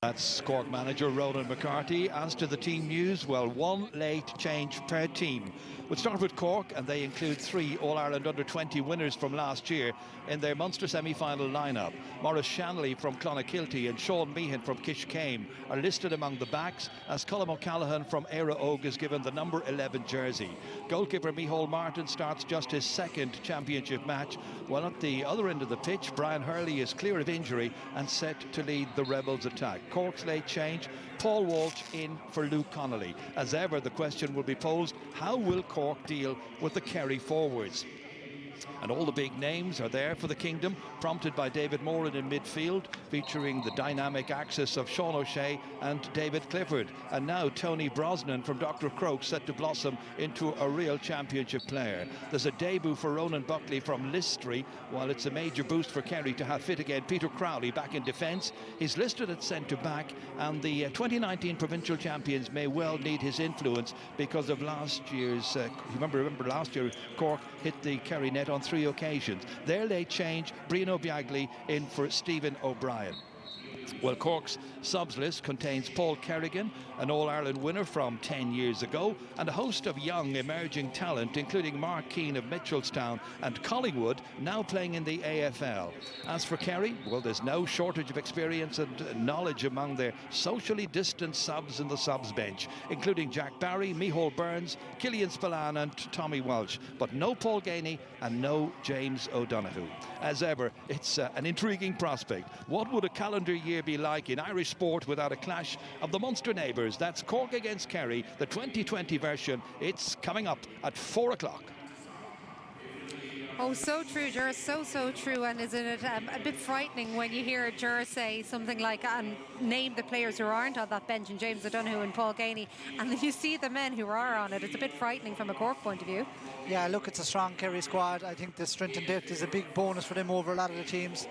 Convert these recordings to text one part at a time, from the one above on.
That's Cork manager Ronan McCarthy. As to the team news, well, one late change per team. We'll start with Cork, and they include 3 All-Ireland Under-20 winners from last year in their Munster semi-final lineup. Maurice Shanley from Clonakilty and Sean Meehan from Chaoimh are listed among the backs, as Colm O'Callaghan from Éire Óg is given the number 11 jersey. Goalkeeper Micheál Martin starts just his 2nd championship match, while at the other end of the pitch, Brian Hurley is clear of injury and set to lead the Rebels' attack. Cork's late change, Paul Walsh in for Luke Connolly. As ever, the question will be posed, how will Cork deal with the Kerry forwards? And all the big names are there for the Kingdom, prompted by David Moran in midfield, featuring the dynamic axis of Sean O'Shea and David Clifford. And now Tony Brosnan from Dr. Croak set to blossom into a real championship player. There's a debut for Ronan Buckley from Listry, while it's a major boost for Kerry to have fit again Peter Crowley back in defence. He's listed at centre-back, and the 2019 provincial champions may well need his influence because of last year's... remember last year Cork hit the Kerry net on 3 occasions. Their late change, Brino Biagli in for Stephen O'Brien. Well, Cork's subs list contains Paul Kerrigan, an All-Ireland winner from 10 years ago, and a host of young emerging talent, including Mark Keane of Mitchelstown and Collingwood, now playing in the AFL. As for Kerry, well, there's no shortage of experience and knowledge among their socially distant subs in the subs bench, including Jack Barry, Micheál Burns, Killian Spillane and Tommy Walsh, but no Paul Gainey and no James O'Donoghue. As ever, it's an intriguing prospect. What would a calendar year be like in Irish sport without a clash of the Munster neighbours? That's Cork against Kerry, the 2020 version. It's coming up at 4 o'clock. Oh, so true, Ger, so true. And isn't it a bit frightening when you hear Ger say something like, and name the players who aren't on that bench, and James O'Donoghue and Paul Gainey, and then you see the men who are on it. It's a bit frightening from a Cork point of view. Yeah, look, it's a strong Kerry squad. I think the strength and depth is a big bonus for them over a lot of the teams.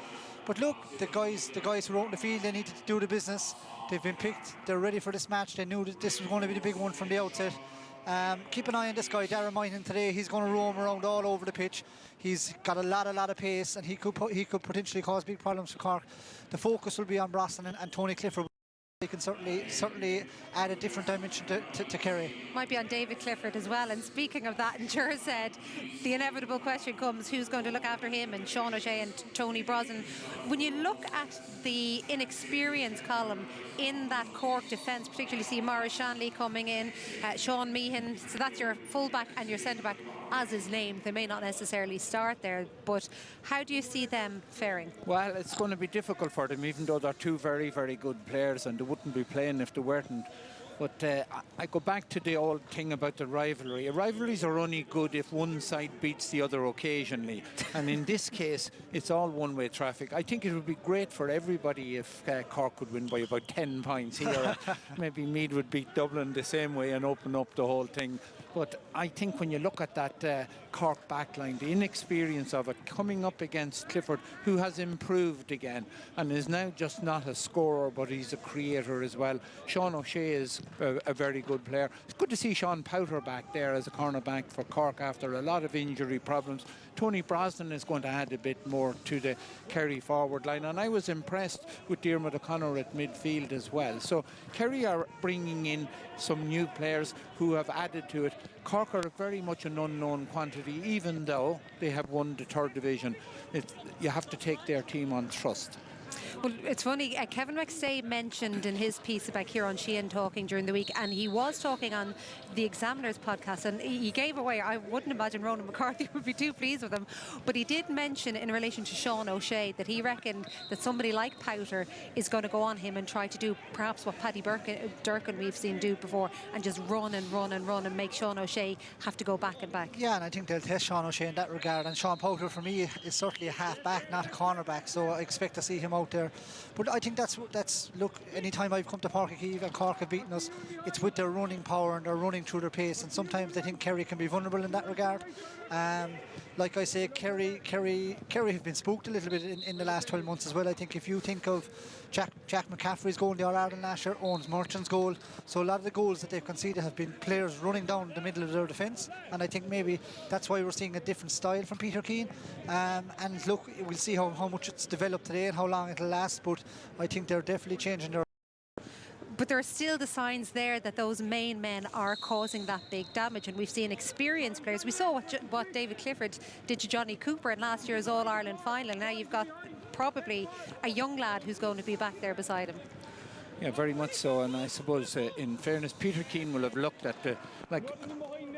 But look, the guys who were out in the field, they needed to do the business. They've been picked. They're ready for this match. They knew that this was going to be the big one from the outset. Keep an eye on this guy, Darren Moynihan, today. He's going to roam around all over the pitch. He's got a lot of pace, and he could potentially cause big problems for Cork. The focus will be on Brosnan and Tony Clifford. They can certainly add a different dimension to Kerry. Might be on David Clifford as well. And speaking of that, and Ger said the inevitable question comes, who's going to look after him and Sean O'Shea and Tony Brosnan? When you look at the inexperience column in that Cork defence, particularly see Maurice Shanley coming in, Sean Meehan, so that's your fullback and your centre-back as is named. They may not necessarily start there, but how do you see them faring? Well, it's going to be difficult for them, even though they're 2 very, very good players, and they wouldn't be playing if they weren't. But I go back to the old thing about the rivalry. Rivalries are only good if one side beats the other occasionally. And in this case, it's all one-way traffic. I think it would be great for everybody if Cork could win by about 10 points here. Maybe Meath would beat Dublin the same way and open up the whole thing. But I think when you look at that Cork backline, the inexperience of it, coming up against Clifford, who has improved again and is now just not a scorer, but he's a creator as well. Sean O'Shea is a very good player. It's good to see Sean Powter back there as a cornerback for Cork after a lot of injury problems. Tony Brosnan is going to add a bit more to the Kerry forward line, and I was impressed with Diarmuid O'Connor at midfield as well. So Kerry are bringing in some new players who have added to it. Cork are very much an unknown quantity, even though they have won the 3rd division. You have to take their team on trust. Well, it's funny, Kevin McStay mentioned in his piece about Kieran Sheehan talking during the week, and he was talking on the Examiner's podcast, and he gave away, I wouldn't imagine Ronan McCarthy would be too pleased with him, but he did mention in relation to Sean O'Shea that he reckoned that somebody like Powter is going to go on him and try to do perhaps what Paddy Durkin we've seen do before, and just run and make Sean O'Shea have to go back and back. Yeah, and I think they'll test Sean O'Shea in that regard, and Sean Powter for me is certainly a half-back, not a cornerback, so I expect to see him out there. But I think that's look, anytime I've come to Páirc and Cork have beaten us, it's with their running power and they're running through their pace, and sometimes I think Kerry can be vulnerable in that regard. Like I say, Kerry have been spooked a little bit in the last 12 months as well. I think if you think of Jack McCaffrey's goal in the All-Ireland last year, Owens Merchant's goal, so a lot of the goals that they've conceded have been players running down the middle of their defence, and I think maybe that's why we're seeing a different style from Peter Keane. And look, we'll see how much it's developed today and how long it'll last, but I think they're definitely changing their But there are still the signs there that those main men are causing that big damage, and we've seen experienced players. We saw what David Clifford did to Johnny Cooper in last year's All-Ireland final. Now you've got probably a young lad who's going to be back there beside him. Yeah, very much so. And I suppose, in fairness, Peter Keane will have looked at the, like,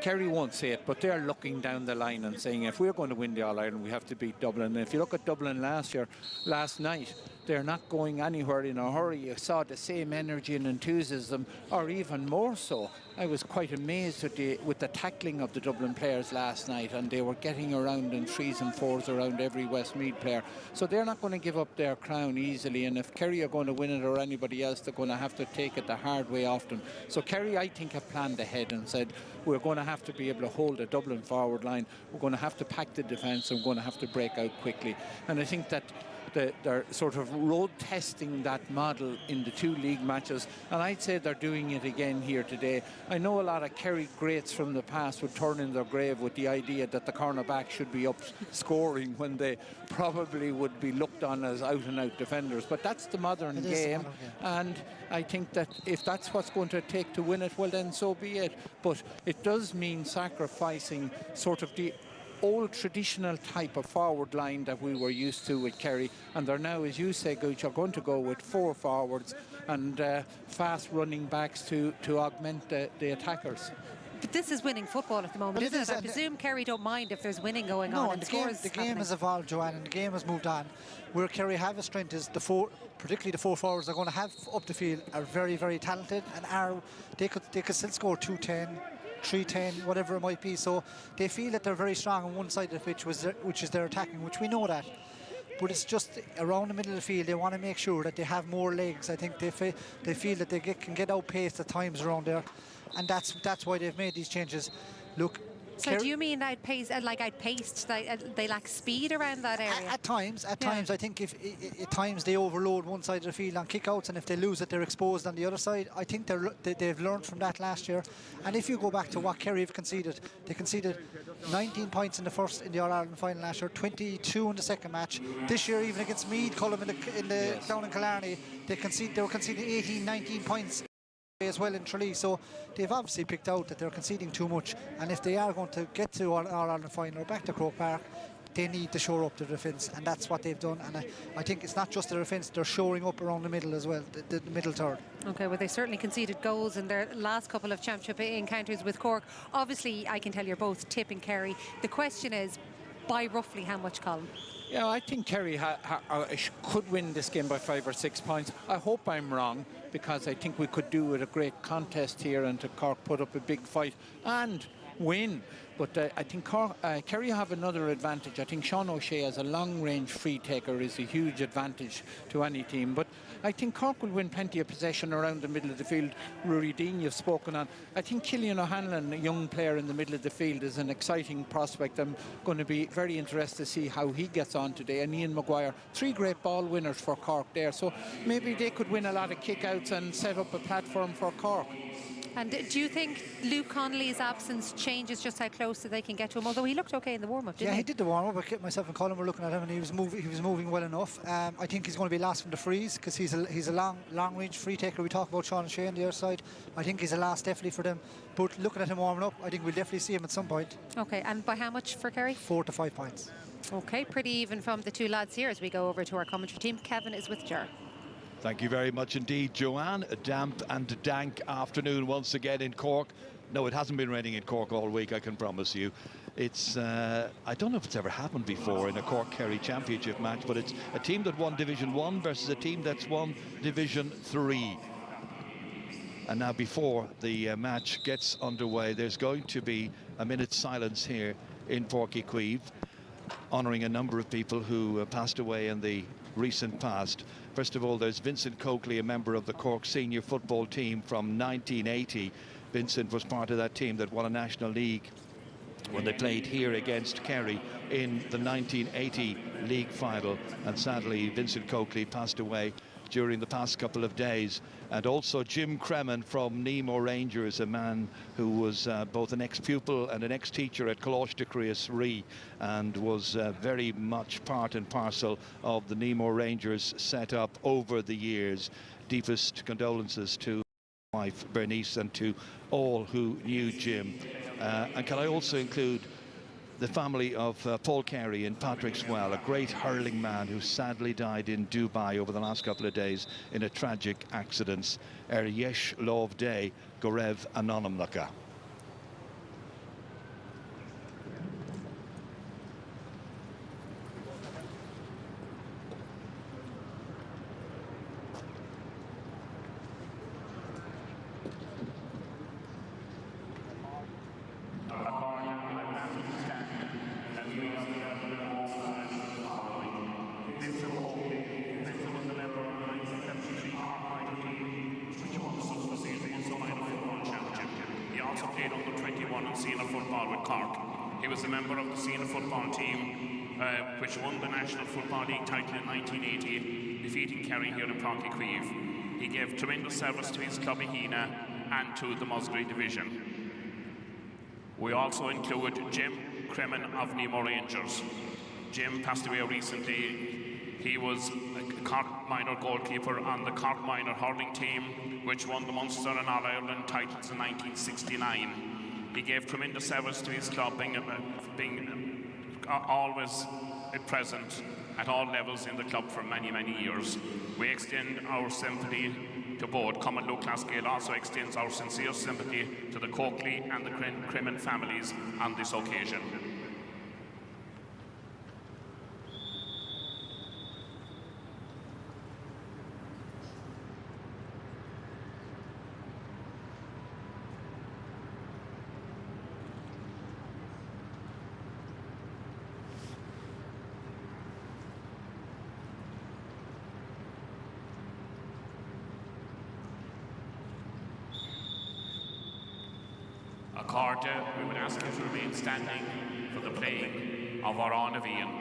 Kerry won't say it, but they're looking down the line and saying, if we're going to win the All-Ireland, we have to beat Dublin. And if you look at Dublin last night, they're not going anywhere in a hurry. You saw the same energy and enthusiasm, or even more so. I was quite amazed with the tackling of the Dublin players last night, and they were getting around in 3s and 4s around every Westmeath player. So they're not going to give up their crown easily, and if Kerry are going to win it, or anybody else, they're going to have to take it the hard way often. So Kerry, I think, have planned ahead and said, we're going to have to be able to hold the Dublin forward line, we're going to have to pack the defence, and we're going to have to break out quickly. And I think that they're sort of road testing that model in the 2 league matches, and I'd say they're doing it again here today. I know a lot of Kerry greats from the past would turn in their grave with the idea that the cornerback should be up scoring when they probably would be looked on as out-and-out defenders, but that's the modern game, and I think that if that's what's going to take to win it, well then so be it. But it does mean sacrificing sort of the old traditional type of forward line that we were used to with Kerry, and they're now, as you say, Gooch, are going to go with 4 forwards and fast running backs to augment the attackers. But this is winning football at the moment, isn't it? I presume Kerry don't mind if there's winning going on. No, the game has evolved, Joanne, and the game has moved on. Where Kerry have a strength is particularly the 4 forwards they're going to have up the field are very, very talented, and they could still score 2-10. 3-10, whatever it might be. So they feel that they're very strong on one side of the pitch, which is their attacking, which we know that. But it's just around the middle of the field, they want to make sure that they have more legs. I think they feel that they can get outpaced at times around there, and that's why they've made these changes. Look. So do you mean outpaced, they lack speed around that area? At times, I think at times they overload one side of the field on kickouts, and if they lose it, they're exposed on the other side. I think they've learned from that last year. And if you go back to what Kerry have conceded, they conceded 19 points in the All-Ireland final last year, 22 in the second match. This year, even against Meath, Cullum down in Killarney, they were conceding 18, 19 points as well in Tralee, so they've obviously picked out that they're conceding too much, and if they are going to get to All-Ireland final or back to Croke Park, they need to shore up the defence, and that's what they've done. And I think it's not just the defence, they're shoring up around the middle as well, the middle third. Okay, well, they certainly conceded goals in their last couple of championship encounters with Cork. Obviously, I can tell you're both tipping Kerry. The question is, by roughly how much, Colin? Yeah, I think Kerry could win this game by 5 or 6 points. I hope I'm wrong, because I think we could do with a great contest here and to Cork put up a big fight and win. But I think Kerry have another advantage. I think Sean O'Shea as a long-range free taker is a huge advantage to any team. But I think Cork will win plenty of possession around the middle of the field. Rory Dean, you've spoken on. I think Cillian O'Hanlon, a young player in the middle of the field, is an exciting prospect. I'm going to be very interested to see how he gets on today. And Ian Maguire, 3 great ball winners for Cork there. So maybe they could win a lot of kickouts and set up a platform for Cork. And do you think Luke Connolly's absence changes just how close that they can get to him? Although he looked okay in the warm-up, didn't he? Yeah, he did the warm-up. Myself and Colin were looking at him, and he was moving well enough. I think he's going to be last from the frees, because he's a long-range free taker. We talked about Sean O'Shea on the other side. I think he's a last definitely for them. But looking at him warming up, I think we'll definitely see him at some point. Okay, and by how much for Kerry? 4 to 5 points. Okay, pretty even from the 2 lads here as we go over to our commentary team. Kevin is with Ger. Thank you very much indeed, Joanne. A damp and dank afternoon once again in Cork. No, it hasn't been raining in Cork all week, I can promise you. It's, I don't know if it's ever happened before in a Cork-Kerry championship match, but it's a team that won Division 1 versus a team that's won Division 3. And now before the match gets underway, there's going to be a minute's silence here in Páirc Uí Chaoimh, honouring a number of people who passed away in the recent past. First of all, there's Vincent Coakley, a member of the Cork senior football team from 1980. Vincent was part of that team that won a National League when they played here against Kerry in the 1980 league final. And sadly, Vincent Coakley passed away during the past couple of days. And also Jim Cremin from Nemo Rangers, a man who was both an ex-pupil and an ex-teacher at Coláiste Chríos Rí, and was very much part and parcel of the Nemo Rangers set up over the years. Deepest condolences to wife Bernice, and to all who knew Jim. And can I also include the family of Paul Kerry in Páirc well, a great hurling man who sadly died in Dubai over the last couple of days in a tragic accident. Yesh Love Day Gorev Anonymnaka. Played under 21 in senior football with Cork. He was a member of the senior football team which won the National Football League title in 1980, defeating Kerry here in Páirc. He gave tremendous service to his club Hina and to the Musgrave division. We also include Jim Cremin of Nemo Rangers. Jim passed away recently. He was a Cork minor goalkeeper on the Cork minor hurling team, which won the Munster and All-Ireland titles in 1969. He gave tremendous service to his club, being always present at all levels in the club for many, many years. We extend our sympathy to both. Common Low Class Gael also extends our sincere sympathy to the Coakley and the Cremin families on this occasion. Accorda, we would ask you to remain standing for the playing of our Anavian.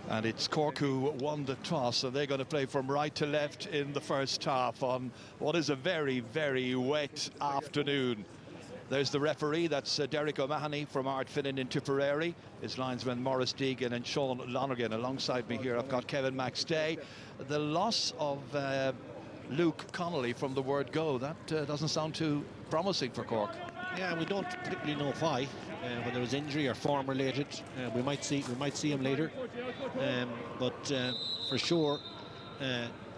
And it's Cork who won the toss, so they're going to play from right to left in the first half on what is a very, very wet afternoon. There's the referee, that's Derek O'Mahony from Ardfinnan in Tipperary. His linesmen Maurice Deegan and Sean Lonergan. Alongside me here I've got Kevin McStay. The loss of Luke Connolly from the word go, that doesn't sound too promising for Cork. Yeah, we don't particularly know why. Whether it was injury or form related, we might see him later. But for sure,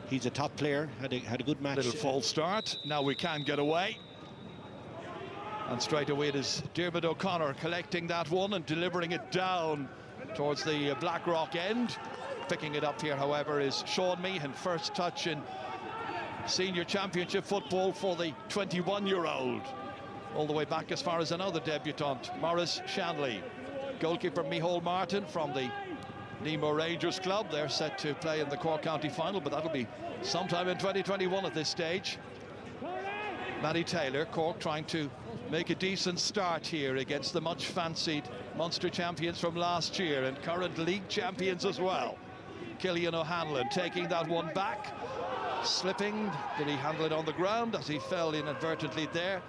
he's a top player. Had a good match. Little false start. Now we can get away. And straight away it is Diarmuid O'Connor collecting that one and delivering it down towards the Blackrock end. Picking it up here, however, is Sean Meehan. First touch in senior championship football for the 21-year-old. All the way back as far as another debutant, Maurice Shanley. Goalkeeper Micheál Martin from the Nemo Rangers club. They're set to play in the Cork County final, but that'll be sometime in 2021 at this stage. Matty Taylor, Cork trying to make a decent start here against the much fancied Munster champions from last year and current league champions as well. Killian O'Hanlon taking that one back, slipping. Did he handle it on the ground as he fell inadvertently there?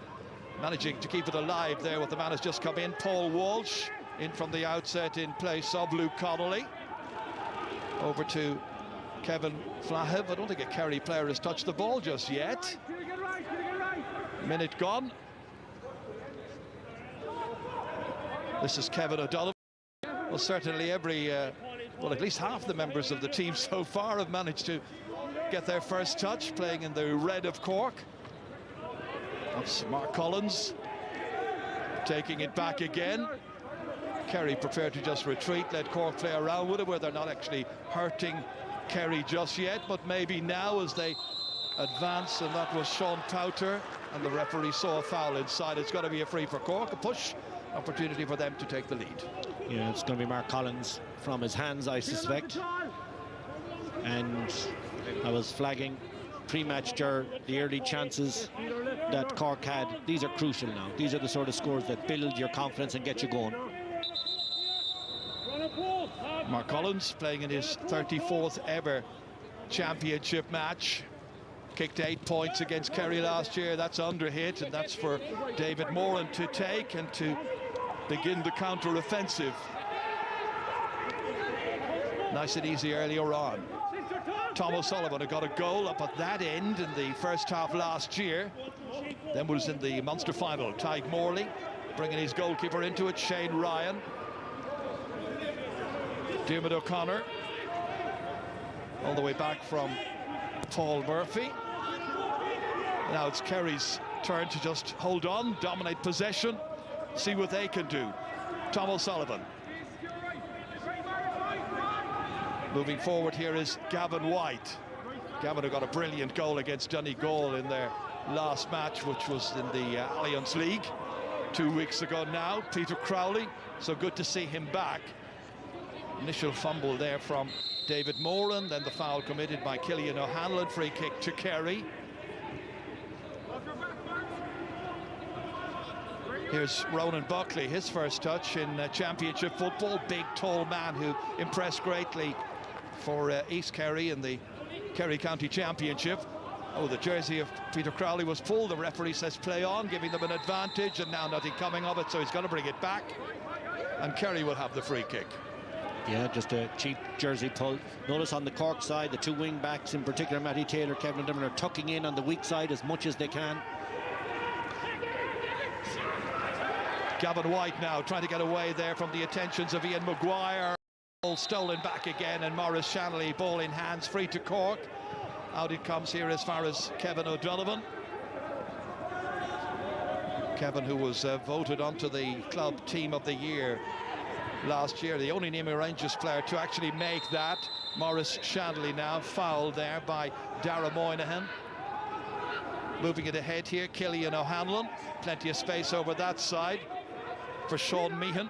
Managing to keep it alive there with the man has just come in. Paul Walsh in from the outset in place of Luke Connolly. Over to Kevin Flahiv. I don't think a Kerry player has touched the ball just yet. Minute gone. This is Kevin O'Donovan. Well, certainly well, at least half the members of the team so far have managed to get their first touch, playing in the red of Cork. That's Mark Collins taking it back again. Kerry prepared to just retreat, let Cork play around with it, where they're not actually hurting Kerry just yet, but maybe now as they advance. And that was Sean Powter, and the referee saw a foul inside. It's got to be a free for Cork, a push opportunity for them to take the lead. Yeah, it's going to be Mark Collins from his hands, I suspect. And I was flagging pre-match the early chances that Cork had. These are crucial now. These are the sort of scores that build your confidence and get you going. Mark Collins playing in his 34th ever championship match. Kicked 8 points against Kerry last year. That's under hit, and that's for David Moran to take and to begin the counter-offensive. Nice and easy earlier on. Tom O'Sullivan had got a goal up at that end in the first half last year. Then was in the Munster final. Tyke Morley bringing his goalkeeper into it, Shane Ryan. Diarmuid O'Connor all the way back from Paul Murphy. Now it's Kerry's turn to just hold on, dominate possession, see what they can do. Tom O'Sullivan. Moving forward here is Gavin White. Gavin who got a brilliant goal against Donegal in their last match, which was in the Alliance League 2 weeks ago now. Peter Crowley, so good to see him back. Initial fumble there from David Moran, then the foul committed by Cillian O'Hanlon. Free kick to Kerry. Here's Ronan Buckley, his first touch in championship football. Big, tall man who impressed greatly for East Kerry in the Kerry County Championship. Oh, the jersey of Peter Crowley was pulled. The referee says play on, giving them an advantage, and now nothing coming of it, so he's got to bring it back. And Kerry will have the free kick. Yeah, just a cheap jersey pull. Notice on the Cork side, the two wing backs, in particular Matty Taylor, Kevin O'Donovan, are tucking in on the weak side as much as they can. Gavin White now trying to get away there from the attentions of Ian Maguire. Ball stolen back again, and Maurice Shanley, ball in hands, free to Cork. Out it comes here as far as Kevin O'Donovan. Kevin, who was voted onto the club team of the year last year, the only Nemo Rangers player to actually make that. Maurice Shanley now fouled there by Dara Moynihan. Moving it ahead here, Cillian O'Hanlon. Plenty of space over that side for Sean Meehan.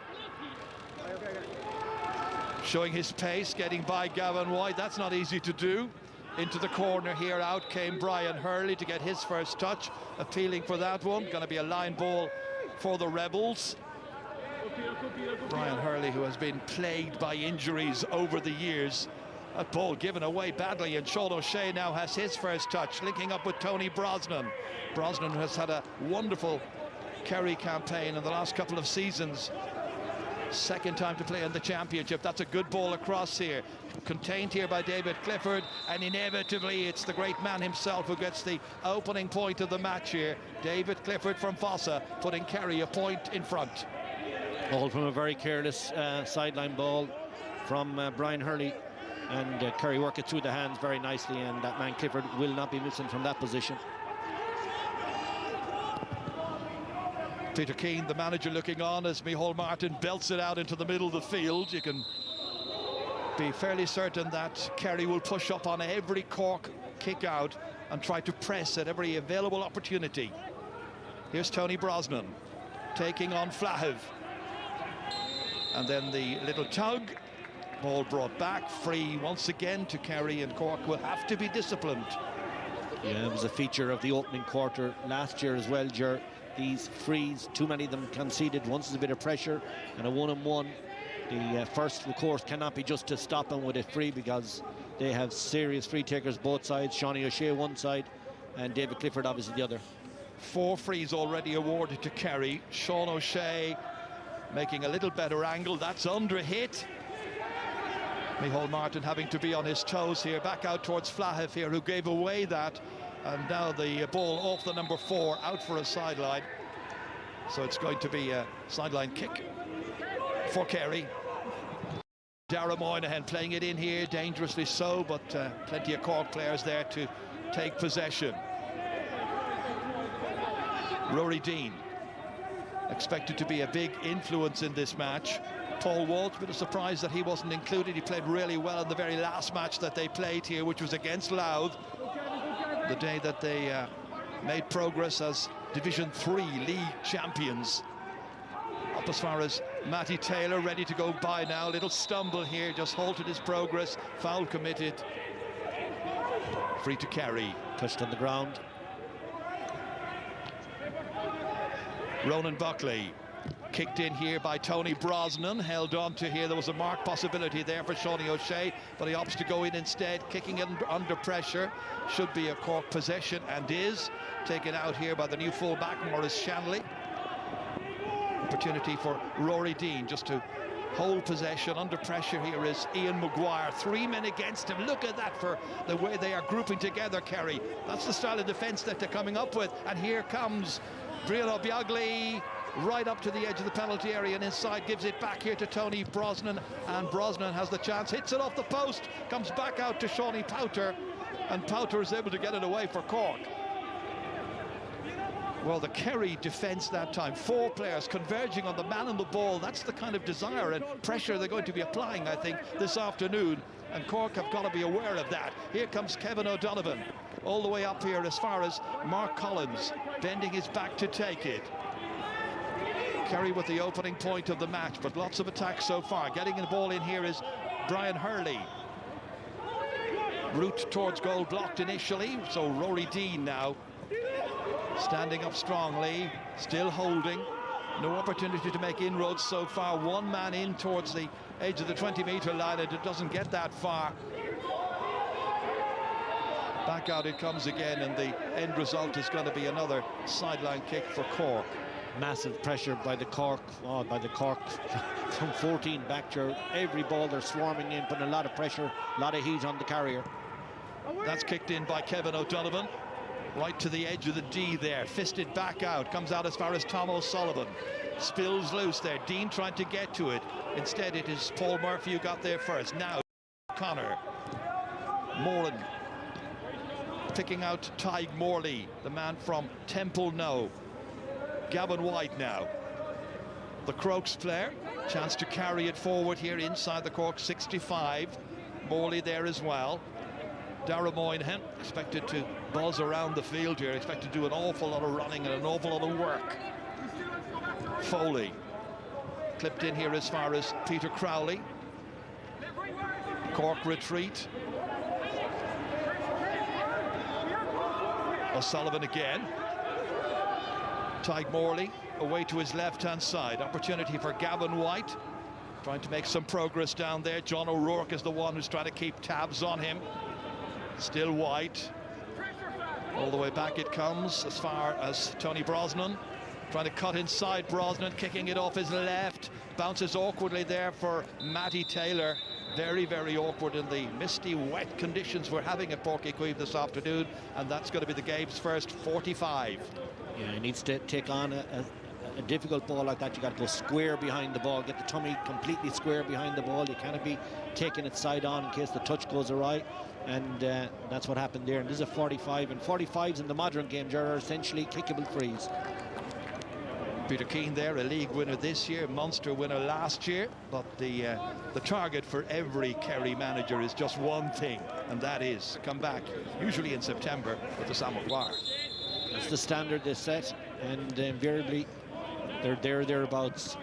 Showing his pace, getting by Gavin White. That's not easy to do. Into the corner here, out came Brian Hurley to get his first touch. Appealing for that one. Going to be a line ball for the Rebels. Brian Hurley, who has been plagued by injuries over the years. That ball given away badly, and Sean O'Shea now has his first touch, linking up with Tony Brosnan. Brosnan has had a wonderful Kerry campaign in the last couple of seasons. Second time to play in the championship. That's a good ball across here. Contained here by David Clifford, and inevitably it's the great man himself who gets the opening point of the match here. David Clifford from Fossa, putting Kerry a point in front. All from a very careless sideline ball from Brian Hurley, and Kerry work it through the hands very nicely, and that man Clifford will not be missing from that position. Peter Keane, the manager, looking on as Micheál Martin belts it out into the middle of the field. You can be fairly certain that Kerry will push up on every Cork kick out and try to press at every available opportunity. Here's Tony Brosnan taking on Flahiv. And then the little tug. Ball brought back, free once again to Kerry, and Cork will have to be disciplined. Yeah, it was a feature of the opening quarter last year as well, Ger. These frees, too many of them conceded. Once there's a bit of pressure and a one-on-one, the first recourse cannot be just to stop them with a free, because they have serious free takers both sides. Shawnee O'Shea one side and David Clifford obviously the other. 4 frees already awarded to Kerry. Sean O'Shea making a little better angle. That's under hit. Micheál Martin having to be on his toes here. Back out towards Flahiv here, who gave away that. And now the ball off the number 4, out for a sideline. So it's going to be a sideline kick for Kerry. Darragh Moynihan playing it in here, dangerously so, but plenty of Cork players there to take possession. Rory Deane expected to be a big influence in this match. Paul Walsh, a bit of surprise that he wasn't included. He played really well in the very last match that they played here, which was against Louth, the day that they made progress as Division 3 league champions. Up as far as Matty Taylor, ready to go by now. Little stumble here, just halted his progress. Foul committed. Free to Kerry. Touched on the ground. Ronan Buckley kicked in here by Tony Brosnan, held on to here. There was a mark possibility there for Seanie O'Shea, but he opts to go in instead, kicking it under pressure. Should be a Cork possession, and is taken out here by the new full-back Maurice Shanley. Opportunity for Rory Deane just to hold possession. Under pressure here is Ian Maguire. 3 men against him. Look at that for the way they are grouping together, Kerry. That's the style of defence that they're coming up with. And here comes Brian Biagli right up to the edge of the penalty area and inside, gives it back here to Tony Brosnan, and Brosnan has the chance, hits it off the post, comes back out to Shawnee Powter, and Powter is able to get it away for Cork. Well, the Kerry defence that time, 4 players converging on the man on the ball. That's the kind of desire and pressure they're going to be applying, I think, this afternoon, and Cork have got to be aware of that. Here comes Kevin O'Donovan, all the way up here as far as Mark Collins, bending his back to take it. Kerry with the opening point of the match, but lots of attacks so far. Getting the ball in here is Brian Hurley. Route towards goal blocked initially, so Rory Deane now standing up strongly, still holding. No opportunity to make inroads so far. 1 man in towards the edge of the 20-metre line, and it doesn't get that far. Back out it comes again, and the end result is going to be another sideline kick for Cork. Massive pressure by the Cork, from 14 back to every ball they're swarming in, putting a lot of pressure, a lot of heat on the carrier. That's kicked in by Kevin O'Donovan, right to the edge of the D there, fisted back out, comes out as far as Tom O'Sullivan, spills loose there. Deane trying to get to it, instead it is Paul Murphy who got there first. Now Connor Moran picking out Tig Morley, the man from Temple No. Gavin White now, the Crokes player, chance to carry it forward here inside the Cork 65. Morley there as well. Darragh Moynihan expected to buzz around the field here, expected to do an awful lot of running and an awful lot of work. Foley clipped in here as far as Peter Crowley. Cork retreat. O'Sullivan again. Tig Morley away to his left-hand side. Opportunity for Gavin White, trying to make some progress down there. John O'Rourke is the one who's trying to keep tabs on him. Still White. All the way back it comes as far as Tony Brosnan. Trying to cut inside Brosnan, kicking it off his left. Bounces awkwardly there for Matty Taylor. Very, very awkward in the misty, wet conditions we're having at Páirc Uí this afternoon. And that's going to be the game's first 45. Yeah, he needs to take on a difficult ball like that. You got to go square behind the ball, get the tummy completely square behind the ball. You can't be taking it side on in case the touch goes awry, and that's what happened there. And this is a 45, and 45s in the modern game are essentially kickable frees. Peter Keane there, a league winner this year, Munster winner last year, but the target for every Kerry manager is just one thing, and that is come back, usually in September, with the Samovar. That's the standard they set, and invariably they're thereabouts.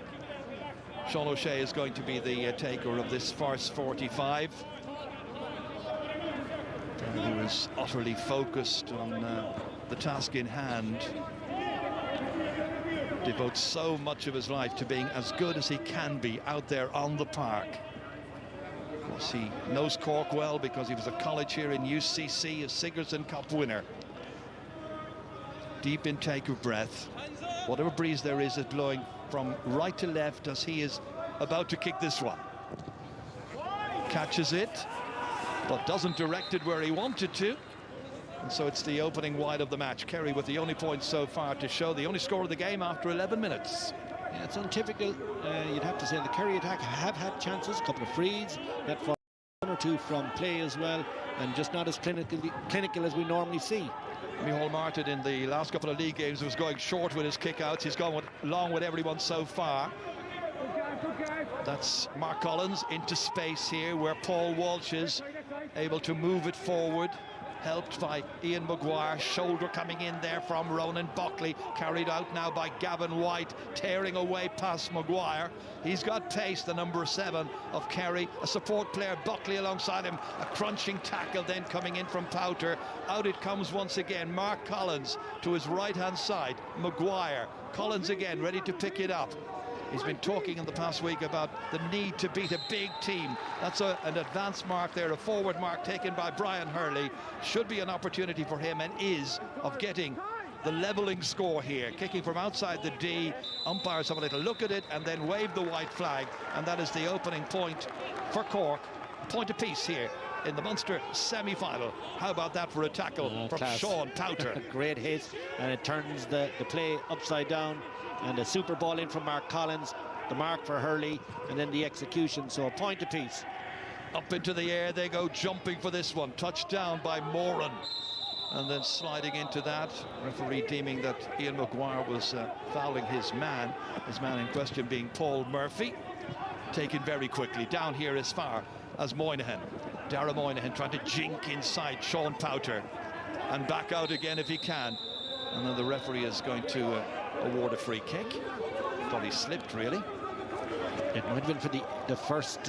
Sean O'Shea is going to be the taker of this first 45. He was utterly focused on the task in hand. Devotes so much of his life to being as good as he can be out there on the park. Of course, he knows Cork well because he was at college here in UCC, a Sigerson Cup winner. Deep intake of breath. Whatever breeze there is blowing from right to left as he is about to kick this one. Catches it, but doesn't direct it where he wanted to. And so it's the opening wide of the match. Kerry with the only point so far to show, the only score of the game after 11 minutes. Yeah, it's untypical, you'd have to say. The Kerry attack have had chances, a couple of frees, that for 1 or 2 from play as well, and just not as clinical as we normally see. Micheál Martin in the last couple of league games was going short with his kickouts. He's gone long with everyone so far. That's Mark Collins into space here, where Paul Walsh is able to move it forward, helped by Ian Maguire. Shoulder coming in there from Ronan Buckley, carried out now by Gavin White, tearing away past Maguire. He's got pace, the number 7 of Kerry. A support player, Buckley, alongside him. A crunching tackle then coming in from Pouter. Out it comes once again. Mark Collins to his right-hand side. Maguire. Collins again, ready to pick it up. He's been talking in the past week about the need to beat a big team. That's an advance mark there, a forward mark taken by Brian Hurley. Should be an opportunity for him, and is, of getting the levelling score here. Kicking from outside the D. Umpires have a little look at it and then wave the white flag, and that is the opening point for Cork. Point apiece here in the Munster semi-final. How about that for a tackle from class. Sean Pouter? Great hit, and it turns the play upside down. And a super ball in from Mark Collins, the mark for Hurley, and then the execution. So a point apiece. Up into the air they go, jumping for this one. Touchdown by Moran. And then sliding into that. Referee deeming that Ian Maguire was fouling his man in question being Paul Murphy. Taken very quickly. Down here as far as Moynihan. Dara Moynihan trying to jink inside Sean Pouter. And back out again if he can. And then the referee is going to award a free kick. Thought he slipped, really. It might have been for the first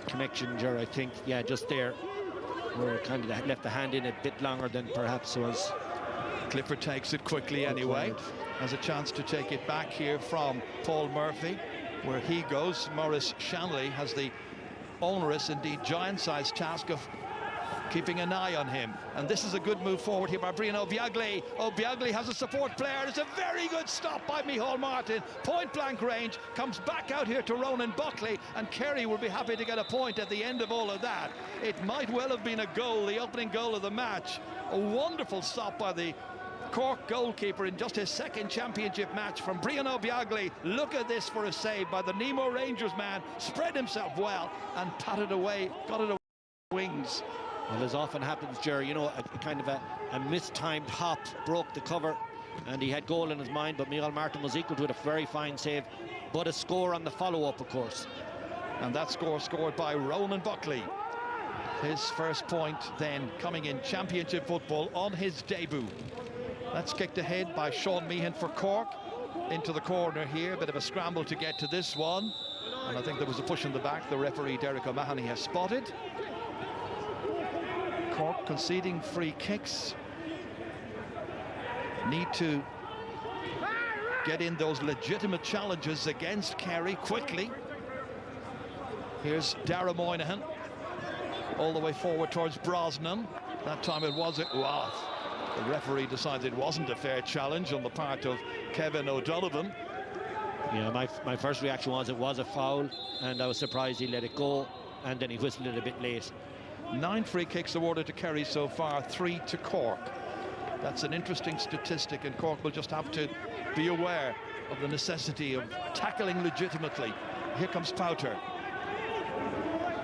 connection, Ger, I think. Yeah, just there, where it kind of left the hand in a bit longer than perhaps was. Clifford takes it quickly anyway. Has a chance to take it back here from Paul Murphy, where he goes. Maurice Shanley has the onerous, indeed giant-sized task of keeping an eye on him. And this is a good move forward here by Brian O'Biagli. O'Biagli has a support player. It's a very good stop by Micheál Martin. Point blank range. Comes back out here to Ronan Buckley, and Kerry will be happy to get a point at the end of all of that. It might well have been a goal, the opening goal of the match. A wonderful stop by the Cork goalkeeper in just his second championship match from Brian O'Biagli. Look at this for a save by the Nemo Rangers man. Spread himself well and patted away, got it away wings. Well, as often happens, Jerry, you know, a kind of a mistimed hop broke the cover, and he had goal in his mind, but Micheál Martin was equal to it. A very fine save, but a score on the follow-up, of course. And that score scored by Ronan Buckley. His first point then coming in championship football on his debut. That's kicked ahead by Sean Meehan for Cork. Into the corner here, a bit of a scramble to get to this one. And I think there was a push in the back. The referee, Derek O'Mahony, has spotted. Cork conceding free kicks. Need to get in those legitimate challenges against Kerry quickly. Here's Dara Moynihan all the way forward towards Brosnan. That time it was wow. The referee decided it wasn't a fair challenge on the part of Kevin O'Donovan. Yeah, my first reaction was it was a foul, and I was surprised he let it go, and then he whistled it a bit late. 9 free kicks awarded to Kerry so far, 3 to Cork. That's an interesting statistic, and Cork will just have to be aware of the necessity of tackling legitimately. Here comes Pouter.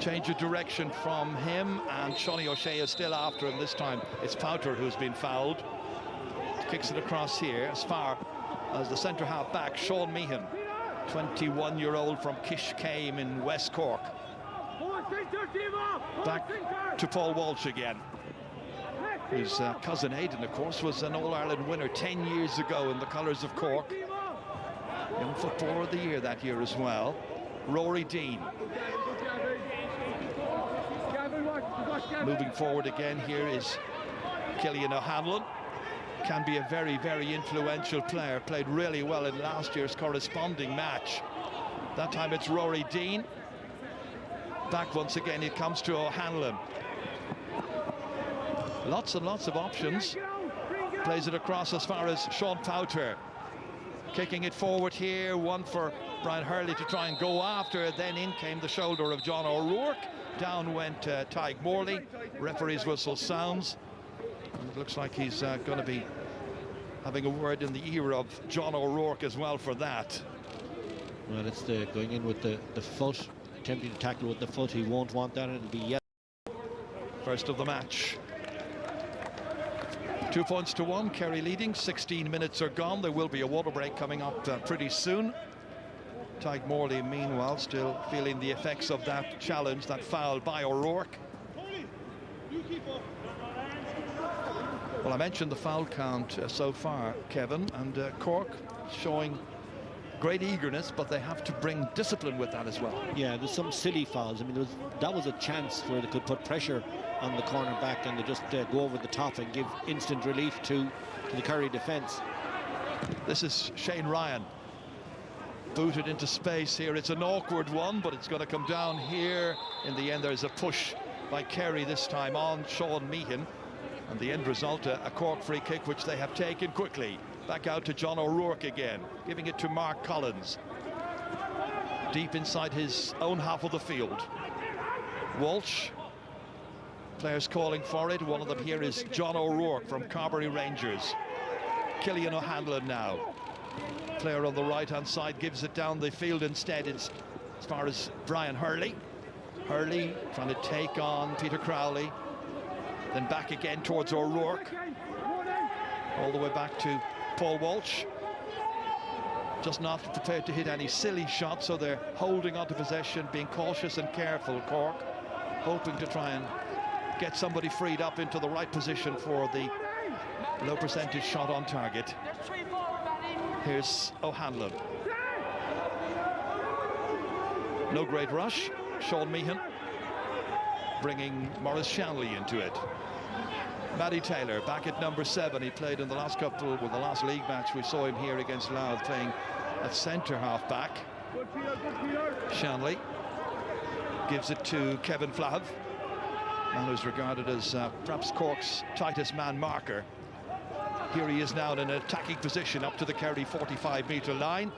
Change of direction from him, and Shawnee O'Shea is still after him. This time it's Pouter who's been fouled. Kicks it across here as far as the centre half back, Sean Meehan, 21-year-old from Kishcame in West Cork. Back to Paul Walsh again, whose cousin Aidan, of course, was an All-Ireland winner 10 years ago in the colours of Cork. Young Footballer of the Year that year as well. Rory Deane. Moving forward again here is Killian O'Hanlon. Can be a very, very influential player. Played really well in last year's corresponding match. That time it's Rory Deane. Back once again, it comes to O'Hanlon. Lots and lots of options. Plays it across as far as Sean Pouter. Kicking it forward here, one for Brian Hurley to try and go after. Then in came the shoulder of John O'Rourke. Down went Tyke Morley. Referee's whistle sounds. And it looks like he's going to be having a word in the ear of John O'Rourke as well for that. Well, it's the going in with the foot, attempting to tackle with the foot. He won't want that, and it'll be yellow. First of the match. 2 points to 1, Kerry leading. 16 minutes are gone. There will be a water break coming up pretty soon. Tyke Morley, meanwhile, still feeling the effects of that challenge, that foul by O'Rourke. Well, I mentioned the foul count so far, Kevin, and Cork showing great eagerness, but they have to bring discipline with that as well. Yeah, there's some silly fouls. I mean, that was a chance where they could put pressure on the cornerback and they just go over the top and give instant relief to the Kerry defence. This is Shane Ryan. Booted into space here. It's an awkward one, but it's going to come down here. In the end, there's a push by Kerry this time on Sean Meehan. And the end result, a Cork free kick, which they have taken quickly. Back out to John O'Rourke again, giving it to Mark Collins. Deep inside his own half of the field. Walsh. Players calling for it. One of them here is John O'Rourke from Carbery Rangers. Killian O'Hanlon now. Player on the right-hand side gives it down the field instead. It's as far as Brian Hurley. Hurley trying to take on Peter Crowley. Then back again towards O'Rourke. All the way back to Paul Walsh. Just not prepared to hit any silly shots, so they're holding on to possession, being cautious and careful, Cork. Hoping to try and get somebody freed up into the right position for the low percentage shot on target. Here's O'Hanlon. No great rush. Sean Meehan bringing Maurice Shanley into it. Matty Taylor back at number 7. He played in the last league match. We saw him here against Louth playing at centre half back. Shanley gives it to Kevin Flav, man who's regarded as perhaps Cork's tightest man marker. Here he is now in an attacking position up to the Kerry 45-metre line.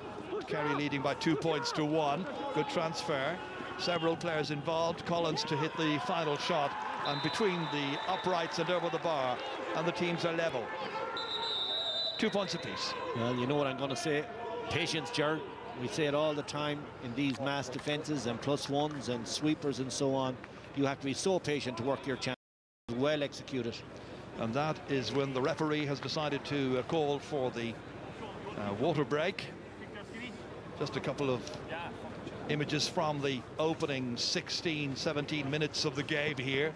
Kerry leading by 2 points to 1. Good transfer. Several players involved. Collins to hit the final shot, and between the uprights and over the bar, and the teams are level. 2 points apiece. Well, you know what I'm going to say. Patience, Gerard. We say it all the time in these mass defences and +1s and sweepers and so on. You have to be so patient to work your chance. Well executed. And that is when the referee has decided to call for the water break. Just a couple of images from the opening 16-17 minutes of the game here.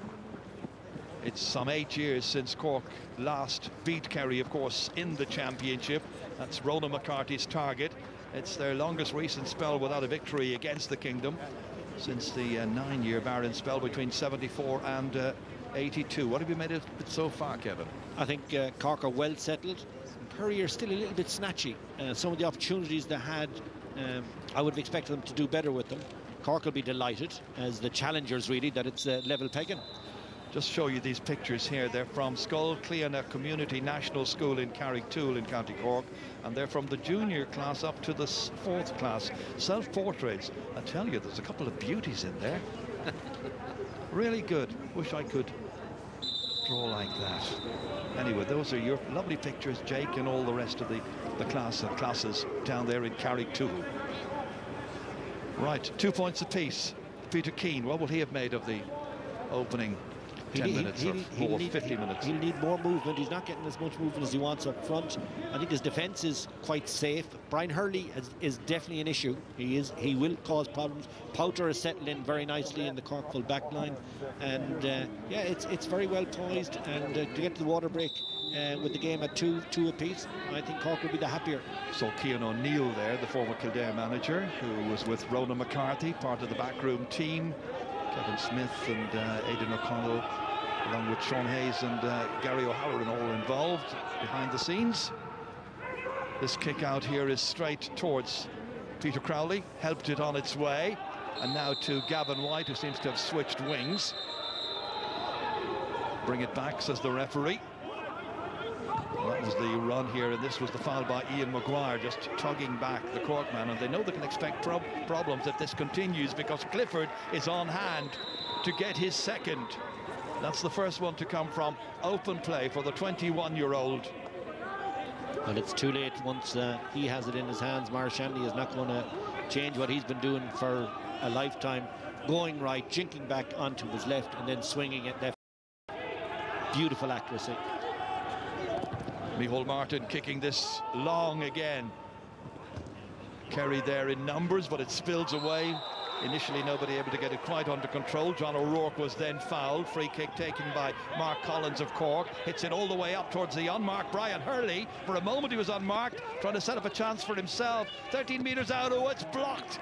It's some 8 years since Cork last beat Kerry, of course, in the championship. That's Ronan McCarthy's target. It's their longest recent spell without a victory against the Kingdom since the 9-year barren spell between 74 and 82. What have you made of it so far, Kevin? I think Cork are well settled. Kerry are still a little bit snatchy. Some of the opportunities they had, I would have expected them to do better with them. Cork will be delighted, as the challengers really, that it's level pegging. Just show you these pictures here. They're from Scoil Cliana Community National School in Carricktool in County Cork, and they're from the junior class up to the 4th class. Self-portraits. I tell you, there's a couple of beauties in there. Really good. Wish I could draw like that. Anyway, those are your lovely pictures, Jake, and all the rest of the classes down there in Carricktool. Right, 2 points apiece. Peter Keane, what will he have made of the opening 10 minutes or 50 minutes? He'll need more movement. He's not getting as much movement as he wants up front. I think his defence is quite safe. Brian Hurley is definitely an issue. He will cause problems. Powter has settled in very nicely in the Cork full back line, and yeah, it's very well poised. And to get to the water break with the game at 2 apiece, I think Cork will be the happier. So Cian O'Neill there, the former Kildare manager, who was with Ronan McCarthy, part of the backroom team. Kevin Smith and Aidan O'Connell, along with Sean Hayes and Gary O'Halloran, all involved behind the scenes. This kick out here is straight towards Peter Crowley, helped it on its way, and now to Gavin White, who seems to have switched wings. Bring it back, says the referee. That was the run here, and this was the foul by Ian Maguire, just tugging back the Cork man, and they know they can expect problems if this continues, because Clifford is on hand to get his second. That's the first one to come from open play for the 21-year-old. Well, it's too late once he has it in his hands. Shanley is not going to change what he's been doing for a lifetime. Going right, jinking back onto his left and then swinging it left. Beautiful accuracy. Micheál Martin kicking this long again. Kerry there in numbers, but it spills away. Initially nobody able to get it quite under control. John O'Rourke was then fouled. Free kick taken by Mark Collins of Cork. Hits it all the way up towards the unmarked Brian Hurley. For a moment he was unmarked, trying to set up a chance for himself. 13 metres out, oh, it's blocked.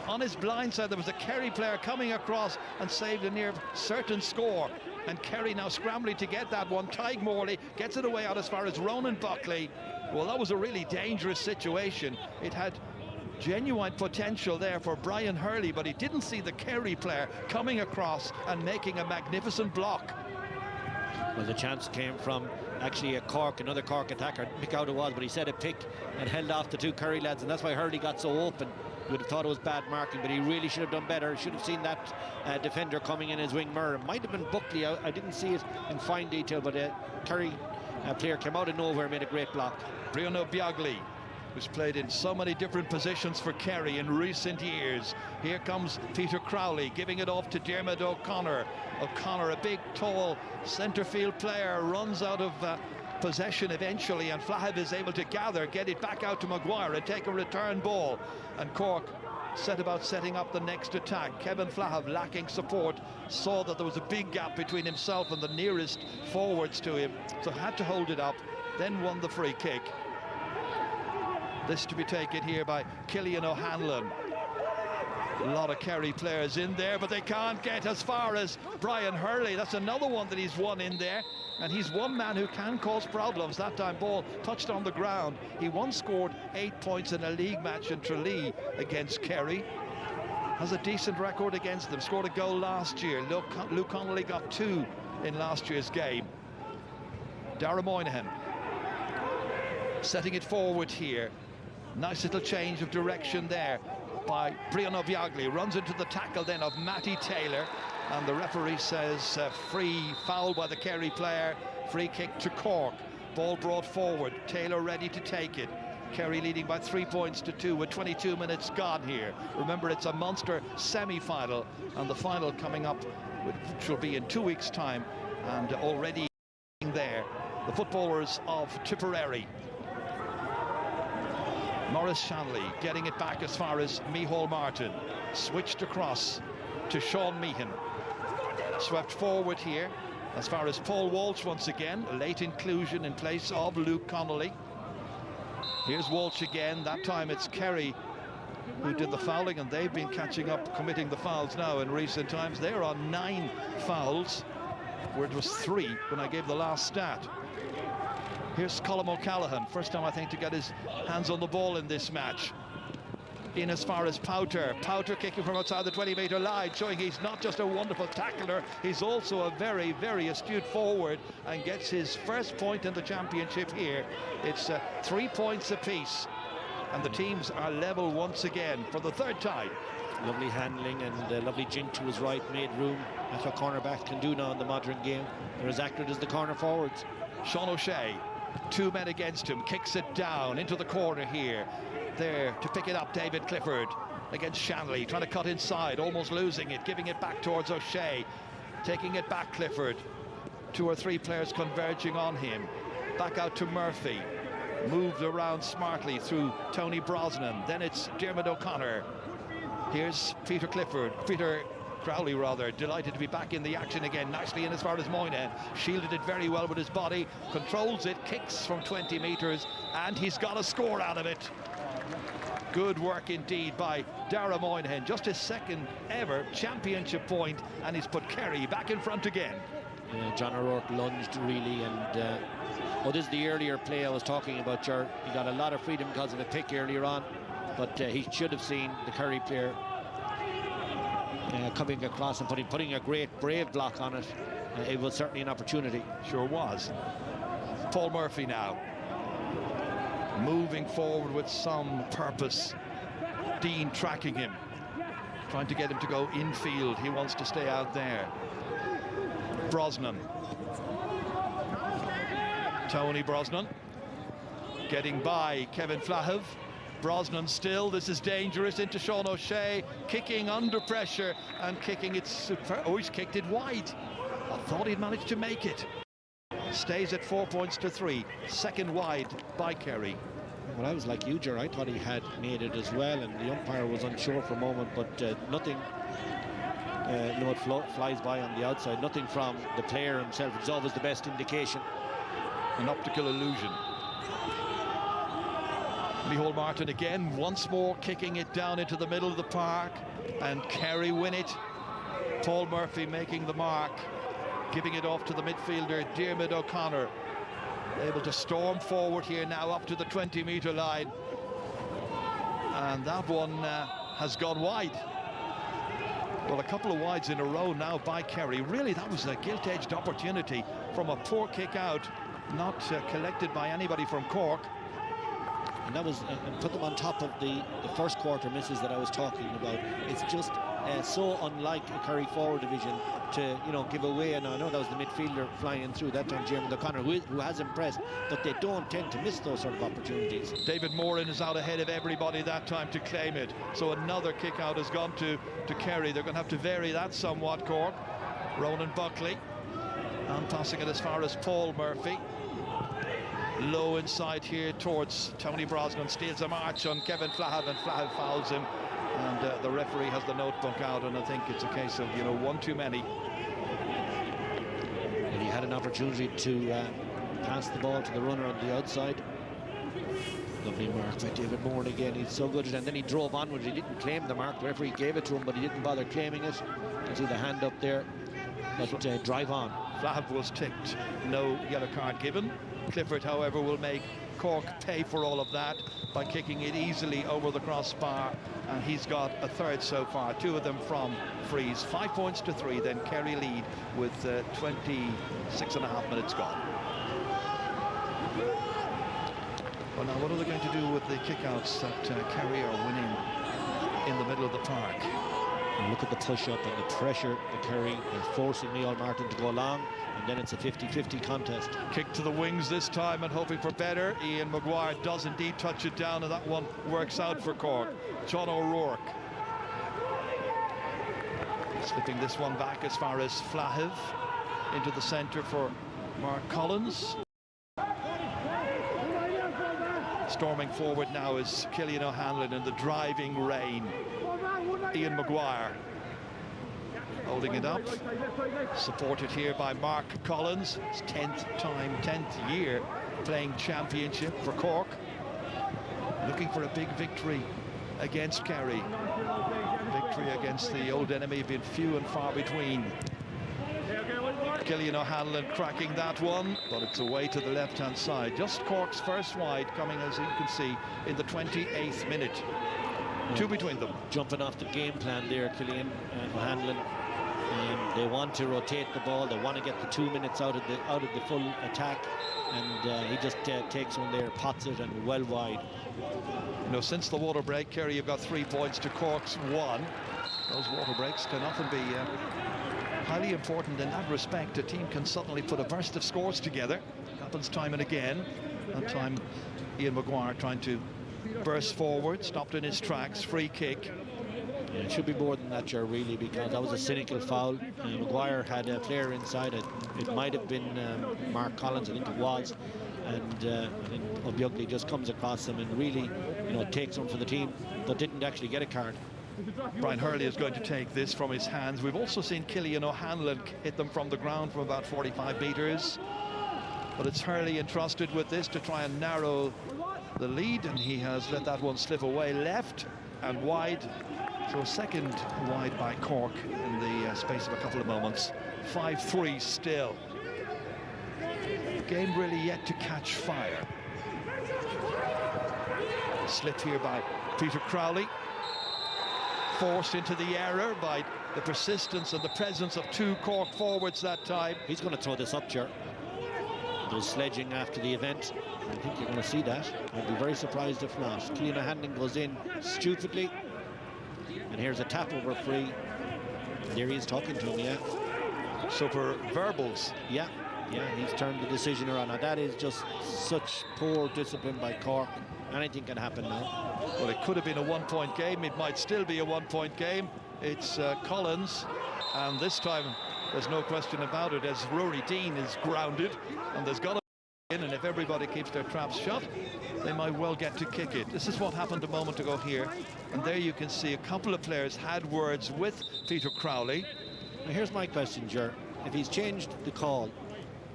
On his blind side there was a Kerry player coming across and saved a near certain score. And Kerry now scrambling to get that one. Tyg Morley gets it away out as far as Ronan Buckley. Well, that was a really dangerous situation. It had genuine potential there for Brian Hurley, but he didn't see the Kerry player coming across and making a magnificent block. Well, the chance came from actually another Cork attacker. Pick out it was, but he set a pick and held off the two Kerry lads, and that's why Hurley got so open. You would have thought it was bad marking, but he really should have done better. He should have seen that defender coming in his wing mirror. It might have been Buckley. I didn't see it in fine detail, but Kerry player came out of nowhere and made a great block. Bruno Biagli, who's played in so many different positions for Kerry in recent years. Here comes Peter Crowley giving it off to Dermot O'Connor. O'Connor, a big, tall centre field player, runs out of possession eventually, and Flahiv is able to get it back out to Maguire and take a return ball. And Cork set about setting up the next attack. Kevin Flahiv, lacking support, saw that there was a big gap between himself and the nearest forwards to him, so had to hold it up, then won the free kick. This to be taken here by Killian O'Hanlon. A lot of Kerry players in there, but they can't get as far as Brian Hurley. That's another one that he's won in there, and he's one man who can cause problems. That time ball touched on the ground. He once scored 8 points in a league match in Tralee against Kerry. Has a decent record against them. Scored a goal last year. Luke Connolly got 2 in last year's game. Dara Moynihan setting it forward here. Nice little change of direction there by Brian Biagli. Runs into the tackle then of Matty Taylor, and the referee says free foul by the Kerry player. Free kick to Cork. Ball brought forward. Taylor ready to take it. Kerry leading by 3 points to 2 with 22 minutes gone here. Remember, it's a Munster semi-final, and the final coming up, which will be in 2 weeks' time, and already there. The footballers of Tipperary. Maurice Shanley getting it back as far as Micheál Martin. Switched across to Sean Meehan. Swept forward here as far as Paul Walsh once again. A late inclusion in place of Luke Connolly. Here's Walsh again. That time it's Kerry who did the fouling, and they've been catching up, committing the fouls now in recent times. They're on 9 fouls, where it was 3 when I gave the last stat. Here's Colm O'Callaghan, first time I think to get his hands on the ball in this match. In as far as Powter. Powter kicking from outside the 20-metre line, showing he's not just a wonderful tackler, he's also a very, very astute forward, and gets his first point in the championship here. It's 3 points apiece, and the teams are level once again for the third time. Lovely handling and lovely jink to his right, made room. That's what cornerbacks can do now in the modern game. They're as accurate as the corner forwards. Sean O'Shea, 2 men against him, kicks it down into the corner here. There to pick it up, David Clifford against Shanley, trying to cut inside, almost losing it, giving it back towards O'Shea, taking it back Clifford. 2 or 3 players converging on him. Back out to Murphy, moved around smartly through Tony Brosnan. Then it's Dermot O'Connor. Here's Peter Crowley rather, delighted to be back in the action again, nicely in as far as Moynihan, shielded it very well with his body, controls it, kicks from 20 metres, and he's got a score out of it. Good work indeed by Dara Moynihan, just his second ever championship point, and he's put Kerry back in front again. Yeah, John O'Rourke lunged really, and this is the earlier play I was talking about. He got a lot of freedom because of a pick earlier on, but he should have seen the Kerry player coming across and putting a great brave block on it. It was certainly an opportunity. Sure was. Paul Murphy now moving forward with some purpose. Dean tracking him, trying to get him to go infield. He wants to stay out there. Brosnan. Tony Brosnan getting by Kevin Flahiv. Brosnan still, this is dangerous, into Sean O'Shea, kicking under pressure and kicking it super. Oh, he's kicked it wide. I thought he'd managed to make it. Stays at 4 points to 3. Second wide by Kerry. Well, I was like you, Ger. I thought he had made it as well, and the umpire was unsure for a moment, but nothing. It flies by on the outside. Nothing from the player himself. It's always the best indication. An optical illusion. Micheál Martin again, once more kicking it down into the middle of the park, and Kerry win it. Paul Murphy making the mark, giving it off to the midfielder Diarmuid O'Connor. Able to storm forward here now up to the 20-metre line, and that one has gone wide. Well, a couple of wides in a row now by Kerry. Really, that was a gilt-edged opportunity from a poor kick out, not collected by anybody from Cork. And that was and put them on top of the first quarter misses that I was talking about. It's just so unlike a Kerry forward division to give away. And I know that was the midfielder flying in through that time, Diarmuid O'Connor, who has impressed, but they don't tend to miss those sort of opportunities. David Moran is out ahead of everybody that time to claim it, so another kick out has gone to Kerry. They're going to have to vary that somewhat, Cork. Ronan Buckley and passing it as far as Paul Murphy. Low inside here towards Tony Brosnan, steals a march on Kevin Flahiv, and Flahiv fouls him, and the referee has the notebook out, and I think it's a case of one too many. And he had an opportunity to pass the ball to the runner on the outside. Lovely mark by David Moore again. He's so good at it, and then he drove onwards. He didn't claim the mark. The referee gave it to him, but he didn't bother claiming it. You can see the hand up there. But drive on. Flahiv was ticked, no yellow card given. Clifford, however, will make Cork pay for all of that by kicking it easily over the crossbar, and he's got a third so far, 2 of them from frees. 5 points to 3, then Kerry lead with 26.5 minutes gone. Well, now what are they going to do with the kickouts that Kerry are winning in the middle of the park? And look at the push-up and the pressure that Kerry is forcing Micheál Martin to go along, and then it's a 50-50 contest. Kick to the wings this time and hoping for better. Ian Maguire does indeed touch it down, and that one works out for Cork. John O'Rourke slipping this one back as far as Flahiv into the centre for Mark Collins. Storming forward now is Cillian O'Hanlon in the driving rain. Ian Maguire holding it up, supported here by Mark Collins. His 10th year playing championship for Cork, looking for a big victory against Kerry. Victory against the old enemy being few and far between. Cillian O'Hanlon cracking that one, but it's away to the left-hand side. Just Cork's first wide coming, as you can see, in the 28th minute. 2 between them. Jumping off the game plan there, Cillian O'Hanlon. They want to rotate the ball. They want to get the 2 minutes out of the full attack, and he just takes one there, pots it, and well wide. Since the water break, Kerry, you've got 3 points to Cork's 1. Those water breaks can often be highly important in that respect. A team can suddenly put a burst of scores together. Happens time and again. That time, Ian Maguire trying to burst forward, stopped in his tracks, free kick. Yeah, it should be more than that, Ger, really, because that was a cynical foul. Maguire had a player inside it. It might have been Mark Collins, I think it was, and O'Bughley just comes across him and really, takes one for the team, but didn't actually get a card. Brian Hurley is going to take this from his hands. We've also seen Cillian O'Hanlon hit them from the ground from about 45 metres, but it's Hurley entrusted with this to try and narrow the lead, and he has let that one slip away left and wide. So a second wide by Cork in the space of a couple of moments. 5-3 still. Game really yet to catch fire. Slip here by Peter Crowley. Forced into the error by the persistence and the presence of 2 Cork forwards that time. He's going to throw this up, Ger. There's sledging after the event. I think you're going to see that. I'd be very surprised if not. Cillian O'Hanlon goes in stupidly. And here's a tap over free. There he is talking to him, yeah. So for verbals. Yeah, he's turned the decision around. Now that is just such poor discipline by Cork. Anything can happen now. Well, it could have been a one-point game. It might still be a one-point game. It's Collins, and this time there's no question about it, as Rory Dean is grounded, and there's got to be in, and if everybody keeps their traps shut, they might well get to kick it. This is what happened a moment ago here, and there you can see a couple of players had words with Peter Crowley. Now here's my question, Ger. If he's changed the call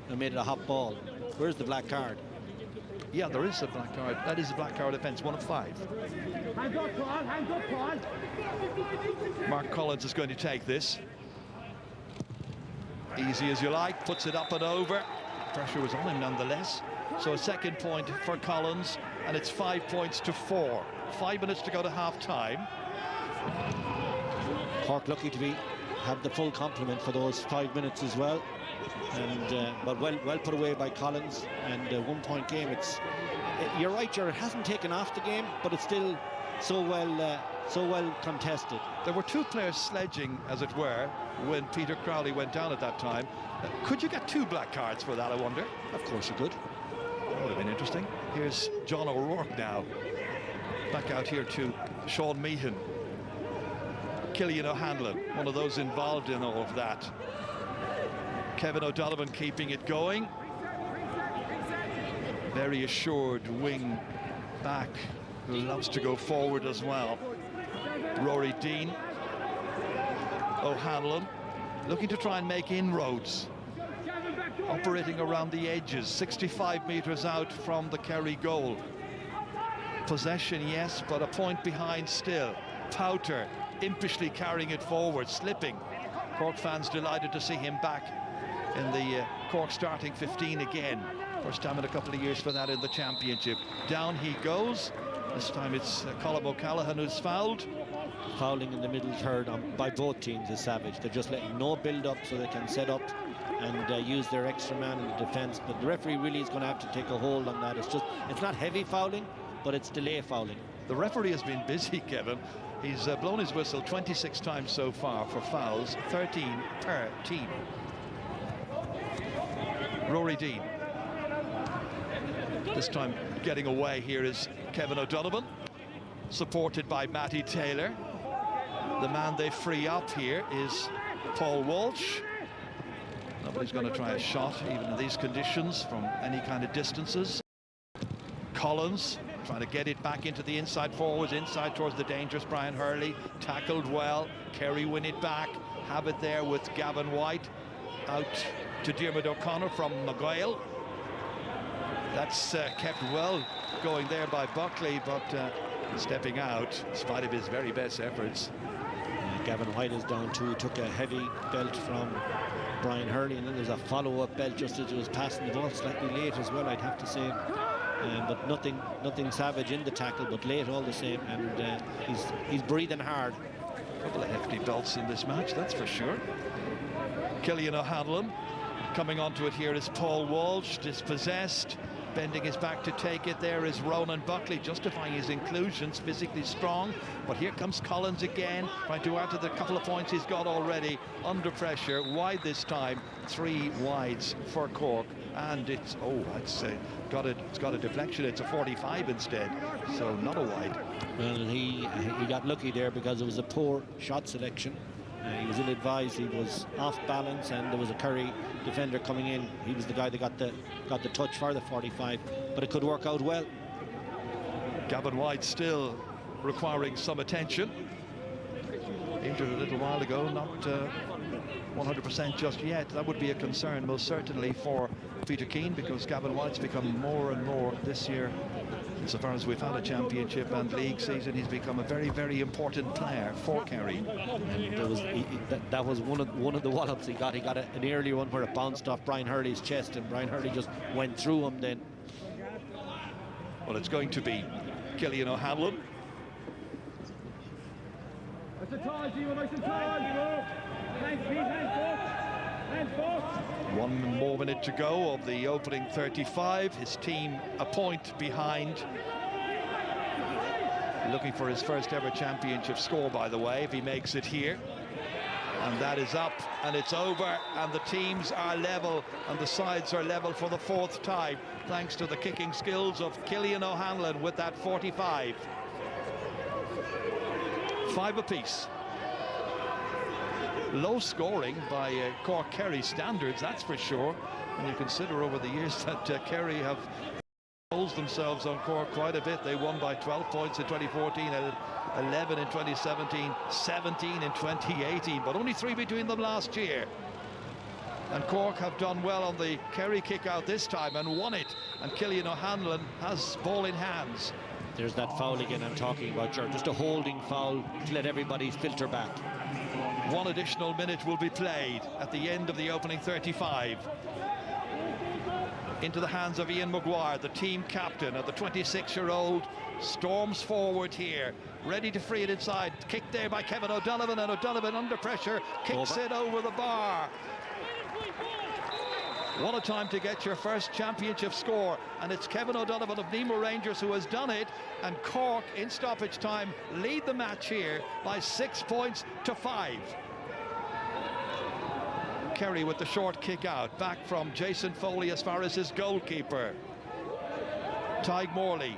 and made it a hot ball, where's the black card? Yeah, there is a black card. That is a black card offence, 1 of 5. Hands up, Paul, hands up, Paul. Mark Collins is going to take this. Easy as you like, puts it up and over. Pressure was on him nonetheless. So a second point for Collins, and it's 5 points to 4. 5 minutes to go to half-time. Cork lucky to have the full complement for those 5 minutes as well. And but well put away by Collins, and 1 point game. You're right, Ger, it hasn't taken off the game, but it's still so well contested. There were 2 players sledging, as it were, when Peter Crowley went down at that time. Could you get 2 black cards for that, I wonder? Of course you could. That would have been interesting. Here's John O'Rourke now. Back out here to Sean Meehan. Killian O'Hanlon, one of those involved in all of that. Kevin O'Donovan keeping it going. Very assured wing back who loves to go forward as well. Rory Dean. O'Hanlon looking to try and make inroads. Operating around the edges, 65 metres out from the Kerry goal. Possession, yes, but a point behind still. Powter impishly carrying it forward, slipping. Cork fans delighted to see him back in the Cork starting 15 again. First time in a couple of years for that in the championship. Down he goes. This time it's Colm O'Callaghan who's fouled. Fouling in the middle third by both teams is savage. They're just letting no build up so they can set up and use their extra man in the defence. But the referee really is going to have to take a hold on that. It's not heavy fouling, but it's delay fouling. The referee has been busy, Kevin. He's blown his whistle 26 times so far for fouls, 13 per team. Rory Dean. This time getting away here is Kevin O'Donovan, supported by Matty Taylor. The man they free up here is Paul Walsh. Nobody's going to try a shot, even in these conditions, from any kind of distances. Collins trying to get it back into the inside forwards, inside towards the dangerous Brian Hurley. Tackled well. Kerry win it back. Have it there with Gavin White. Out to Diarmuid O'Connor from McGuile. That's kept well going there by Buckley, but stepping out in spite of his very best efforts. Gavin White is down too. He took a heavy belt from Brian Hurley, and then there's a follow-up belt just as it was passing the ball, slightly late as well, I'd have to say. But nothing savage in the tackle, but late all the same, and he's breathing hard. A couple of hefty belts in this match, that's for sure. Killian O'Hanlon coming onto it here is Paul Walsh, dispossessed. Bending his back to take it there is Ronan Buckley, justifying his inclusions, physically strong. But here comes Collins again, trying to add to the couple of points he's got already. Under pressure, wide this time, 3 wides for Cork. And it's got a deflection. It's a 45 instead, so not a wide. Well, he got lucky there because it was a poor shot selection. He was ill-advised, he was off balance, and there was a Kerry defender coming in. He was the guy that got the touch for the 45, but it could work out well. Gavin White still requiring some attention. Injured a little while ago, not 100% just yet. That would be a concern most certainly for Peter Keane, because Gavin White's become more and more this year. Insofar as we've had a championship and league season, he's become a very, very important player for Kerry. And that was one of the wallops he got. He got an earlier one where it bounced off Brian Hurley's chest, and Brian Hurley just went through him then. Well, it's going to be Killian O'Hanlon. One more minute to go of the opening 35. His team a point behind. Looking for his first ever championship score, by the way, if he makes it here. And that is up, and it's over, and the teams are level, and the sides are level for the 4th time, thanks to the kicking skills of Cillian O'Hanlon with that 45. 5 apiece. Low scoring by Cork Kerry standards, that's for sure. And you consider over the years that Kerry have imposed themselves on Cork quite a bit. They won by 12 points in 2014, 11 in 2017, 17 in 2018, but only 3 between them last year. And Cork have done well on the Kerry kick out this time and won it. And Cillian O'Hanlon has ball in hands. There's that foul again I'm talking about, sure. Just a holding foul to let everybody filter back. 1 additional minute will be played at the end of the opening 35. Into the hands of Ian Maguire, the team captain, and the 26-year-old storms forward here, ready to free it inside. Kick there by Kevin O'Donovan, and O'Donovan under pressure kicks it over the bar. What a time to get your first championship score, and it's Kevin O'Donovan of Nemo Rangers who has done it, and Cork in stoppage time lead the match here by 6 points to 5. Kerry with the short kick out, back from Jason Foley as far as his goalkeeper, Tig Morley.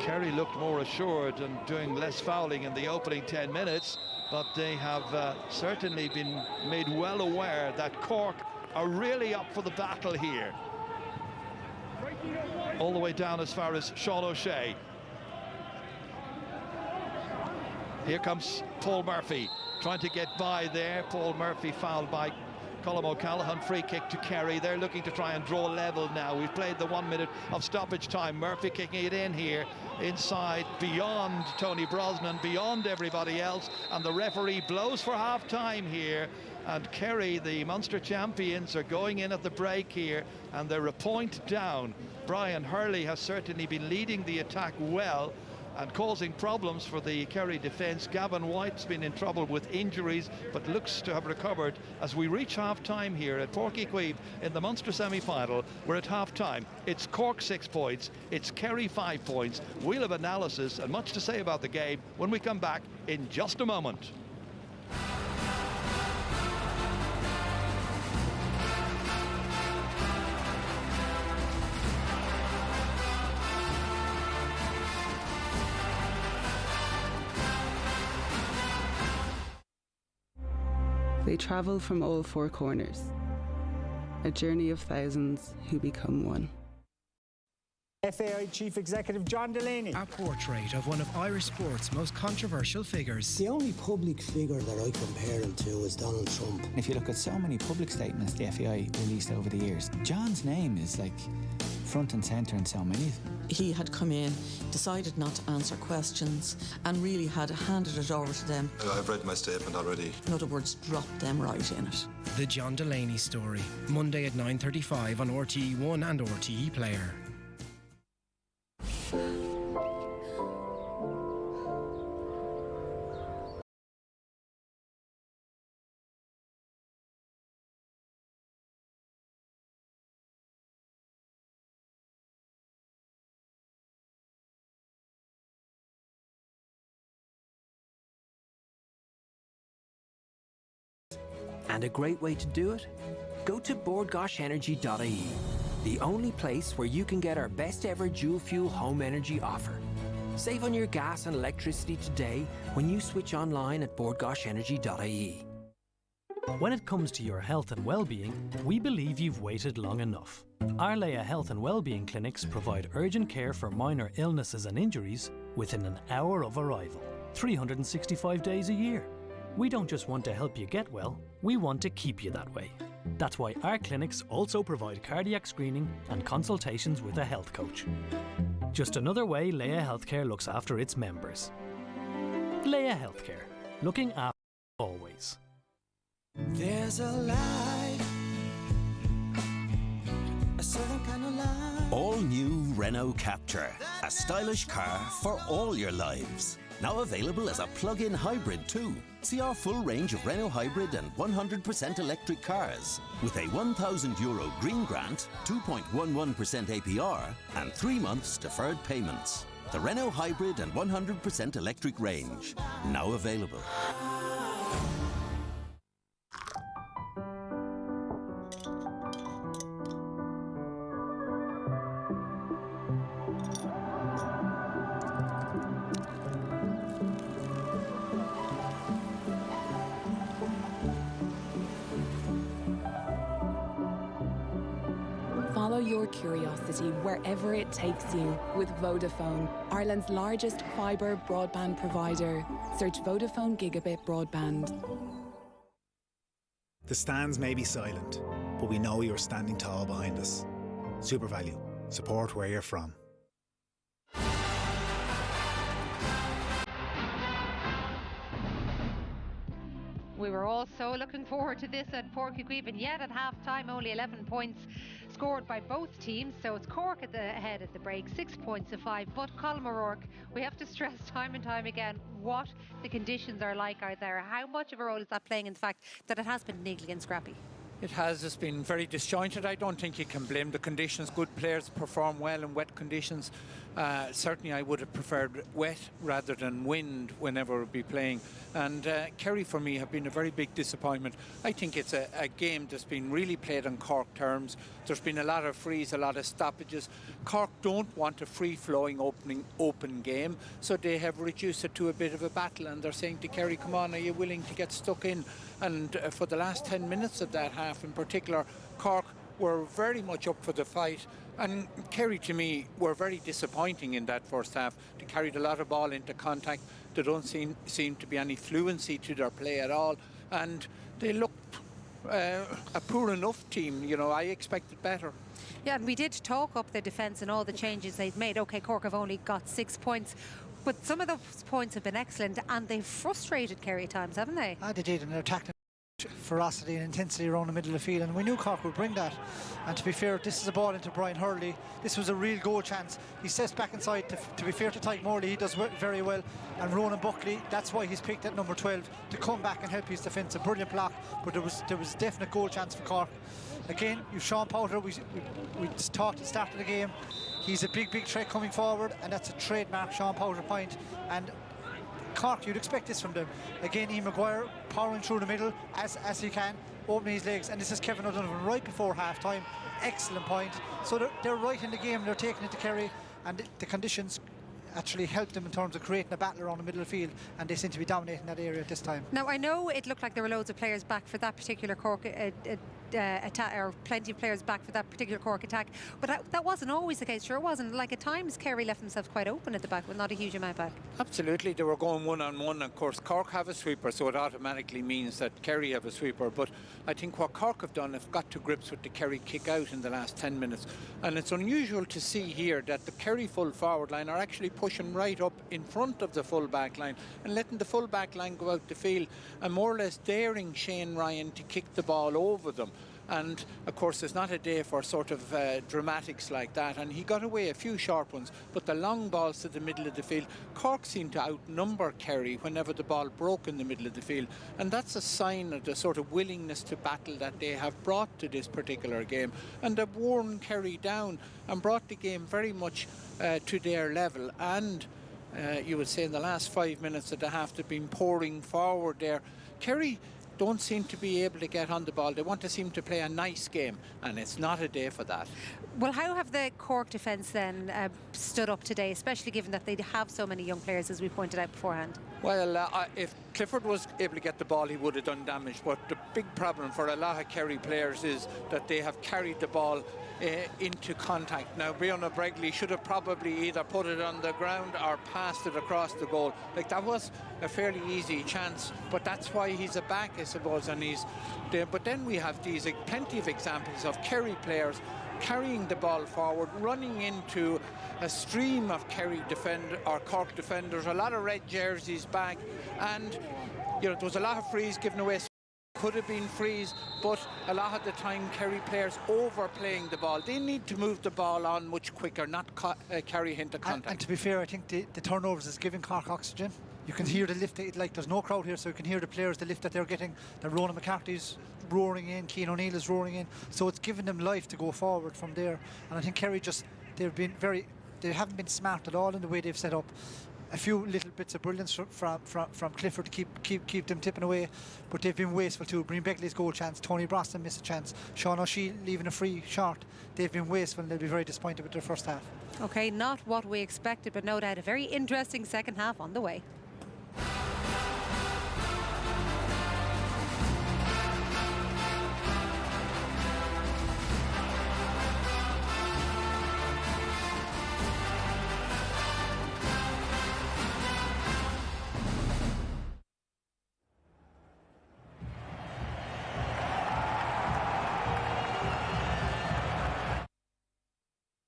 Kerry looked more assured and doing less fouling in the opening 10 minutes, but they have certainly been made well aware that Cork are really up for the battle here. All the way down as far as Sean O'Shea. Here comes Paul Murphy, trying to get by there. Paul Murphy fouled by Colm O'Callaghan. Free kick to Kerry. They're looking to try and draw level now. We've played the 1 minute of stoppage time. Murphy kicking it in here, inside, beyond Tony Brosnan, beyond everybody else. And the referee blows for half-time here. And Kerry, the Munster champions, are going in at the break here, and they're a point down. Brian Hurley has certainly been leading the attack well and causing problems for the Kerry defence. Gavin White's been in trouble with injuries, but looks to have recovered as we reach half-time here at Páirc Chaoimh in the Munster semi-final. We're at half-time. It's Cork 6 points, it's Kerry 5 points. We'll have analysis and much to say about the game when we come back in just a moment. They travel from all 4 corners, a journey of thousands who become one. FAI Chief Executive John Delaney. A portrait of one of Irish sport's most controversial figures. The only public figure that I compare him to is Donald Trump. If you look at so many public statements the FAI released over the years, John's name is like front and centre in so many of them. He had come in, decided not to answer questions, and really had handed it over to them. I've read my statement already. In other words, dropped them right in it. The John Delaney Story, Monday at 9:35 on RTE1 and RTE Player. And a great way to do it? Go to boardgoshenergy.ie, the only place where you can get our best ever dual fuel home energy offer. Save on your gas and electricity today when you switch online at boardgoshenergy.ie. When it comes to your health and well-being, we believe you've waited long enough. Our Leia Health and Wellbeing clinics provide urgent care for minor illnesses and injuries within an hour of arrival, 365 days a year. We don't just want to help you get well, we want to keep you that way. That's why our clinics also provide cardiac screening and consultations with a health coach. Just another way Leia Healthcare looks after its members. Leia Healthcare, looking after always. There's a light, a certain kind of light. All new Renault Captur, a stylish car for all your lives. Now available as a plug-in hybrid too. See our full range of Renault hybrid and 100% electric cars with a €1,000 green grant, 2.11% APR and 3 months deferred payments. The Renault hybrid and 100% electric range, now available. Follow your curiosity wherever it takes you with Vodafone, Ireland's largest fibre broadband provider. Search Vodafone Gigabit Broadband. The stands may be silent, but we know you're standing tall behind us. SuperValue. Support where you're from. We were all so looking forward to this at Páirc, and yet at half-time only 11 points scored by both teams, so it's Cork at the head at the break, 6 points to 5. But Colm O'Rourke, we have to stress time and time again what the conditions are like out there. How much of a role is that playing in the fact that it has been niggly and scrappy? It has. It's been very disjointed. I don't think you can blame the conditions. Good players perform well in wet conditions. Certainly I would have preferred wet rather than wind whenever we'd be playing. And Kerry, for me, have been a very big disappointment. I think it's a game that's been really played on Cork terms. There's been a lot of frees, a lot of stoppages. Cork don't want a free-flowing open game, so they have reduced it to a bit of a battle, and they're saying to Kerry, come on, are you willing to get stuck in? And for the last 10 minutes of that half in particular, Cork were very much up for the fight, and Kerry, to me, were very disappointing in that first half. They carried a lot of ball into contact. There don't seem to be any fluency to their play at all, and they looked a poor enough team. You know, I expected better. Yeah, and we did talk up the defence and all the changes they've made. OK, Cork have only got 6 points, but some of those points have been excellent, and they've frustrated Kerry at times, haven't they? They did, and they're attacking ferocity and intensity around the middle of the field, and we knew Cork would bring that. And to be fair, this is a ball into Brian Hurley. This was a real goal chance. He steps back inside. To be fair to Tyke Morley, he does very well, and Ronan Buckley, that's why he's picked at number 12 to come back and help his defence. A brilliant block, but there was definite goal chance for Cork. Again, you've Sean Powter. We talked at the start of the game. He's a big threat coming forward, and that's a trademark Sean Powter point. And Cork, you'd expect this from them. Again, Ian Maguire powering through the middle as he can, opening his legs, and this is Kevin O'Donovan right before half-time. Excellent point. So they're right in the game, they're taking it to Kerry, and the conditions actually helped them in terms of creating a battle around the middle of the field, and they seem to be dominating that area at this time. Now, I know it looked like there were loads of players back for that particular Cork attack, or plenty of players back for that particular Cork attack, but that wasn't always the case. Sure, it wasn't. Like, at times Kerry left themselves quite open at the back with not a huge amount back. Absolutely, they were going one-on-one. Of course, Cork have a sweeper, so it automatically means that Kerry have a sweeper, but I think what Cork have done, have got to grips with the Kerry kick out in the last 10 minutes, and it's unusual to see here that the Kerry full forward line are actually pushing right up in front of the full back line and letting the full back line go out the field, and more or less daring Shane Ryan to kick the ball over them. And of course, it's not a day for sort of dramatics like that, and he got away a few short ones, but the long balls to the middle of the field, Cork seemed to outnumber Kerry whenever the ball broke in the middle of the field, and that's a sign of the sort of willingness to battle that they have brought to this particular game, and they've worn Kerry down and brought the game very much to their level. And you would say in the last 5 minutes of the half, they've been pouring forward there. Kerry don't seem to be able to get on the ball. They want to seem to play a nice game, and it's not a day for that. Well, how have the Cork defence then stood up today, especially given that they have so many young players, as we pointed out beforehand? Well, if Clifford was able to get the ball, he would have done damage, but the big problem for a lot of Kerry players is that they have carried the ball into contact. Now, Brianna Bregley should have probably either put it on the ground or passed it across the goal. Like, that was a fairly easy chance, but that's why he's a back, I suppose, and he's there. But then we have these plenty of examples of Kerry players carrying the ball forward, running into a stream of Cork defenders, a lot of red jerseys back, and you know, there was a lot of frees given away. Could have been frees, but a lot of the time Kerry players overplaying the ball. They need to move the ball on much quicker, not carry into contact. And to be fair, I think the turnovers is giving Cork oxygen. You can hear the lift, like there's no crowd here, so you can hear the players, the lift that they're getting. The Ronan McCarthy's roaring in, Cian O'Neill is roaring in, so it's giving them life to go forward from there. And I think Kerry they haven't been smart at all in the way they've set up. a few little bits of brilliance from Clifford to keep them tipping away, but they've been wasteful too. Breen Beckley's goal chance, Tony Brosnan missed a chance, Sean O'Shea leaving a free short. They've been wasteful and they'll be very disappointed with their first half. Okay, not what we expected, but no doubt a very interesting second half on the way.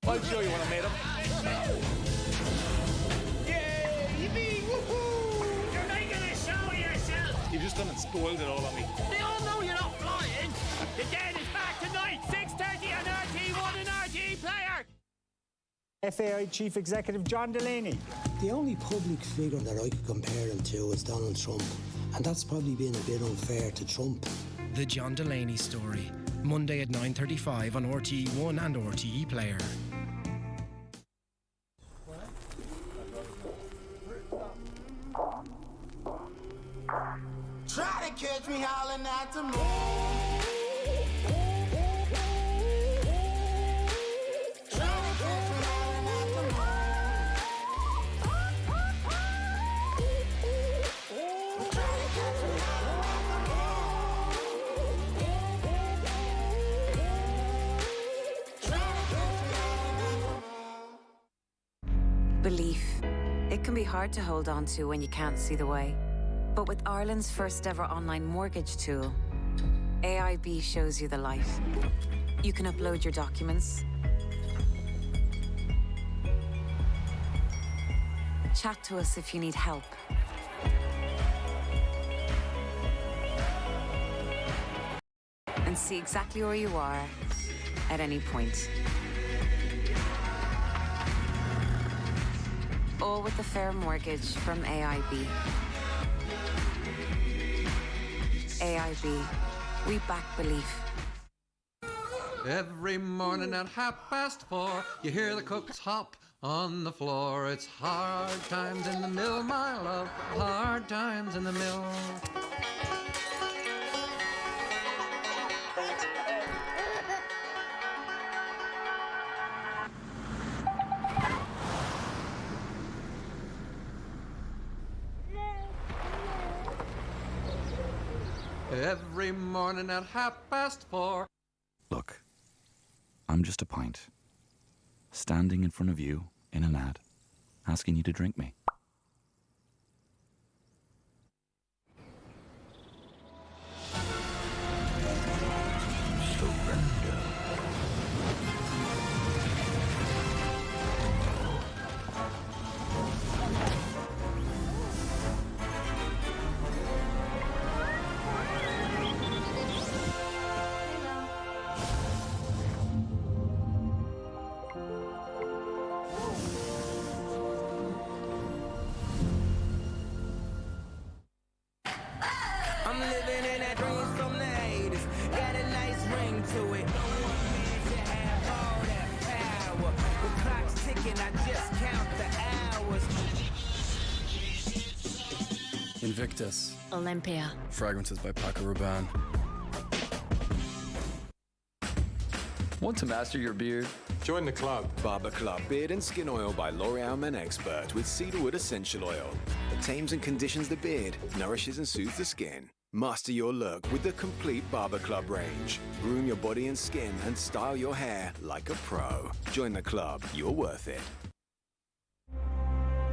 I'll show you what I made up. Yay! Yippee! Woohoo! You're making a show of yourself. You've just done and spoiled it all on me. They all know you're not flying. The dead is back tonight, 6:30 on RT1 and RT Player. FAI Chief Executive John Delaney. The only public figure that I could compare him to is Donald Trump, and that's probably been a bit unfair to Trump. The John Delaney Story, Monday at 9:35 on RTE1 and RTE Player. Try to catch me howling at the moon. Try to catch me howling at the moon. Try to catch me howling at the moon. Belief. It can be hard to hold on to when you can't see the way. But with Ireland's first ever online mortgage tool, AIB shows you the light. You can upload your documents, chat to us if you need help, and see exactly where you are at any point. All with a fair mortgage from AIB. AIB, we back belief. Every morning at 4:30, you hear the cooks hop on the floor. It's hard times in the mill, my love, hard times in the mill. Every morning at 4:30. Look, I'm just a pint, standing in front of you in an ad, asking you to drink me. Surrender. I'm living in that dreams from the 80s. Got a nice ring to it. No one man should have all that power. The clock's ticking, I just count the hours. Invictus. Olympia. Fragrances by Paco Rabanne. Want to master your beard? Join the club. Barber Club Beard and Skin Oil by L'Oreal Men Expert with cedarwood essential oil. It tames and conditions the beard, nourishes and soothes the skin. Master your look with the complete Barber Club range. Groom your body and skin and style your hair like a pro. Join the club. You're worth it.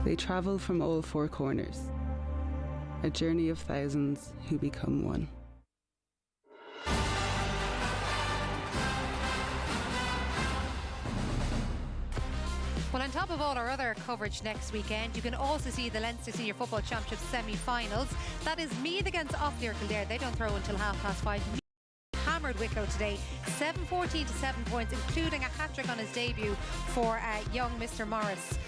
They travel from all four corners. A journey of thousands who become one. Well, on top of all our other coverage next weekend, you can also see the Leinster Senior Football Championship semi-finals. That is Meath against Offaly Kildare. They don't throw until 5:30. Hammered Wicklow today, 7-14 to 7 points, including a hat-trick on his debut for young Mr. Morris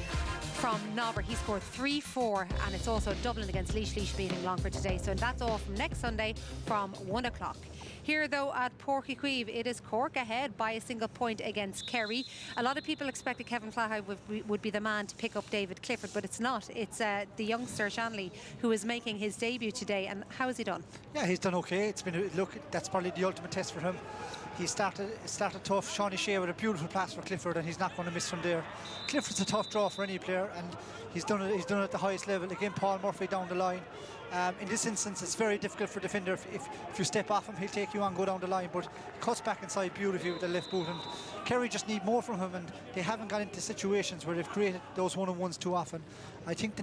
from Nobber. He scored 3-4, and it's also Dublin against Laois beating Longford today. So that's all from next Sunday from 1 o'clock. Here, though, at Páirc, it is Cork ahead by a single point against Kerry. A lot of people expected Kevin Flaherty would be the man to pick up David Clifford, but it's not. It's the youngster Shanley who is making his debut today. And how has he done? Yeah, he's done okay. It's been that's probably the ultimate test for him. He started tough. Shawnee Shea with a beautiful pass for Clifford, and he's not going to miss from there. Clifford's a tough draw for any player, and he's done it at the highest level. Again, Paul Murphy down the line. In this instance, it's very difficult for a defender. If you step off him, he'll take you on, go down the line, but he cuts back inside beautifully with the left boot. And Kerry just need more from him, and they haven't got into situations where they've created those one-on-ones too often. I think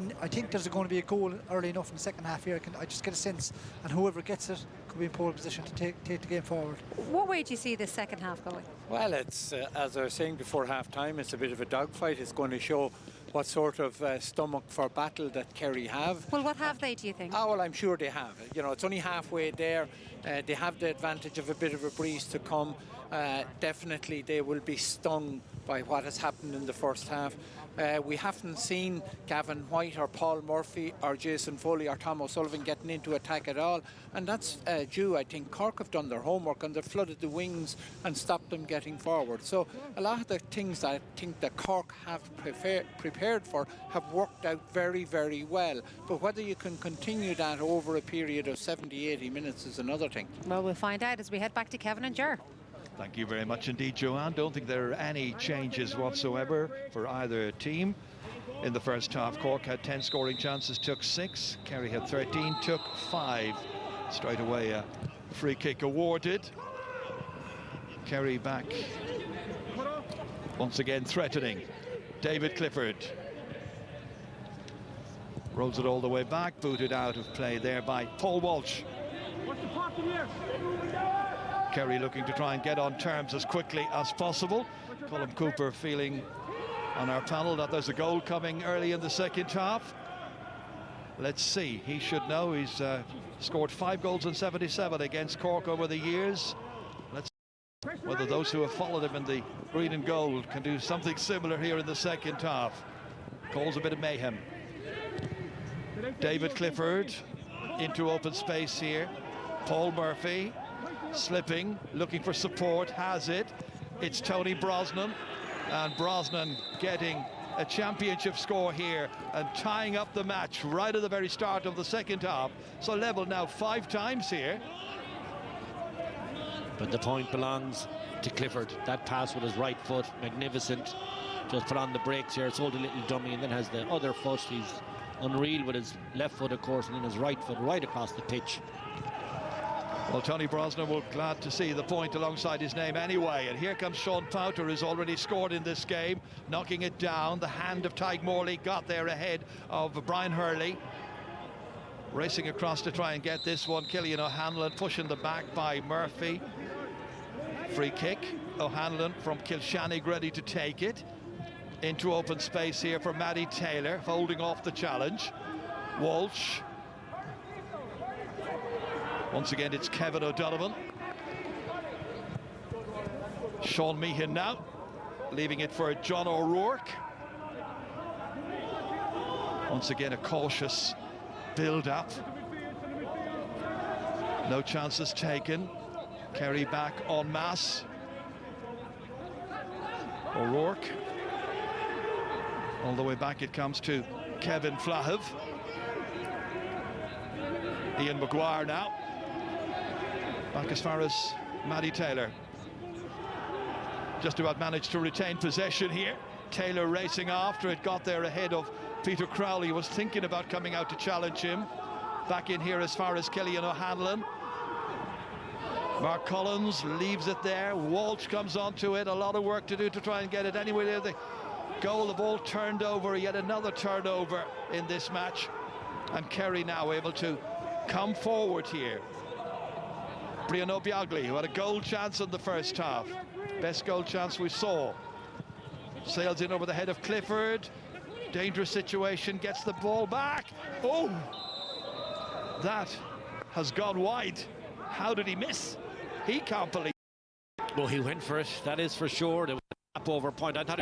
there's going to be a goal early enough in the second half here. I just get a sense, and whoever gets it could be in pole position to take the game forward. What way do you see this second half going? Well, it's as I was saying before half-time, it's a bit of a dogfight. It's going to show what sort of stomach for battle that Kerry have. Well, what have they, do you think? Oh, well, I'm sure they have. You know, it's only halfway there. They have the advantage of a bit of a breeze to come. Definitely they will be stung by what has happened in the first half. We haven't seen Gavin White or Paul Murphy or Jason Foley or Tom O'Sullivan getting into attack at all, and that's due, I think, Cork have done their homework and they've flooded the wings and stopped them getting forward. So a lot of the things that I think that Cork have prepared for have worked out very, very well, but whether you can continue that over a period of 70-80 minutes is another thing. Well, we'll find out as we head back to Kevin and Ger. Thank you very much indeed, Joanne. Don't think there are any changes whatsoever for either team. In the first half, Cork had 10 scoring chances, took 6. Kerry had 13, took 5. Straight away, a free kick awarded. Kerry back once again threatening. David Clifford rolls it all the way back, booted out of play there by Paul Walsh. Kerry looking to try and get on terms as quickly as possible. Colm Cooper feeling on our panel that there's a goal coming early in the second half. Let's see, he should know. He's scored 5 goals and 77 against Cork over the years. Let's see whether those who have followed him in the green and gold can do something similar here in the second half. Calls a bit of mayhem. David Clifford into open space here. Paul Murphy slipping, looking for support, has it. It's Tony Brosnan, and Brosnan getting a championship score here and tying up the match right at the very start of the second half. So level now 5 times here. But the point belongs to Clifford. That pass with his right foot, magnificent. Just put on the brakes here, sold a little dummy, and then has the other foot. He's unreal with his left foot, of course, and then his right foot right across the pitch. Well, Tony Brosnan will glad to see the point alongside his name anyway. And here comes Sean Powter, who's already scored in this game, knocking it down. The hand of Tyke Morley got there ahead of Brian Hurley. Racing across to try and get this one. Killian O'Hanlon pushing the back by Murphy. Free kick. O'Hanlon from Kilshannig ready to take it. Into open space here for Maddie Taylor, holding off the challenge. Walsh. Once again, it's Kevin O'Donovan. Sean Meehan now, leaving it for John O'Rourke. Once again, a cautious build-up. No chances taken. Kerry back en masse. O'Rourke. All the way back it comes to Kevin Flaherty. Ian Maguire now. Back as far as Maddie Taylor. Just about managed to retain possession here. Taylor racing after it, got there ahead of Peter Crowley, was thinking about coming out to challenge him. Back in here as far as Killian O'Hanlon. Mark Collins leaves it there. Walsh comes onto it. A lot of work to do to try and get it anyway. There, the goal, the ball turned over. Yet another turnover in this match. And Kerry now able to come forward here. Brian Obiagli, who had a goal chance in the first half. Best goal chance we saw. Sails in over the head of Clifford. Dangerous situation, gets the ball back. Oh! That has gone wide. How did he miss? He can't believe. Well, he went for it, that is for sure. There was a tap over point. I thought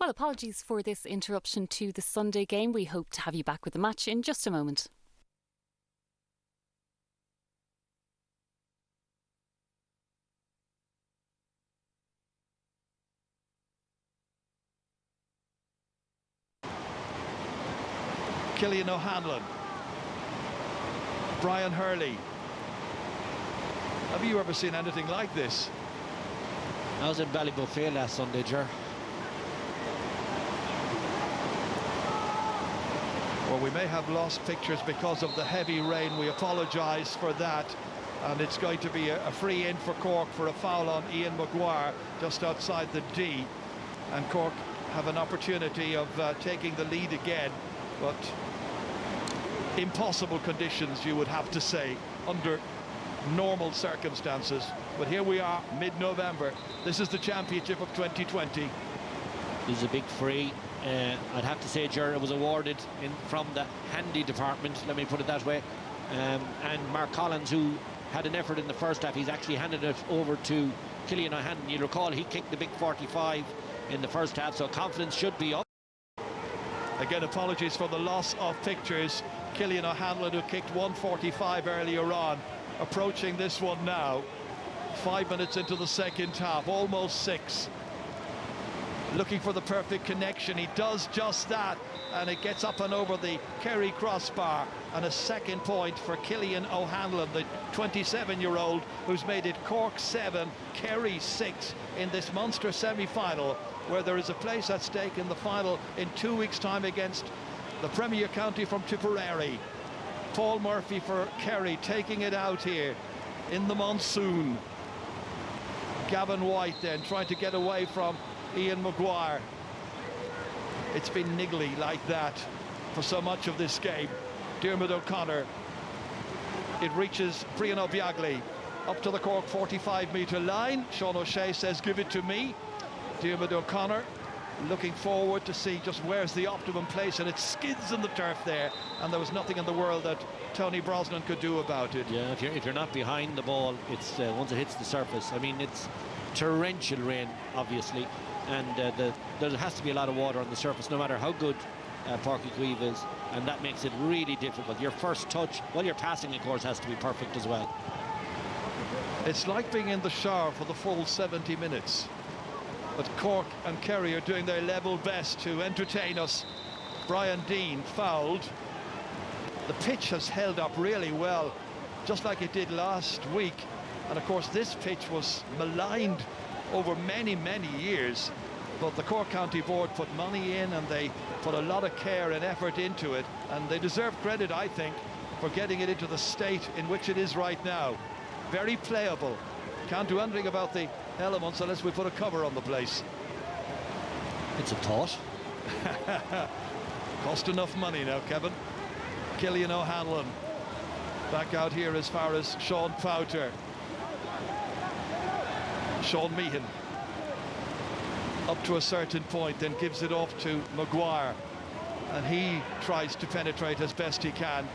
Well, apologies for this interruption to the Sunday game. We hope to have you back with the match in just a moment. Cillian O'Hanlon, Brian Hurley. Have you ever seen anything like this? I was in Ballybuffet last Sunday, Ger. Well, we may have lost pictures because of the heavy rain. We apologise for that. And it's going to be a free in for Cork for a foul on Ian Maguire just outside the D. And Cork have an opportunity of taking the lead again. But impossible conditions, you would have to say, under normal circumstances. But here we are, mid-November. This is the championship of 2020. This is a big free. I'd have to say, Ger, it was awarded from the handy department, let me put it that way. And Mark Collins, who had an effort in the first half, he's actually handed it over to Cillian O'Hanlon. You'll recall he kicked the big 45 in the first half, so confidence should be up. Again, apologies for the loss of pictures. Cillian O'Hanlon, who kicked 145 earlier on, approaching this one now. 5 minutes into the second half, almost 6. Looking for the perfect connection. He does just that, and it gets up and over the Kerry crossbar. And a second point for Cillian O'Hanlon, the 27-year-old who's made it Cork 7, Kerry 6 in this Munster semi-final, where there is a place at stake in the final in 2 weeks' time against the Premier County from Tipperary. Paul Murphy for Kerry taking it out here in the monsoon. Gavin White then trying to get away from Ian Maguire. It's been niggly like that for so much of this game. Diarmuid O'Connor. It reaches Brian O'Biagli up to the Cork 45-metre line. Sean O'Shea says, give it to me. Diarmuid O'Connor looking forward to see just where's the optimum place, and it skids in the turf there, and there was nothing in the world that Tony Brosnan could do about it. Yeah, if you're not behind the ball, it's once it hits the surface. I mean, it's torrential rain, obviously, and there has to be a lot of water on the surface, no matter how good Páirc is, and that makes it really difficult. Your first touch, well, your passing, of course, has to be perfect as well. It's like being in the shower for the full 70 minutes. But Cork and Kerry are doing their level best to entertain us. Brian Deane fouled. The pitch has held up really well, just like it did last week. And of course this pitch was maligned over many, many years. But the Cork County Board put money in, and they put a lot of care and effort into it. And they deserve credit, I think, for getting it into the state in which it is right now. Very playable. Can't do anything about the elements unless we put a cover on the place. It's a thought. Cost enough money now, Kevin. Cillian O'Hanlon back out here as far as Sean Powter. Sean Meehan up to a certain point, then gives it off to Maguire, and he tries to penetrate as best he can,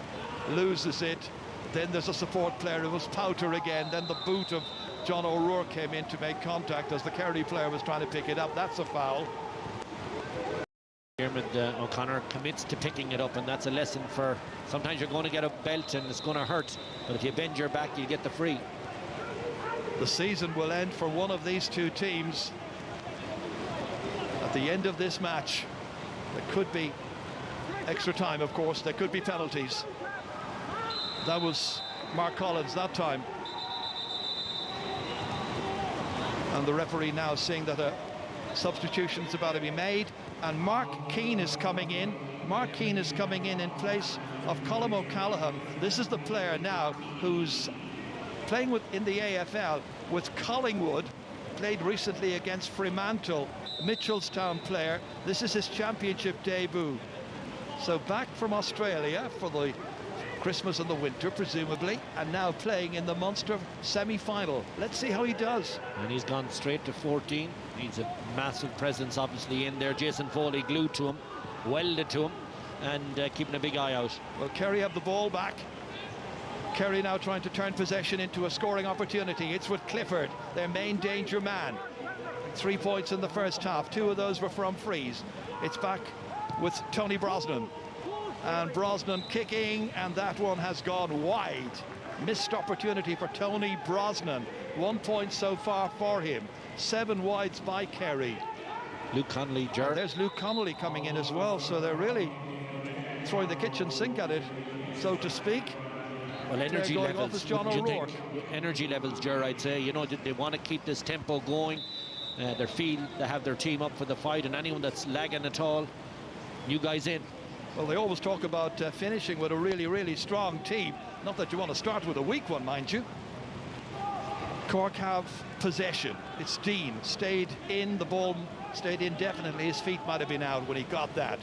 loses it. Then there's a support player. It was Powter again. Then the boot of John O'Rourke came in to make contact as the Kerry player was trying to pick it up. That's a foul. Diarmuid O'Connor commits to picking it up, and that's a lesson for sometimes you're going to get a belt and it's going to hurt, but if you bend your back, you get the free. The season will end for one of these two teams at the end of this match. There could be extra time, of course. There could be penalties. That was Mark Collins that time. And the referee now seeing that a substitution's about to be made, and Mark Keane is coming in. Mark Keane is coming in place of Colm O'Callaghan. This is the player now who's playing in the AFL with Collingwood, played recently against Fremantle, Mitchelstown player. This is his championship debut. So back from Australia for the Christmas and the winter, presumably, and now playing in the Munster semi-final. Let's see how he does. And he's gone straight to 14. He's a massive presence, obviously, in there. Jason Foley glued to him, welded to him, and keeping a big eye out. Well, Kerry have the ball back. Kerry now trying to turn possession into a scoring opportunity. It's with Clifford, their main danger man. 3 points in the first half. 2 of those were from frees. It's back with Tony Brosnan. And Brosnan kicking, and that one has gone wide. Missed opportunity for Tony Brosnan. 1 point so far for him. 7 wides by Kerry. Luke Connolly, there's Luke Connolly coming in as well, so they're really throwing the kitchen sink at it, so to speak. Well, energy levels, John O'Rourke. Energy levels, Ger, I'd say. You know, they want to keep this tempo going. They feel they have their team up for the fight, and anyone that's lagging at all, new guys in. Well, they always talk about finishing with a really, really strong team. Not that you want to start with a weak one, mind you. Cork have possession. It's Dean, stayed in, the ball stayed in definitely. His feet might have been out when he got that.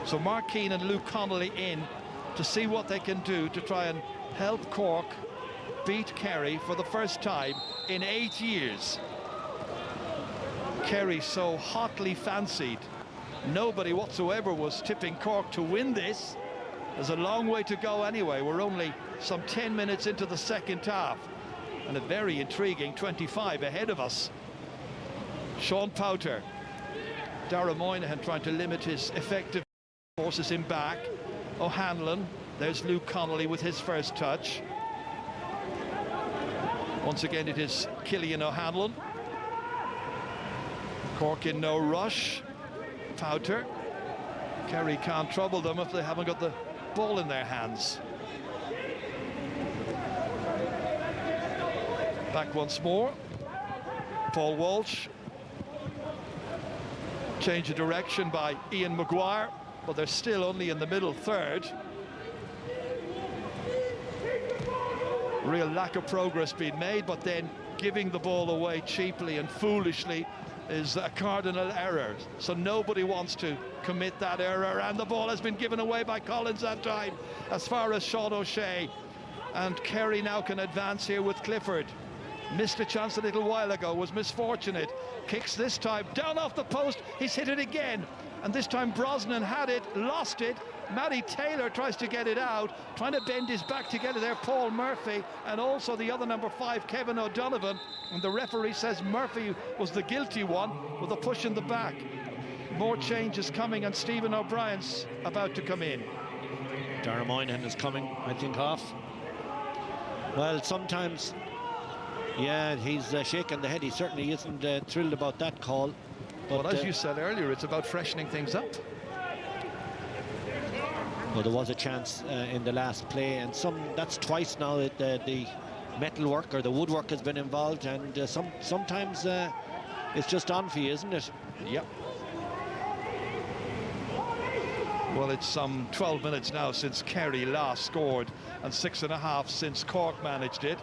So Mark Keane and Luke Connolly in to see what they can do to try and help Cork beat Kerry for the first time in 8 years. Kerry so hotly fancied. Nobody whatsoever was tipping Cork to win this. There's a long way to go anyway. We're only some 10 minutes into the second half, and a very intriguing 25 ahead of us. Sean Powter, Dara Moynihan trying to limit his effective forces him back. O'Hanlon, there's Luke Connolly with his first touch. Once again it is Cillian O'Hanlon. Cork in no rush. Powter. Kerry can't trouble them if they haven't got the ball in their hands. Back once more. Paul Walsh. Change of direction by Ian Maguire, but they're still only in the middle third. Real lack of progress being made, but then giving the ball away cheaply and foolishly is a cardinal error. So nobody wants to commit that error, and the ball has been given away by Collins that time as far as Sean O'Shea. And Kerry now can advance here with Clifford. Missed a chance a little while ago, was misfortunate. Kicks this time down off the post. He's hit it again, and this time Brosnan had it, lost it. Matty Taylor tries to get it out, trying to bend his back together there, Paul Murphy, and also the other number 5, Kevin O'Donovan, and the referee says Murphy was the guilty one with a push in the back. More changes coming, and Stephen O'Brien's about to come in. Dara Moynihan is coming, I think, off. Well, sometimes, yeah, he's shaking the head. He certainly isn't thrilled about that call. But as you said earlier, it's about freshening things up. Well, there was a chance in the last play, and that's twice now that the metalwork or the woodwork has been involved, and sometimes it's just on for you, isn't it? Yep. Well, it's some 12 minutes now since Kerry last scored, and 6.5 since Cork managed it.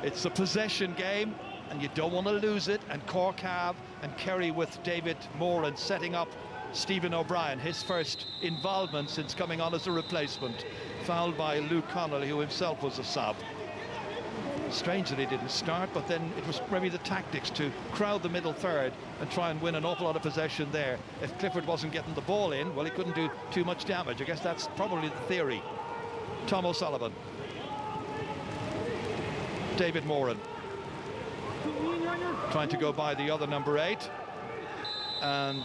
It's a possession game, and you don't want to lose it, and Cork have, and Kerry with David Moran setting up Stephen O'Brien, his first involvement since coming on as a replacement. Fouled by Luke Connolly, who himself was a sub. Strange that he didn't start, but then it was maybe the tactics to crowd the middle third and try and win an awful lot of possession there. If Clifford wasn't getting the ball in, well, he couldn't do too much damage. I guess that's probably the theory. Tom O'Sullivan. David Moran. Trying to go by the other number 8. And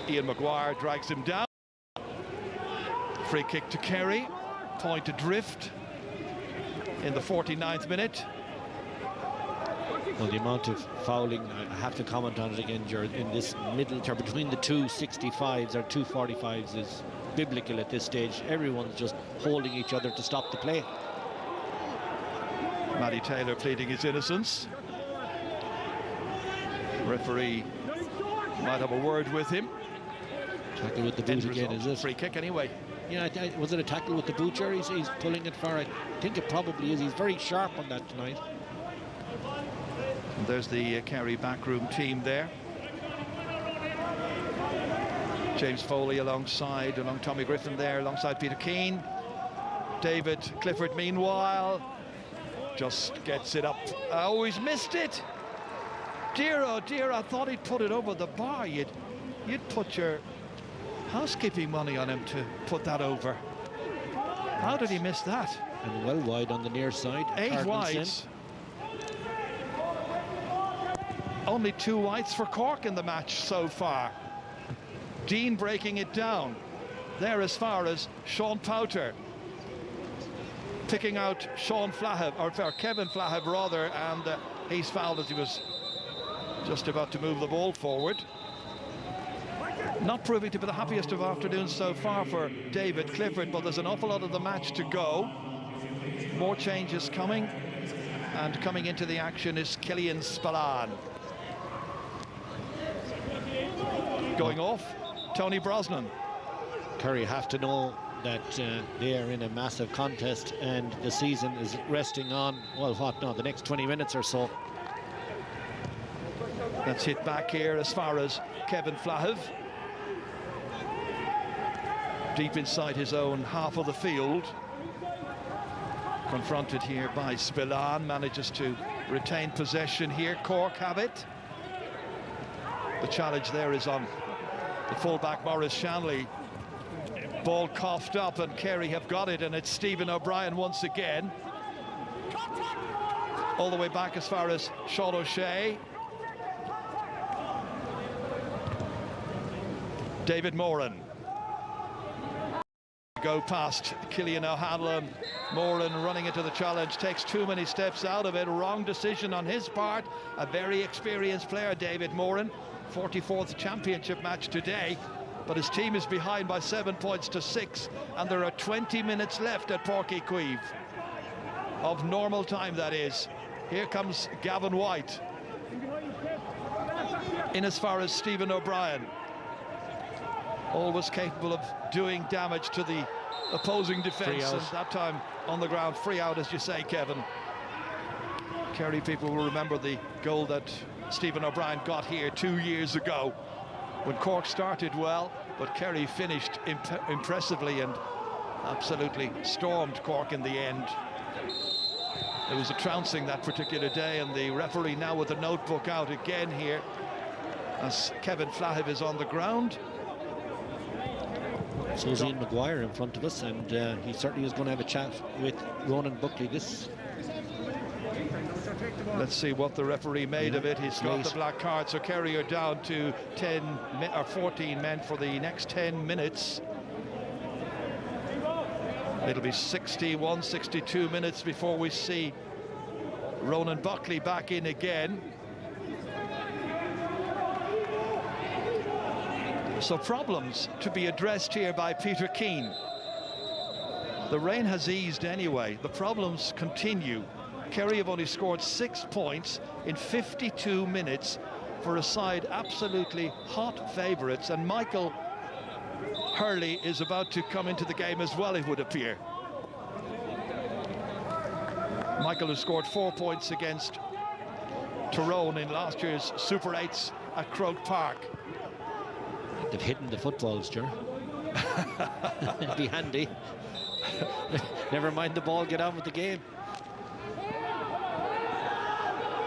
Ian Maguire drags him down. Free kick to Kerry. Point adrift in the 49th minute. Well, the amount of fouling, I have to comment on it again, in this middle term between the two 65s or 245s is biblical at this stage. Everyone's just holding each other to stop the play. Matty Taylor pleading his innocence. Referee might have a word with him. Tackle with the boot again, is it? Free kick anyway. Yeah, was it a tackle with the boot, Jerry? He's pulling it far. I think it probably is. He's very sharp on that tonight. And there's the Kerry backroom team there. James Foley along Tommy Griffin there, alongside Peter Keane. David Clifford, meanwhile, just gets it up. Oh, he's missed it. Dear, oh dear, I thought he'd put it over the bar. You'd put your housekeeping money on him to put that over. How did he miss that? And well wide on the near side. 8 wides. Only 2 whites for Cork in the match so far. Dean breaking it down. There as far as Sean Powter. Picking out Kevin Flahive rather, and he's fouled as he was just about to move the ball forward. Not proving to be the happiest of afternoons so far for David Clifford, but there's an awful lot of the match to go. More changes coming, and coming into the action is Killian Spillane. Going off, Tony Brosnan. Kerry have to know that they are in a massive contest and the season is resting on, well, what now, the next 20 minutes or so. That's hit back here as far as Kevin Flahive. Deep inside his own half of the field. Confronted here by Spillane, manages to retain possession here. Cork have it. The challenge there is on the fullback Maurice Shanley. Ball coughed up and Kerry have got it, and it's Stephen O'Brien once again. All the way back as far as Sean O'Shea. David Moran. Go past Killian O'Hanlon. Moran running into the challenge, takes too many steps out of it. Wrong decision on his part. A very experienced player, David Moran. 44th championship match today, but his team is behind by 7 points to 6, and there are 20 minutes left at Páirc Uí Chaoimh. Of normal time, that is. Here comes Gavin White. In as far as Stephen O'Brien. Always capable of doing damage to the opposing defence, and that time on the ground, free out, as you say, Kevin. Kerry people will remember the goal that Stephen O'Brien got here 2 years ago when Cork started well, but Kerry finished impressively and absolutely stormed Cork in the end. It was a trouncing that particular day, and the referee now with the notebook out again here as Kevin Flahive is on the ground. So is Ian Maguire in front of us, and he certainly is going to have a chat with Ronan Buckley. Let's see what the referee made of it. He's got the black card, so Kerry are down to 14 men for the next 10 minutes. It'll be 61, 62 minutes before we see Ronan Buckley back in again. So problems to be addressed here by Peter Keane. The rain has eased anyway. The problems continue. Kerry have only scored 6 points in 52 minutes for a side absolutely hot favourites, and Michael Hurley is about to come into the game as well, it would appear. Michael has scored 4 points against Tyrone in last year's Super 8s at Croke Park. They've hidden the footballs, Ger. It'd be handy. Never mind the ball, get on with the game.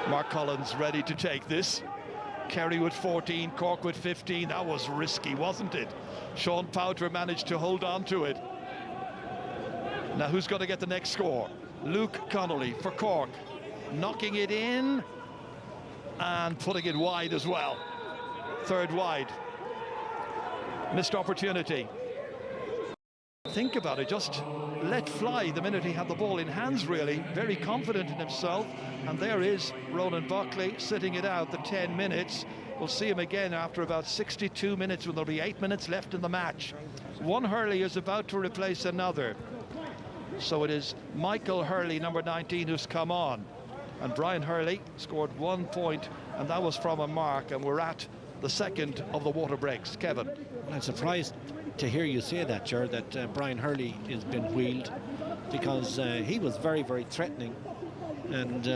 Mark Collins ready to take this. Kerry with 14, Cork with 15. That was risky, wasn't it? Sean Powter managed to hold on to it. Now who's going to get the next score? Luke Connolly for Cork, knocking it in and putting it wide as well. Third wide. Missed opportunity. Think about it, just let fly the minute he had the ball in hands, really. Very confident in himself. And there is Ronan Buckley sitting it out the 10 minutes. We'll see him again after about 62 minutes when there'll be 8 minutes left in the match. One Hurley is about to replace another. So it is Michael Hurley, number 19, who's come on. And Brian Hurley scored 1 point, and that was from a mark, and we're at the second of the water breaks. Kevin. I'm surprised to hear you say that, Ger, that Brian Hurley has been wheeled, because he was very, very threatening, and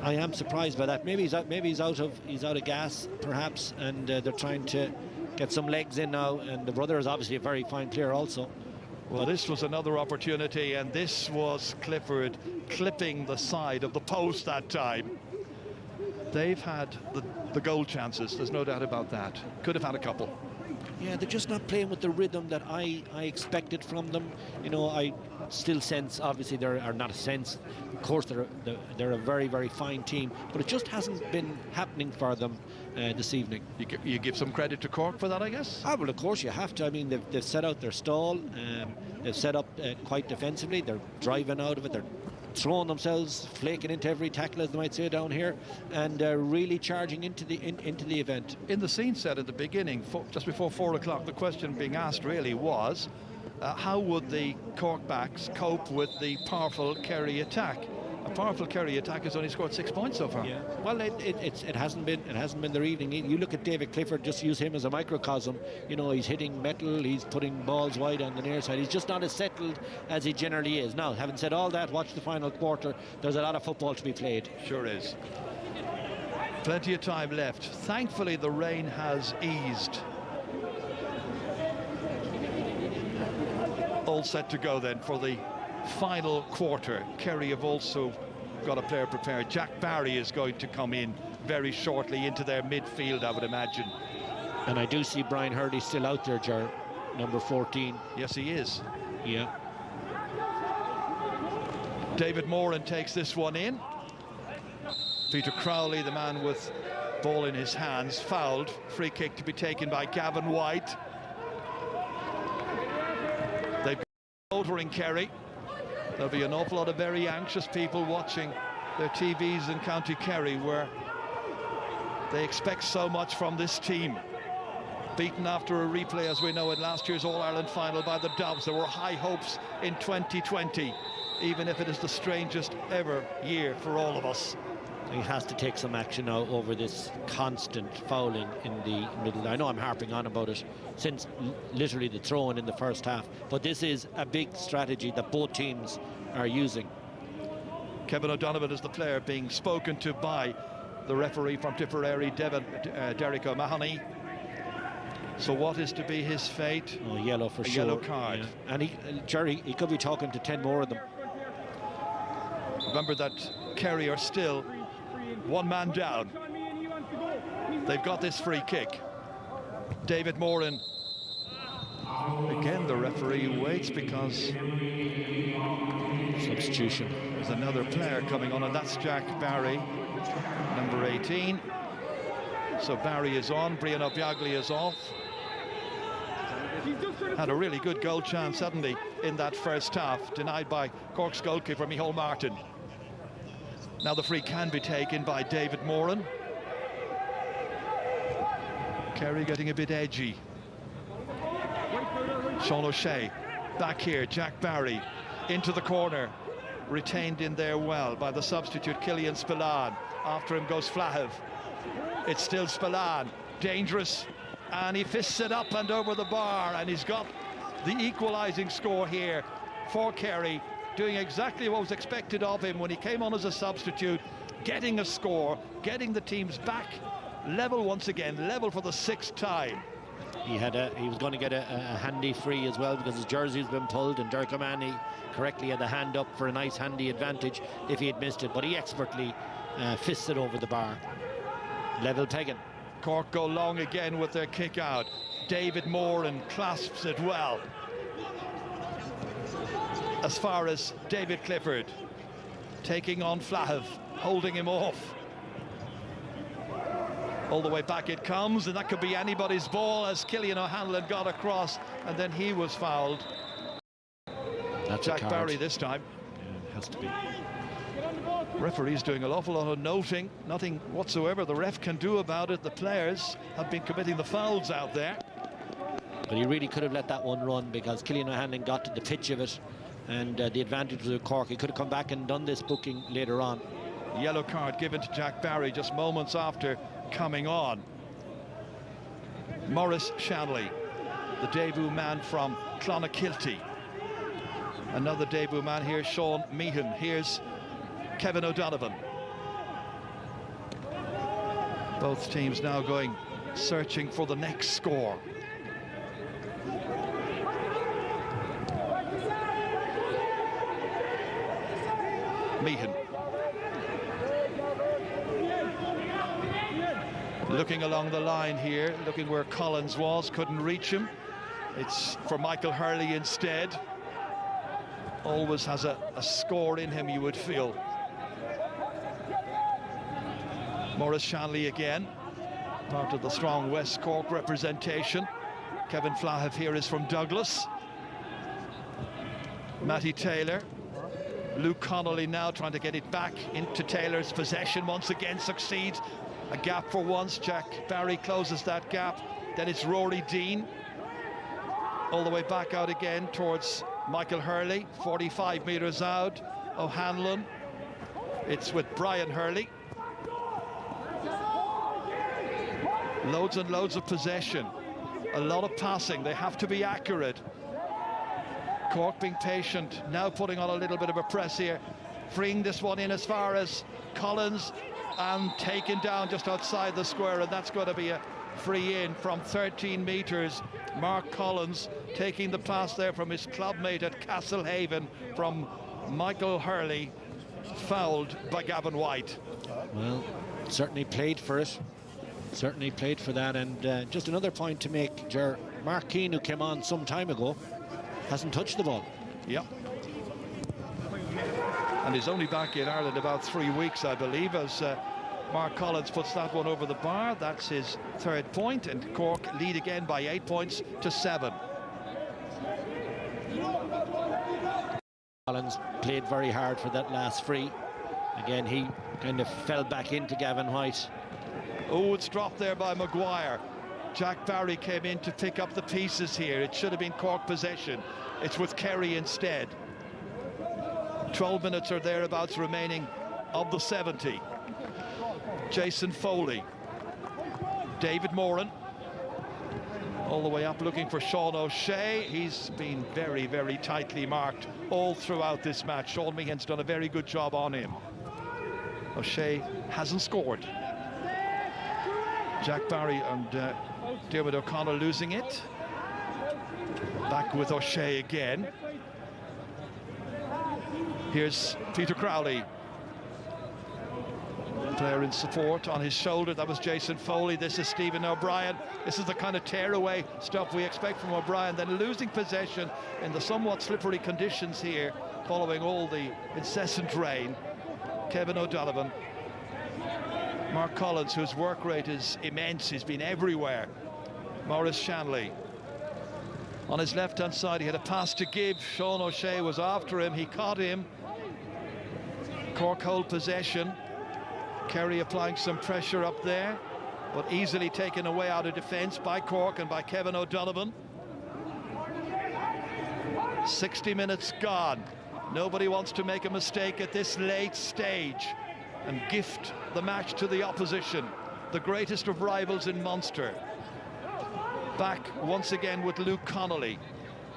I am surprised by that. Maybe he's out of gas, perhaps, and they're trying to get some legs in now. And the brother is obviously a very fine player, also. Well, this was another opportunity, and this was Clifford clipping the side of the post that time. They've had the goal chances, there's no doubt about that. Could have had a couple. Yeah, they're just not playing with the rhythm that I expected from them. You know, I still sense, obviously, not a sense. Of course, they're a very, very fine team, but it just hasn't been happening for them this evening. You give some credit to Cork for that, I guess? Ah, well, of course you have to. I mean, they've set out their stall. They've set up quite defensively. They're driving out of it. They're throwing themselves, flaking into every tackle, as they might say down here, and really charging into the event. In the scene set at the beginning, just before 4 o'clock, the question being asked really was, how would the Cork backs cope with the powerful Kerry attack? A powerful Kerry attack has only scored 6 points so far. Yeah. Well, it hasn't been their evening. You look at David Clifford, just use him as a microcosm. You know, he's hitting metal, he's putting balls wide on the near side. He's just not as settled as he generally is. Now, having said all that, watch the final quarter. There's a lot of football to be played. Sure is. Plenty of time left. Thankfully, the rain has eased. All set to go then for the final quarter. Kerry have also got a player prepared. Jack Barry is going to come in very shortly into their midfield, I would imagine. And I do see Brian Hurley still out there, Ger, number 14. Yes, he is. Yeah. David Moran takes this one in. Peter Crowley, the man with ball in his hands, fouled. Free kick to be taken by Gavin White. They've got a motor in Kerry. There'll be an awful lot of very anxious people watching their TVs in County Kerry, where they expect so much from this team. Beaten after a replay, as we know, in last year's All-Ireland final by the Dubs. There were high hopes in 2020, even if it is the strangest ever year for all of us. He has to take some action now over this constant fouling in the middle. I know I'm harping on about it since literally the throw-in in the first half, but this is a big strategy that both teams are using. Kevin O'Donovan is the player being spoken to by the referee from Tipperary, Derek O'Mahony. So what is to be his fate? Oh, yellow for sure. Yellow card. Yeah. And Jerry, he could be talking to 10 more of them. Remember that Kerry are still one man down. They've got this free kick. David Moran. Again, the referee waits because substitution. There's another player coming on, and that's Jack Barry, number 18. So Barry is on, Brian O'Biagli is off. Had a really good goal chance, suddenly, in that first half, denied by Cork's goalkeeper, Micheál Martin. Now the free can be taken by David Moran. Kerry getting a bit edgy. Sean O'Shea back here, Jack Barry into the corner, retained in there well by the substitute Killian Spillane. After him goes Flahiv. It's still Spillane, dangerous, and he fists it up and over the bar, and he's got the equalising score here for Kerry, doing exactly what was expected of him when he came on as a substitute, getting a score, getting the teams back level once again, level for the 6th time. He was going to get a handy free as well, because his jersey's been pulled, and Derek O'Mahony correctly had the hand up for a nice handy advantage if he had missed it, but he expertly fisted over the bar. Level pegging. Cork go long again with their kick out. David Moran clasps it well. As far as David Clifford taking on Flahiv, holding him off. All the way back it comes, and that could be anybody's ball, as Killian O'Hanlon got across, and then he was fouled. That's Jack Barry this time. Yeah, it has to be. Referee's doing an awful lot of noting, nothing whatsoever the ref can do about it. The players have been committing the fouls out there. But he really could have let that one run, because Killian O'Hanlon got to the pitch of it, and the advantage was with Cork. He could have come back and done this booking later on. Yellow card given to Jack Barry just moments after coming on. Maurice Shanley, the debut man from Clonakilty. Another debut man here, Sean Meehan. Here's Kevin O'Donovan. Both teams now going searching for the next score. Meehan. Looking along the line here, looking where Collins was, couldn't reach him. It's for Michael Hurley instead. Always has a score in him, you would feel. Maurice Shanley again, part of the strong West Cork representation. Kevin Flahav here is from Douglas. Matty Taylor. Luke Connolly now trying to get it back into Taylor's possession. Once again succeeds. A gap for once. Jack Barry closes that gap. Then it's Rory Dean. All the way back out again towards Michael Hurley. 45 metres out. O'Hanlon. It's with Brian Hurley. Loads and loads of possession. A lot of passing. They have to be accurate. Cork being patient, now putting on a little bit of a press here, freeing this one in as far as Collins, and taken down just outside the square, and that's going to be a free in from 13 metres. Mark Collins taking the pass there from his clubmate at Castlehaven, from Michael Hurley, fouled by Gavin White. Well, certainly played for it. Certainly played for that. And just another point to make, Mark Keane, who came on some time ago, hasn't touched the ball. Yep. And he's only back in Ireland about 3 weeks, I believe, as Mark Collins puts that one over the bar. That's his third point, and Cork lead again by 8 points to 7. Collins played very hard for that last free. Again, he kind of fell back into Gavin White. Oh, it's dropped there by Maguire. Jack Barry came in to pick up the pieces here. It should have been Cork possession. It's with Kerry instead. 12 minutes or thereabouts remaining of the 70. Jason Foley. David Moran. All the way up looking for Sean O'Shea. He's been very, very tightly marked all throughout this match. Sean Meehan's done a very good job on him. O'Shea hasn't scored. Jack Barry and Dermot O'Connor losing it. Back with O'Shea again. Here's Peter Crowley. Player in support on his shoulder. That was Jason Foley. This is Stephen O'Brien. This is the kind of tearaway stuff we expect from O'Brien. Then losing possession in the somewhat slippery conditions here, following all the incessant rain. Kevin O'Donovan. Mark Collins, whose work rate is immense. He's been everywhere. Maurice Shanley. On his left-hand side, he had a pass to give. Sean O'Shea was after him. He caught him. Cork hold possession. Kerry applying some pressure up there, but easily taken away out of defence by Cork and by Kevin O'Donovan. 60 minutes gone. Nobody wants to make a mistake at this late stage and gift the match to the opposition, the greatest of rivals in Munster. Back once again with Luke Connolly,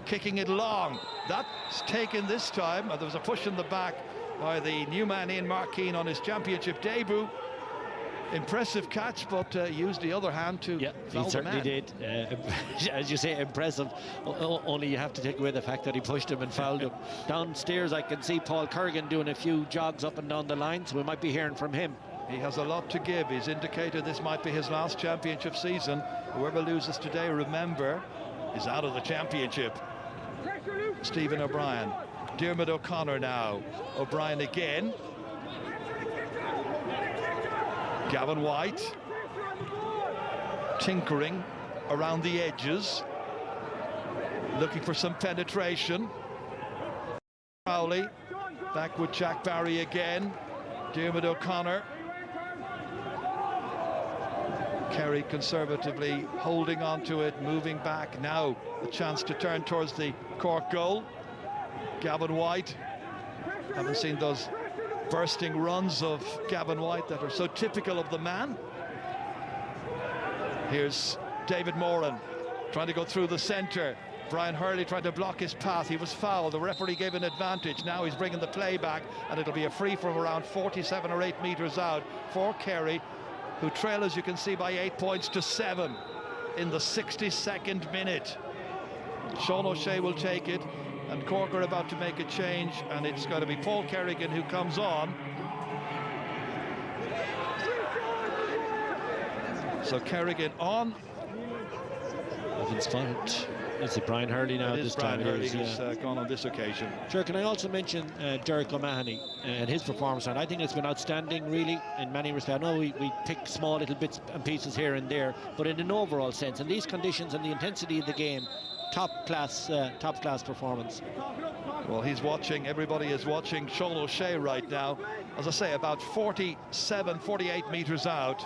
kicking it long. That's taken this time, and there was a push in the back by the new man in, Mark Keane, on his championship debut. Impressive catch, but used the other hand to foul he certainly did. As you say, impressive. Only you have to take away the fact that he pushed him and fouled him. Downstairs, I can see Paul Kerrigan doing a few jogs up and down the line, so we might be hearing from him. He has a lot to give. He's indicated this might be his last championship season. Whoever loses today, remember, is out of the championship. Stephen O'Brien. Dermot O'Connor now. O'Brien again. Gavin White. Tinkering around the edges. Looking for some penetration. Crowley. Back with Jack Barry again. Dermot O'Connor. Kerry conservatively holding on to it, moving back. Now a chance to turn towards the Cork goal. Gavin White. Haven't seen those bursting runs of Gavin White that are so typical of the man. Here's David Moran trying to go through the centre. Brian Hurley tried to block his path. He was fouled. The referee gave an advantage. Now he's bringing the play back, and it'll be a free from around 47 or 8 metres out for Kerry, who trail, as you can see, by 8 points to 7 in the 62nd minute. Sean O'Shea will take it, and Cork are about to make a change, and it's going to be Paul Kerrigan who comes on. So Kerrigan on. I've been spotted. Is it Brian Hurley now? It is this Brian time Hurley it is, who's gone on this occasion. Sure, can I also mention Derek O'Mahony and his performance? And I think it's been outstanding, really, in many respects. I know we pick small little bits and pieces here and there, but in an overall sense, in these conditions and the intensity of the game, top class performance. Well, he's watching, everybody is watching Sean O'Shea right now. As I say, about 47, 48 metres out.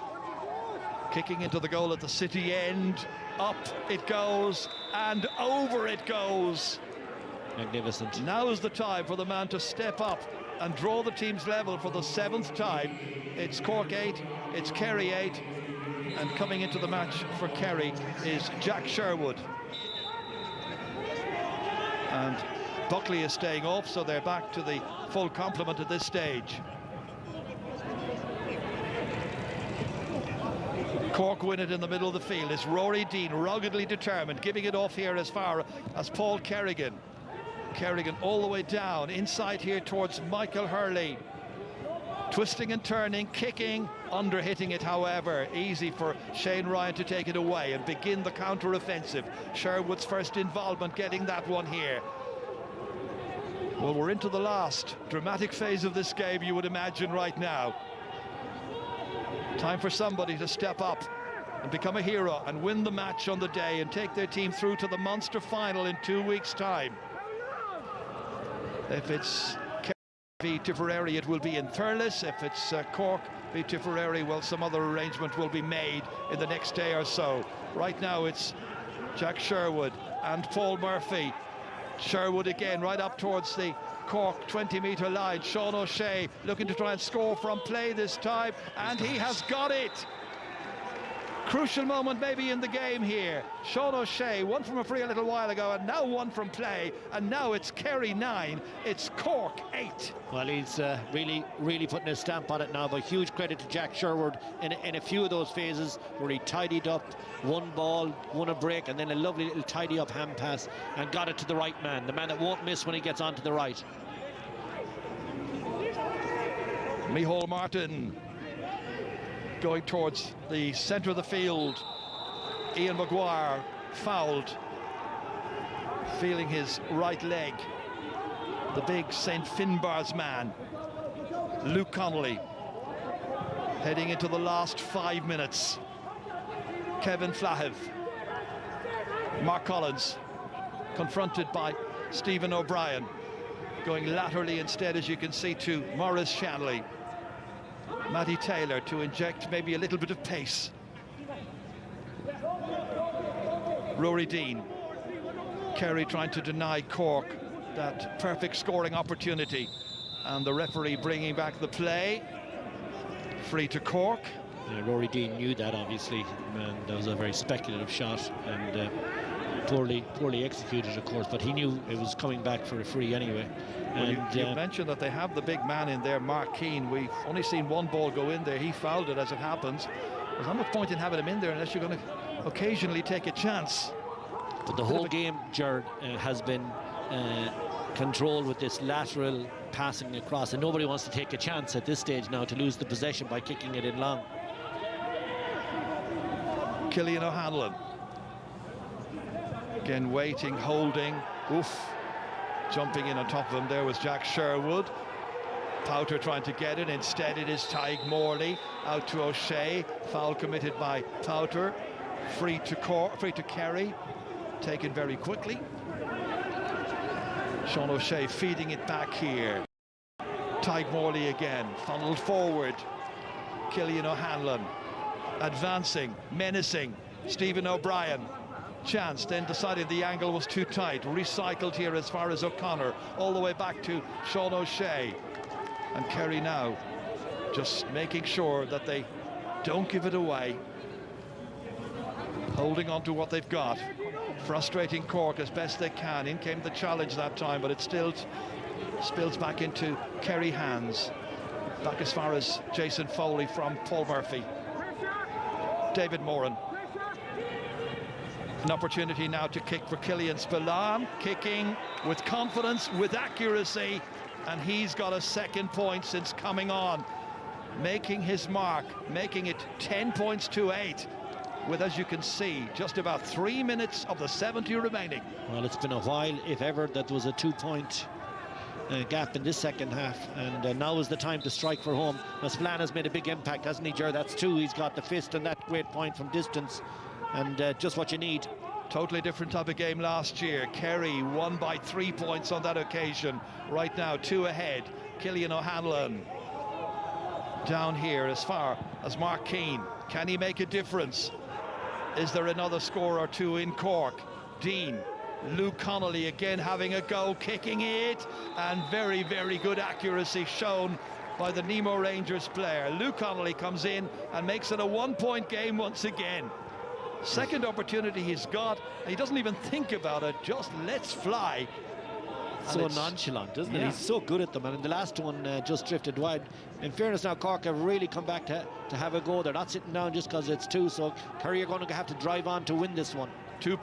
Kicking into the goal at the city end. Up it goes and over it goes. Magnificent. Now is the time for the man to step up and draw the team's level for the 7th time. It's Cork 8, it's Kerry 8, and coming into the match for Kerry is Jack Sherwood. And Buckley is staying off, so they're back to the full complement at this stage. Cork win it in the middle of the field. It's Rory Dean, ruggedly determined, giving it off here as far as Paul Kerrigan. Kerrigan all the way down, inside here towards Michael Hurley. Twisting and turning, kicking, under-hitting it, however. Easy for Shane Ryan to take it away and begin the counter-offensive. Sherwood's first involvement getting that one here. Well, we're into the last dramatic phase of this game, you would imagine, right now. Time for somebody to step up and become a hero and win the match on the day and take their team through to the Munster final in 2 weeks' time. If it's Kerry v Tipperary, it will be in Thurles. If it's Cork v Tipperary, well, some other arrangement will be made in the next day or so. Right now it's Jack Sherwood and Paul Murphy. Sherwood again right up towards the Cork 20-metre line. Sean O'Shea looking to try and score from play this time, and he has got it. Crucial moment maybe in the game here. Sean O'Shea, one from a free a little while ago, and now one from play, and now it's Kerry 9, it's Cork 8. Well, he's really putting a stamp on it now, but huge credit to Jack Sherwood in a few of those phases where he tidied up, one ball, won a break, and then a lovely little tidy up hand pass and got it to the right man, the man that won't miss when he gets onto the right. Micheál Martin going towards the centre of the field. Ian Maguire fouled, feeling his right leg. The big St. Finbar's man, Luke Connolly, heading into the last 5 minutes. Kevin Flahiv, Mark Collins, confronted by Stephen O'Brien, going laterally instead, as you can see, to Maurice Shanley. Matty Taylor to inject maybe a little bit of pace. Rory Dean. Kerry trying to deny Cork that perfect scoring opportunity, and the referee bringing back the play. Free to Cork. Yeah, Rory Dean knew that, obviously, and that was a very speculative shot and poorly executed, of course, but he knew it was coming back for a free anyway. Well, you mentioned that they have the big man in there, Mark Keane. We've only seen one ball go in there. He fouled it as it happens. There's not much point in having him in there unless you're going to occasionally take a chance. But the whole game, Gerard, has been controlled with this lateral passing across, and nobody wants to take a chance at this stage now to lose the possession by kicking it in long. Killian O'Hanlon. Again, waiting, holding. Oof. Jumping in on top of him there was Jack Sherwood. Powter trying to get it. Instead it is Tadhg Morley out to O'Shea. Foul committed by Powter. Free to Kerry. Taken very quickly. Sean O'Shea feeding it back here. Tadhg Morley again, funneled forward. Killian O'Hanlon advancing, menacing. Stephen O'Brien. Chance, then decided the angle was too tight. Recycled here as far as O'Connor, all the way back to Sean O'Shea. And Kerry now just making sure that they don't give it away. Holding on to what they've got. Frustrating Cork as best they can. In came the challenge that time, but it still spills back into Kerry hands. Back as far as Jason Foley from Paul Murphy. David Moran. An opportunity now to kick for Killian Spillane, kicking with confidence, with accuracy, and he's got a second point since coming on, making his mark, making it 10 points to 8. with, as you can see, just about 3 minutes of the 70 remaining. Well, it's been a while, if ever, that there was a 2-point gap in this second half, and now is the time to strike for home. Spillane has made a big impact, hasn't he, Ger? That's 2. He's got the fist and that great point from distance, and just what you need. Totally different type of game last year. Kerry won by 3 points on that occasion. Right now, 2 ahead. Cillian O'Hanlon down here as far as Mark Keane. Can he make a difference? Is there another score or two in Cork? Dean, Luke Connolly again having a go, kicking it, and very, very good accuracy shown by the Nemo Rangers player. Luke Connolly comes in and makes it a 1-point game once again. Second opportunity he's got, and he doesn't even think about it, just lets fly. So nonchalant, isn't it? He's so good at them, and in the last one just drifted wide. In fairness now, Cork have really come back to have a go. They're not sitting down just because it's 2, so Kerry are going to have to drive on to win this one. 1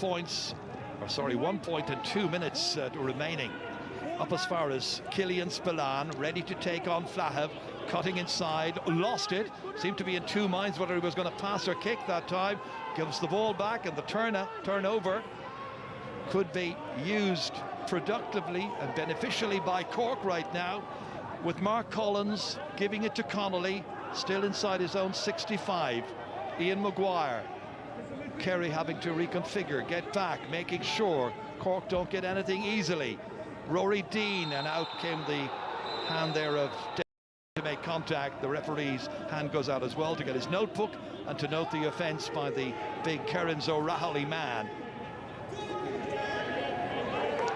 point and 2 minutes remaining. Up as far as Cillian Spillane, ready to take on Flahav, cutting inside, lost it, seemed to be in 2 minds whether he was going to pass or kick that time, gives the ball back, and the turnover could be used productively and beneficially by Cork right now, with Mark Collins giving it to Connolly, still inside his own 65. Ian Maguire. Kerry having to reconfigure, get back, making sure Cork don't get anything easily. Rory Dean, and out came the hand there of to make contact. The referee's hand goes out as well to get his notebook and to note the offence by the big Kerins O'Rahilly man.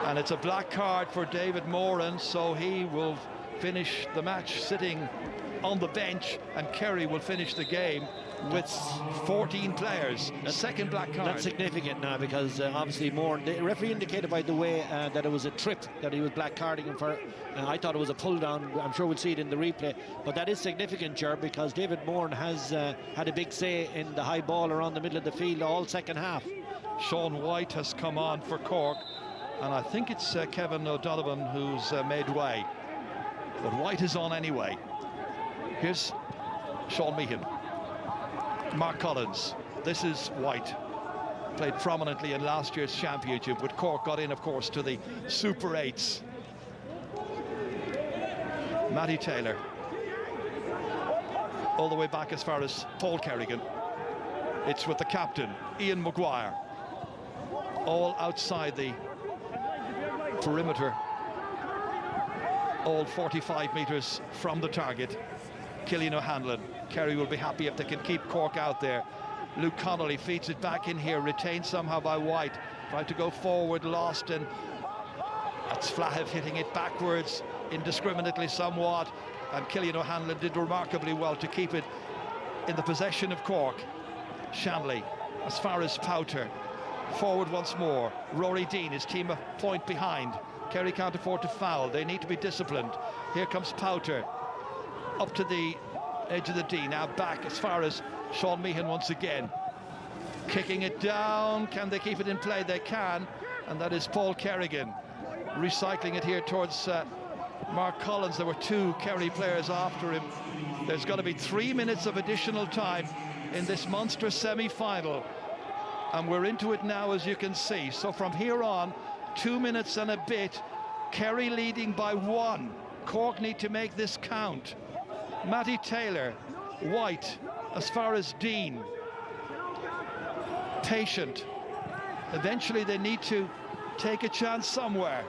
And it's a black card for David Moran, so he will finish the match sitting on the bench, and Kerry will finish the game with 14 players. A second black card. That's significant now, because obviously Moran, the referee indicated by the way that it was a trip that he was black carding him for. I thought it was a pull down. I'm sure we'll see it in the replay, but that is significant, Ger, because David Moran has had a big say in the high ball around the middle of the field all second half. Sean White has come on for Cork, and I think it's Kevin O'Donovan who's made way, but White is on anyway. Here's Sean Meehan. Mark Collins. This is White. Played prominently in last year's championship, but Cork got in, of course, to the Super 8s. Matty Taylor. All the way back as far as Paul Kerrigan. It's with the captain, Ian Maguire. All outside the perimeter. All 45 metres from the target. Cillian O'Hanlon. Kerry will be happy if they can keep Cork out there. Luke Connolly feeds it back in here, retained somehow by White. Tried to go forward, lost, and that's Flahav hitting it backwards indiscriminately somewhat, and Cillian O'Hanlon did remarkably well to keep it in the possession of Cork. Shanley, as far as Powter. Forward once more. Rory Dean, his team a point behind. Kerry can't afford to foul. They need to be disciplined. Here comes Powter. Up to the edge of the D, now back as far as Sean Meehan once again. Kicking it down, can they keep it in play? They can, and that is Paul Kerrigan. Recycling it here towards Mark Collins. There were 2 Kerry players after him. There's got to be 3 minutes of additional time in this Munster semi-final, and we're into it now, as you can see. So from here on, 2 minutes and a bit, Kerry leading by 1. Cork need to make this count. Matty Taylor, White, as far as Dean. Patient. Eventually they need to take a chance somewhere.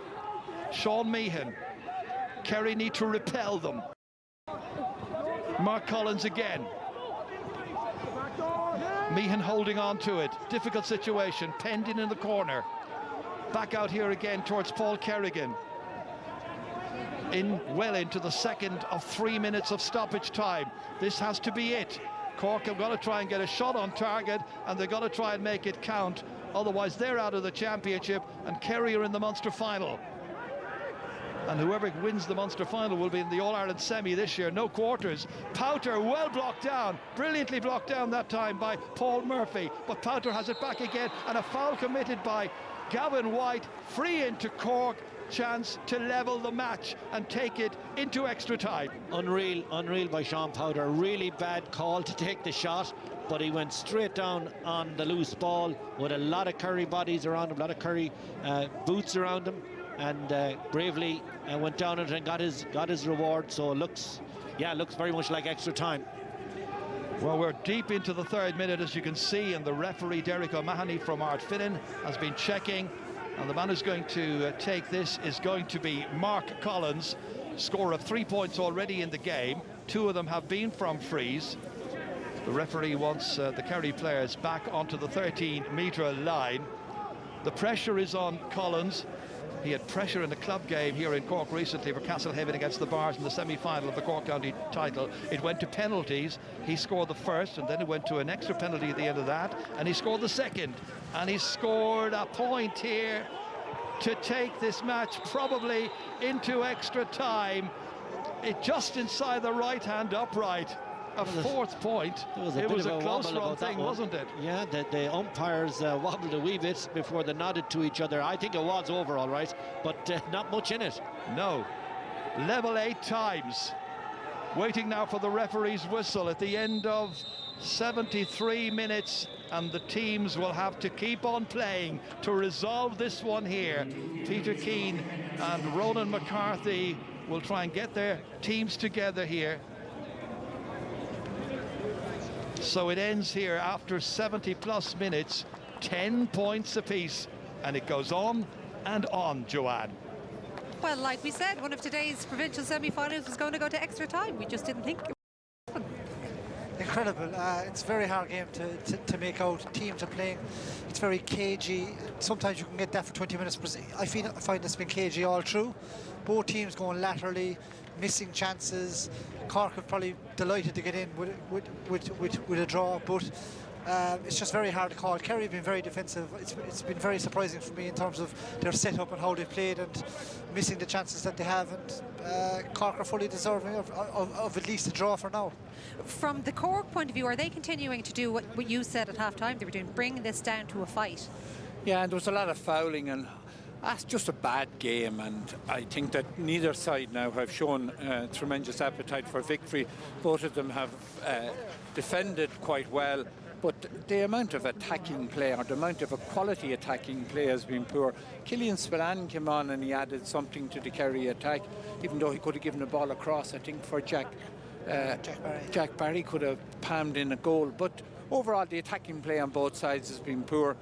Sean Meehan. Kerry need to repel them. Mark Collins again. Meehan holding on to it. Difficult situation. Pending in the corner. Back out here again towards Paul Kerrigan. Well into the second of 3 minutes of stoppage time. This has to be it. Cork have got to try and get a shot on target, and they've got to try and make it count. Otherwise they're out of the championship, and Kerry are in the Munster final. And whoever wins the Munster final will be in the All-Ireland semi this year. No quarters. Powter well blocked down, brilliantly blocked down that time by Paul Murphy, but Powter has it back again, and a foul committed by Gavin White. Free into Cork. chance to level the match and take it into extra time. Unreal by Sean Powder. Really bad call to take the shot, but he went straight down on the loose ball with a lot of Kerry bodies around him, a lot of Kerry boots around him, and bravely went down it and got his reward. So it looks very much like extra time. Well, we're deep into the third minute, as you can see, and the referee Derek O'Mahony from Ardfinnan has been checking, and the man who's going to take this is going to be Mark Collins. Score of 3 points already in the game. 2 of them have been from frees. The referee wants the Kerry players back onto the 13-metre line. The pressure is on Collins. He had pressure in the club game here in Cork recently for Castlehaven against the Bars in the semi-final of the Cork County title. It went to penalties. He scored the first, and then it went to an extra penalty at the end of that, and he scored the second. And he scored a point here to take this match probably into extra time. It just inside the right-hand upright. A fourth point. It was a close run thing, wasn't it? Yeah, the umpires wobbled a wee bit before they nodded to each other. I think it was over, all right, but not much in it. No. Level 8 times. Waiting now for the referee's whistle at the end of 73 minutes, and the teams will have to keep on playing to resolve this one here. Peter Keane and Ronan McCarthy will try and get their teams together here. So it ends here after 70+ minutes, 10 points apiece, and it goes on and on, Joanne. Well, like we said, one of today's provincial semi-finals was going to go to extra time. We just didn't think it would happen. Incredible. It's a very hard game to make out. Teams are playing. It's very cagey. Sometimes you can get that for 20 minutes, but I find it's been cagey all through. Both teams going laterally, missing chances. Cork are probably delighted to get in with a draw, but it's just very hard to call. Kerry have been very defensive. It's been very surprising for me in terms of their setup and how they played and missing the chances that they have. And Cork are fully deserving of at least a draw for now. From the Cork point of view, are they continuing to do what you said at half-time they were doing, bring this down to a fight? Yeah, and there was a lot of fouling, and that's just a bad game, and I think that neither side now have shown tremendous appetite for victory. Both of them have defended quite well, but the amount of attacking play, or the amount of a quality attacking play, has been poor. Killian Spillane came on and he added something to the Kerry attack, even though he could have given the ball across, I think, for Jack Barry. Jack Barry could have palmed in a goal, but overall the attacking play on both sides has been poor.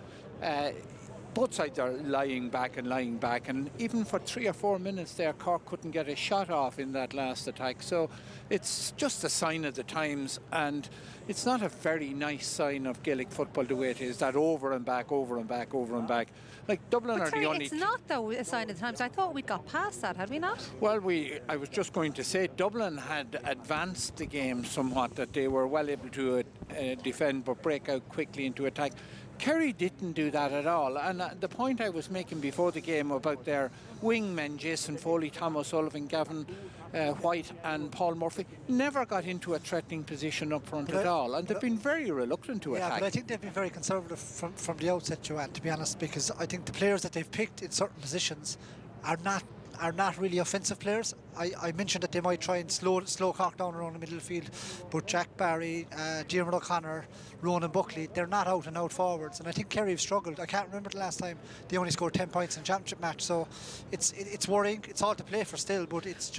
Both sides are lying back, and even for 3 or 4 minutes there, Cork couldn't get a shot off in that last attack. So it's just a sign of the times, and it's not a very nice sign of Gaelic football the way it is, that over and back. Like Dublin are the only... It's not, though, a sign of the times. I thought we got past that, had we not? Well, I was just going to say Dublin had advanced the game somewhat, that they were well able to defend but break out quickly into attack. Kerry didn't do that at all, and the point I was making before the game about their wingmen, Jason Foley, Tom O'Sullivan, Gavin White and Paul Murphy, never got into a threatening position up front at all, and they've been very reluctant to attack. Yeah, but I think they've been very conservative from the outset, Joanne, to be honest, because I think the players that they've picked in certain positions are not really offensive players. I mentioned that they might try and slow Cork down around the middle of the field, but Jack Barry, Diarmuid O'Connor, Ronan Buckley, they're not out and out forwards, and I think Kerry have struggled. I can't remember the last time they only scored 10 points in a championship match, so it's worrying. It's all to play for still, but it's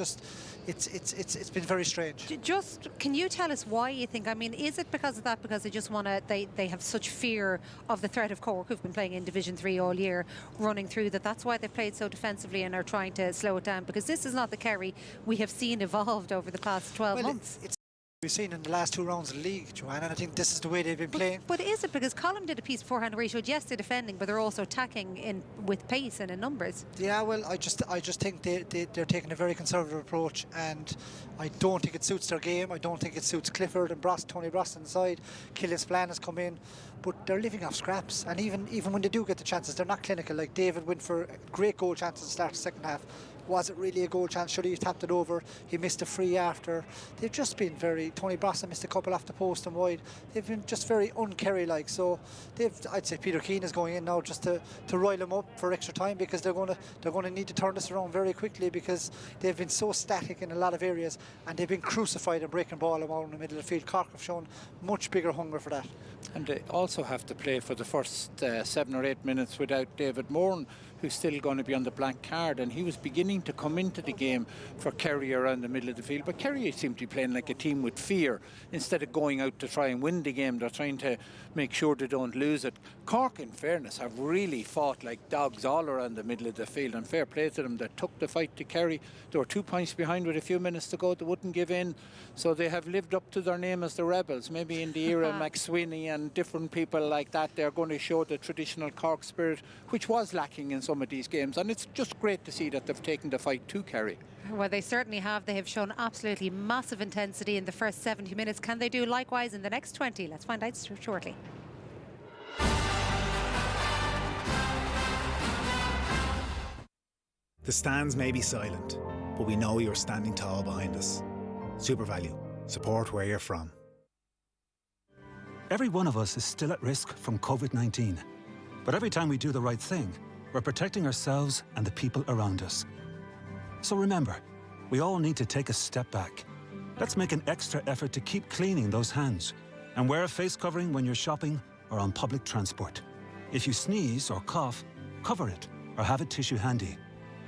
been very strange. Just, can you tell us why you think? I mean, is it because of that? Because they just want to? They have such fear of the threat of Cork, who've been playing in Division 3 all year, running through that. That's why they played so defensively and are trying to slow it down. Because this is not the Kerry we have seen evolved over the past 12 months. It's we've seen in the last 2 rounds of the league, Joanne, and I think this is the way they've been playing. But is it because Colm did a piece beforehand where he showed, yes, they're defending, but they're also attacking with pace and in numbers? Yeah, well, I just think they're taking a very conservative approach, and I don't think it suits their game. I don't think it suits Clifford and Tony Brosnan side. Killian Spillane has come in, but they're living off scraps, and even when they do get the chances, they're not clinical. Like David went for great goal chances to start the second half. Was it really a goal chance? Should he have tapped it over? He missed a free after. They've just been very... Tony Brosnan missed a couple off the post and wide. They've been just very un-Kerry-like. So I'd say Peter Keane is going in now just to rile them up for extra time, because they're going to need to turn this around very quickly, because they've been so static in a lot of areas and they've been crucified and breaking ball around in the middle of the field. Cork have shown much bigger hunger for that. And they also have to play for the first 7 or 8 minutes without David Moran, who's still going to be on the blank card, and he was beginning to come into the game for Kerry around the middle of the field, but Kerry seem to be playing like a team with fear. Instead of going out to try and win the game, they're trying to make sure they don't lose it. Cork, in fairness, have really fought like dogs all around the middle of the field, and fair play to them. They took the fight to Kerry. They were 2 points behind with a few minutes to go. They wouldn't give in, so they have lived up to their name as the Rebels. Maybe in the era of McSweeney and different people like that, they're going to show the traditional Cork spirit, which was lacking in some of these games, and it's just great to see that they've taken the fight to Kerry. Well, they certainly have. They have shown absolutely massive intensity in the first 70 minutes. Can they do likewise in the next 20? Let's find out shortly. The stands may be silent, but we know you're standing tall behind us. SuperValu. Support where you're from. Every one of us is still at risk from COVID-19. But every time we do the right thing, we're protecting ourselves and the people around us. So remember, we all need to take a step back. Let's make an extra effort to keep cleaning those hands and wear a face covering when you're shopping or on public transport. If you sneeze or cough, cover it or have a tissue handy.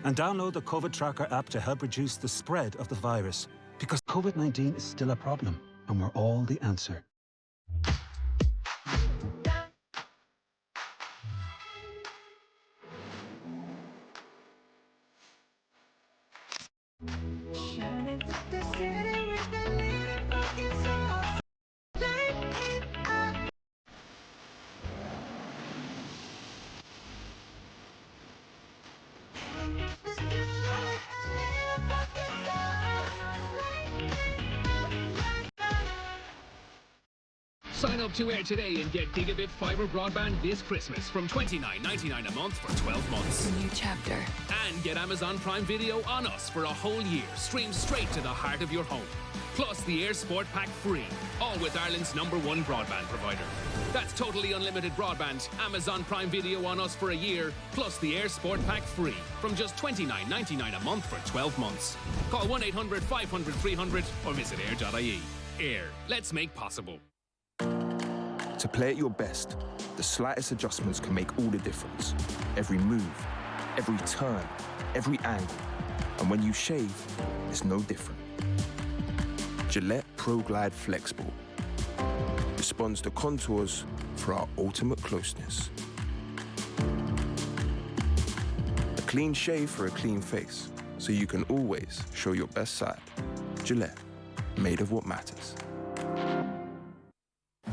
And download the COVID Tracker app to help reduce the spread of the virus, because COVID-19 is still a problem and we're all the answer. Sign up to Air today and get gigabit fibre broadband this Christmas from $29.99 a month for 12 months. New chapter. And get Amazon Prime Video on us for a whole year, streamed straight to the heart of your home. Plus the Air Sport Pack free, all with Ireland's #1 broadband provider. That's totally unlimited broadband, Amazon Prime Video on us for a year, plus the Air Sport Pack free from just $29.99 a month for 12 months. Call 1-800-500-300 or visit air.ie. Air, let's make possible. To play at your best, the slightest adjustments can make all the difference. Every move, every turn, every angle. And when you shave, it's no different. Gillette Pro Glide Flexible responds to contours for our ultimate closeness. A clean shave for a clean face, so you can always show your best side. Gillette, made of what matters.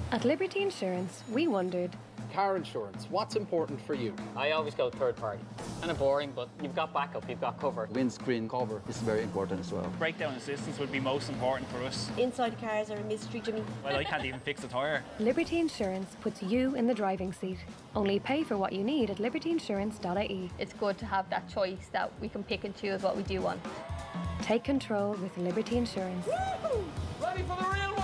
At Liberty Insurance, we wondered... Car insurance, what's important for you? I always go third party. Kind of boring, but you've got backup, you've got cover. Windscreen cover is very important as well. Breakdown assistance would be most important for us. Inside cars are a mystery, Jimmy. Well, I can't even fix a tyre. Liberty Insurance puts you in the driving seat. Only pay for what you need at libertyinsurance.ie. It's good to have that choice that we can pick and choose what we do want. Take control with Liberty Insurance. Woo-hoo! Ready for the real world!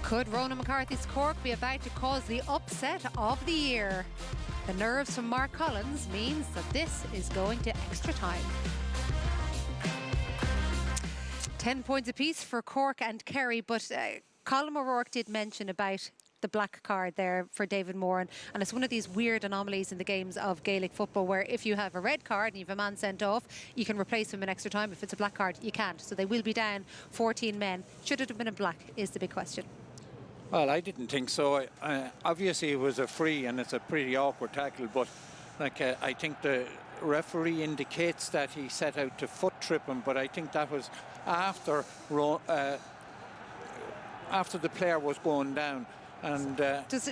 Could Ronan McCarthy's Cork be about to cause the upset of the year? The nerves from Mark Collins means that this is going to extra time. 10 points apiece for Cork and Kerry, but Colin O'Rourke did mention about the black card there for David Moran, and it's one of these weird anomalies in the games of Gaelic football where if you have a red card and you have a man sent off, you can replace him in extra time. If it's a black card, you can't. So they will be down 14 men. Should it have been in black is the big question. Well, I didn't think so. Obviously, it was a free, and it's a pretty awkward tackle. But I think the referee indicates that he set out to foot trip him. But I think that was after the player was going down. And does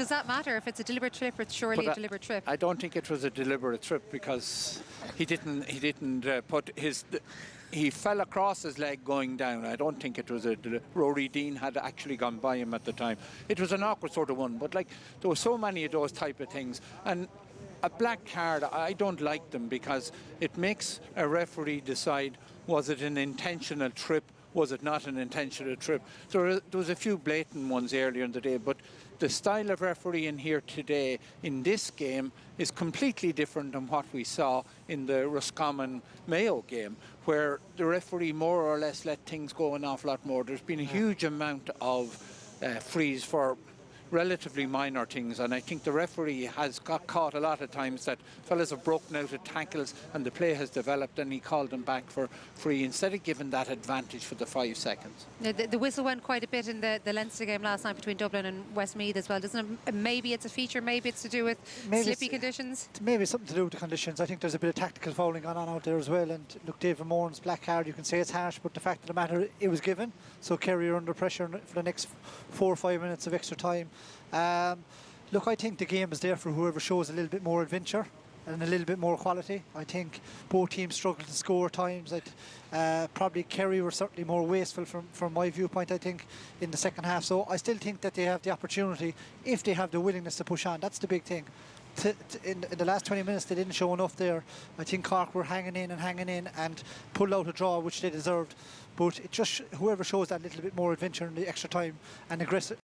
that matter if it's a deliberate trip? It's surely a deliberate trip. I don't think it was a deliberate trip because he didn't put his. He fell across his leg going down. I don't think it was Rory Dean had actually gone by him at the time. It was an awkward sort of one, but there were so many of those type of things. And a black card, I don't like them because it makes a referee decide, was it an intentional trip? Was it not an intentional trip? So there was a few blatant ones earlier in the day, but the style of refereeing here today in this game is completely different than what we saw in the Roscommon Mayo game, where the referee more or less let things go an awful lot more. There's been a huge amount of frees for relatively minor things, and I think the referee has got caught a lot of times that fellas have broken out of tackles and the play has developed and he called them back for free instead of giving that advantage for the 5 seconds. The whistle went quite a bit in the Leinster game last night between Dublin and Westmeath as well, doesn't it? Maybe it's a feature, maybe it's to do with slippy conditions. Maybe something to do with the conditions. I think there's a bit of tactical fouling going on out there as well, and look, David Moran's black card, you can say it's harsh, but the fact of the matter, it was given, so Kerry are under pressure for the next 4 or 5 minutes of extra time. Look, I think the game is there for whoever shows a little bit more adventure and a little bit more quality. I think both teams struggled to score times. Probably Kerry were certainly more wasteful from my viewpoint, I think, in the second half. So I still think that they have the opportunity, if they have the willingness to push on. That's the big thing. In the last 20 minutes, they didn't show enough there. I think Cork were hanging in and pulled out a draw, which they deserved. But it just whoever shows that little bit more adventure in the extra time and aggressive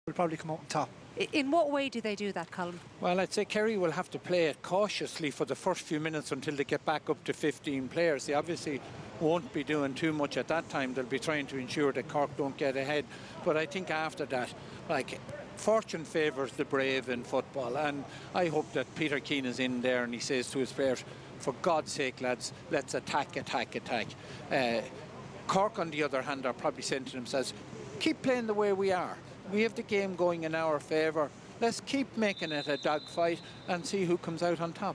will probably come out on top. In what way do they do that, Colin? Well, I'd say Kerry will have to play it cautiously for the first few minutes until they get back up to 15 players. They obviously won't be doing too much at that time. They'll be trying to ensure that Cork don't get ahead. But I think after that, fortune favours the brave in football, and I hope that Peter Keane is in there and he says to his players, for God's sake, lads, let's attack. Cork, on the other hand, are probably saying to themselves, keep playing the way we are. We have the game going in our favour. Let's keep making it a dogfight and see who comes out on top.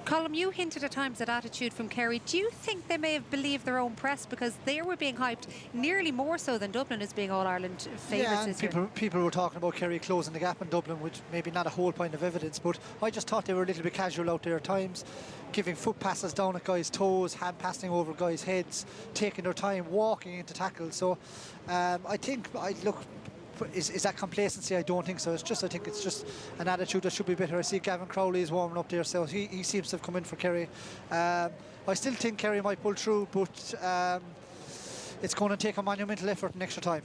Colm, you hinted at times at attitude from Kerry. Do you think they may have believed their own press because they were being hyped nearly more so than Dublin as being All-Ireland favourites this year? People were talking about Kerry closing the gap in Dublin, which maybe not a whole point of evidence, but I just thought they were a little bit casual out there at times, giving foot passes down at guys' toes, hand passing over guys' heads, taking their time, walking into tackles. So is that complacency? I don't think so. I think it's just an attitude that should be better. I see Gavin Crowley is warming up there, so he seems to have come in for Kerry. I still think Kerry might pull through, but it's going to take a monumental effort in extra time.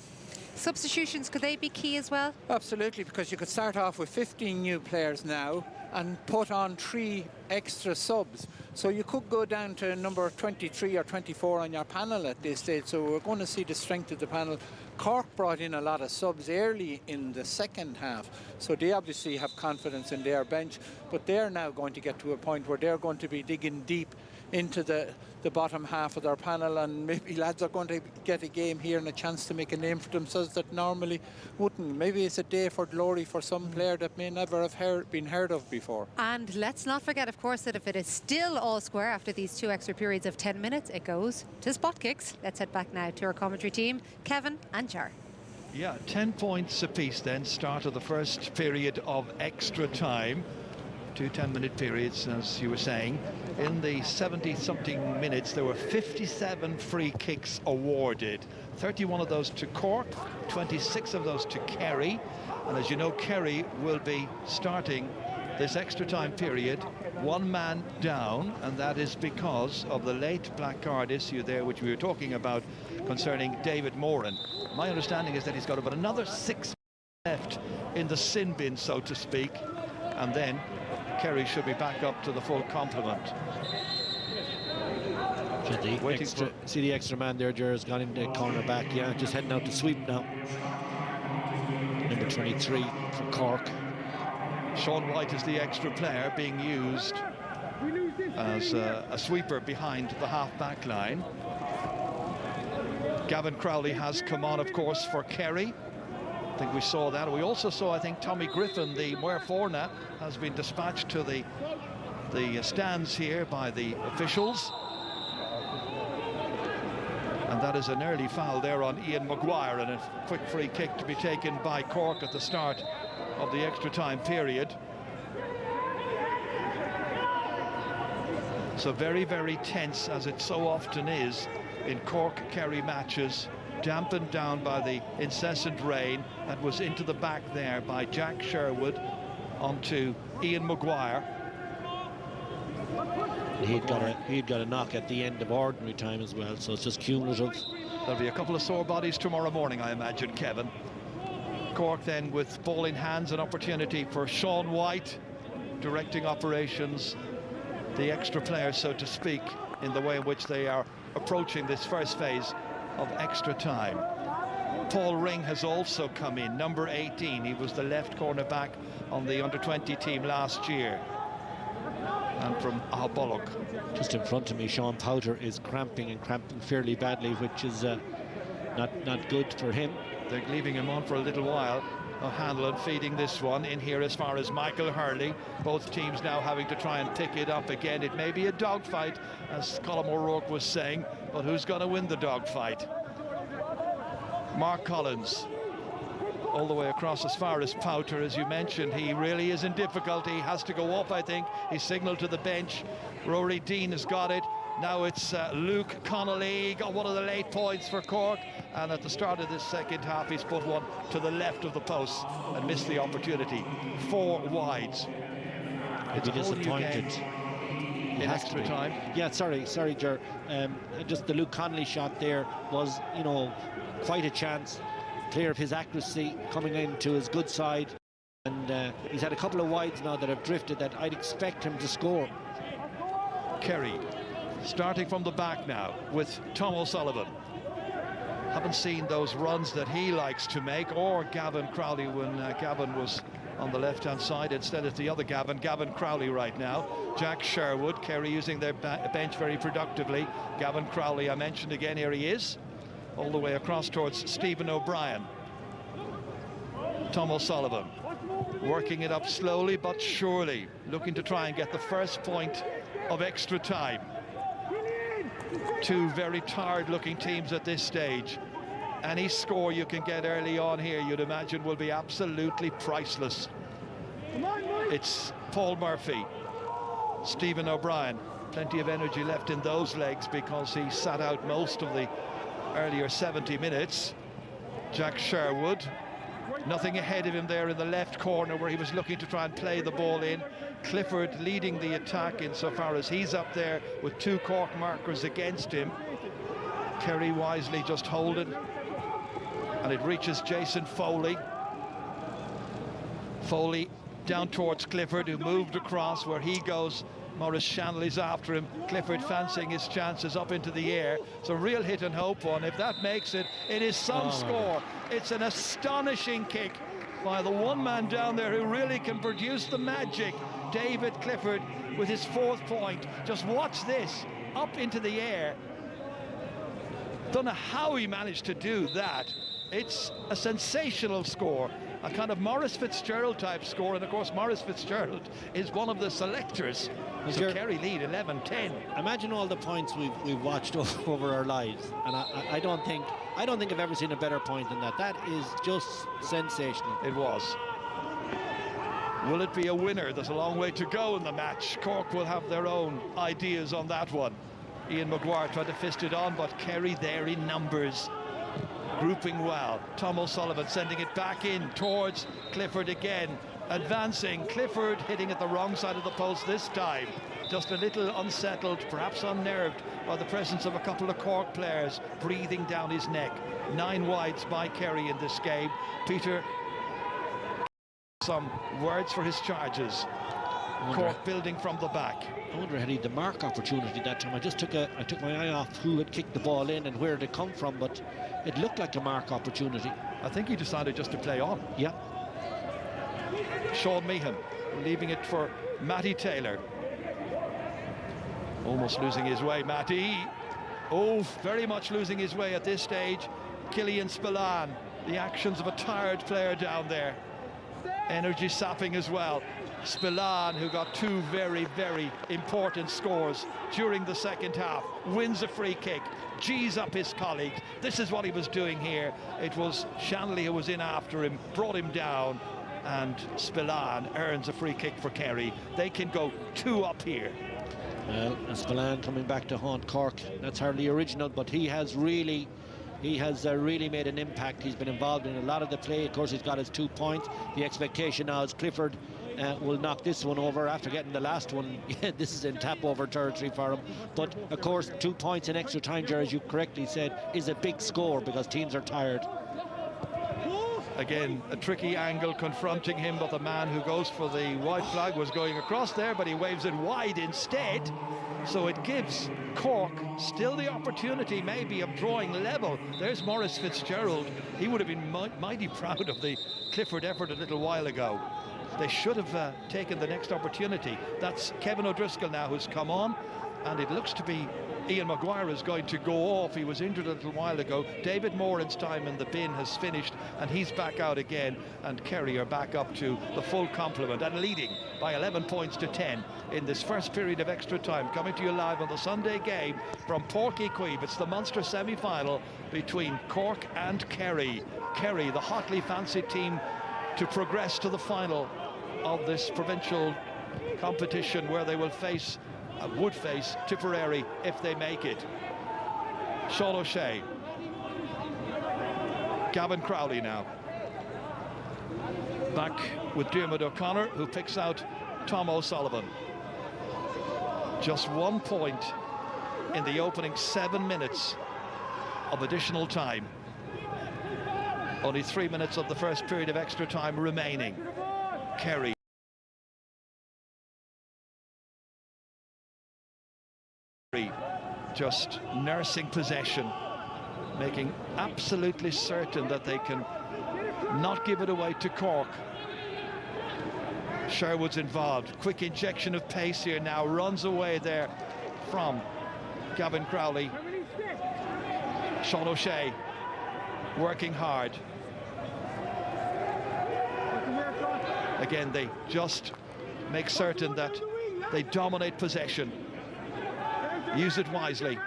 Substitutions, could they be key as well? Absolutely, because you could start off with 15 new players now and put on 3 extra subs. So you could go down to number 23 or 24 on your panel at this stage. So we're going to see the strength of the panel. Cork brought in a lot of subs early in the second half. So they obviously have confidence in their bench. But they're now going to get to a point where they're going to be digging deep into the bottom half of their panel, and maybe lads are going to get a game here and a chance to make a name for themselves that normally wouldn't. Maybe it's a day for glory for some player that may never have been heard of before. And let's not forget, of course, that if it is still all square after these 2 extra periods of 10 minutes, it goes to spot kicks. Let's head back now to our commentary team, Kevin and Jar. Yeah, 10 points apiece then, start of the first period of extra time. 2 10-minute periods, as you were saying. In the 70-something minutes, there were 57 free kicks awarded. 31 of those to Cork, 26 of those to Kerry. And as you know, Kerry will be starting this extra time period 1 man down, and that is because of the late black card issue there, which we were talking about concerning David Moran. My understanding is that he's got about another 6 left in the sin bin, so to speak, and then Kerry should be back up to the full complement. See the extra man there, Jer's gone into corner back, yeah, just heading out to sweep now. number 23 for Cork. Sean White is the extra player being used as a sweeper behind the half-back line. Gavin Crowley has come on, of course, for Kerry. I think we saw that. We also saw, I think, Tommy Griffin, the Muir Forna, has been dispatched to the stands here by the officials. And that is an early foul there on Ian Maguire, and a quick free kick to be taken by Cork at the start of the extra time period. So very, very tense, as it so often is in Cork-Kerry matches, dampened down by the incessant rain that was into the back there by Jack Sherwood onto Ian Maguire. He'd got a knock at the end of ordinary time as well, so it's just cumulative. There'll be a couple of sore bodies tomorrow morning, I imagine, Kevin. Cork then with ball in hands, an opportunity for Sean White directing operations, the extra players, so to speak, in the way in which they are approaching this first phase of extra time. Paul Ring has also come in, number 18. He was the left cornerback on the under-20 team last year. And from Ahabollock. Just in front of me, Sean Powter is cramping fairly badly, which is not good for him. They're leaving him on for a little while. O'Hanlon feeding this one in here as far as Michael Hurley. Both teams now having to try and pick it up again. It may be a dogfight, as Colm O'Rourke was saying, but who's going to win the dogfight? Mark Collins all the way across as far as Powter. As you mentioned, he really is in difficulty. He has to go up, I think. He signalled to the bench. Rory Dean has got it. Now it's Luke Connolly, got one of the late points for Cork, and at the start of this second half he's put one to the left of the post and missed the opportunity. 4 wides. It's disappointed. In extra time. Yeah, sorry, Ger. Just the Luke Connolly shot there was, you know, quite a chance. Clear of his accuracy, coming into his good side, and he's had a couple of wides now that have drifted that I'd expect him to score. Kerry starting from the back now with Tom O'Sullivan. Haven't seen those runs that he likes to make, or Gavin Crowley when Gavin was on the left-hand side. Instead it's the other Gavin Crowley right now. Jack Sherwood, Kerry using their bench very productively. Gavin Crowley, I mentioned again, here he is, all the way across towards Stephen O'Brien. Tom O'Sullivan working it up slowly but surely, looking to try and get the first point of extra time. Two very tired looking teams at this stage. Any score you can get early on here, you'd imagine, will be absolutely priceless. It's Paul Murphy, Stephen O'Brien, plenty of energy left in those legs because he sat out most of the earlier 70 minutes. Jack Sherwood, nothing ahead of him there in the left corner where he was looking to try and play the ball in. Clifford leading the attack insofar as he's up there with 2 Cork markers against him. Kerry wisely just holding, and it reaches Jason Foley. Foley down towards Clifford, who moved across. Where he goes, Maurice Shanley's after him. Clifford fancying his chances up into the air. It's a real hit and hope one. If that makes it, it is some score. It's an astonishing kick by the one man down there who really can produce the magic. David Clifford with his 4th point. Just watch this, up into the air. Don't know how he managed to do that. It's a sensational score, a kind of Maurice Fitzgerald type score, and of course Maurice Fitzgerald is one of the selectors. So Kerry lead 11-10. Imagine all the points we've watched over our lives, and I don't think I've ever seen a better point than that. That is just sensational. It was. Will it be a winner? There's a long way to go in the match. Cork will have their own ideas on that one. Ian Maguire tried to fist it on, but Kerry there in numbers, grouping well. Tom O'Sullivan sending it back in towards Clifford again, advancing. Clifford hitting at the wrong side of the post this time. Just a little unsettled, perhaps unnerved by the presence of a couple of Cork players breathing down his neck. 9 wides by Kerry in this game. Peter, some words for his charges. Cork building from the back. I wonder had he the mark opportunity that time. I took my eye off who had kicked the ball in and where it had come from, but it looked like a mark opportunity. I think he decided just to play on. Yeah. Sean Meehan, leaving it for Matty Taylor. Almost losing his way, Matty. Oh, very much losing his way at this stage. Killian Spillane, the actions of a tired player down there. Energy sapping as well. Spillane, who got two very, very important scores during the second half, wins a free kick, G's up his colleagues. This is what he was doing here. It was Shanley who was in after him, brought him down, and Spillane earns a free kick for Kerry. They can go 2 up here. Well, Spillane coming back to haunt Cork. That's hardly original, but he has really made an impact. He's been involved in a lot of the play. Of course, he's got his 2 points. The expectation now is Clifford will knock this one over after getting the last one. This is in tap over territory for him. But of course, 2 points in extra time, Ger, as you correctly said, is a big score because teams are tired. Again, a tricky angle confronting him, but the man who goes for the white flag was going across there, but he waves it wide instead. So it gives Cork still the opportunity maybe of drawing level. There's Maurice Fitzgerald. He would have been mighty proud of the Clifford effort a little while ago. They should have taken the next opportunity. That's Kevin O'Driscoll now who's come on, and it looks to be Ian Maguire is going to go off. He was injured a little while ago. David Moran's time in the bin has finished, and he's back out again, and Kerry are back up to the full complement and leading by 11 points to 10 in this first period of extra time. Coming to you live on the Sunday game from Páirc Chaoimh. It's the Munster semi-final between Cork and Kerry. Kerry, the hotly fancied team to progress to the final of this provincial competition, where they will face would face Tipperary if they make it. Sean O'Shea, Gavin Crowley now back with Diarmuid O'Connor, who picks out Tom O'Sullivan. Just 1 point in the opening 7 minutes of additional time. Only 3 minutes of the first period of extra time remaining. Kerry just nursing possession, making absolutely certain that they can not give it away to Cork. Sherwood's involved. Quick injection of pace here now. Runs away there from Gavin Crowley. Sean O'Shea working hard. Again, they just make certain that they dominate possession. Use it wisely.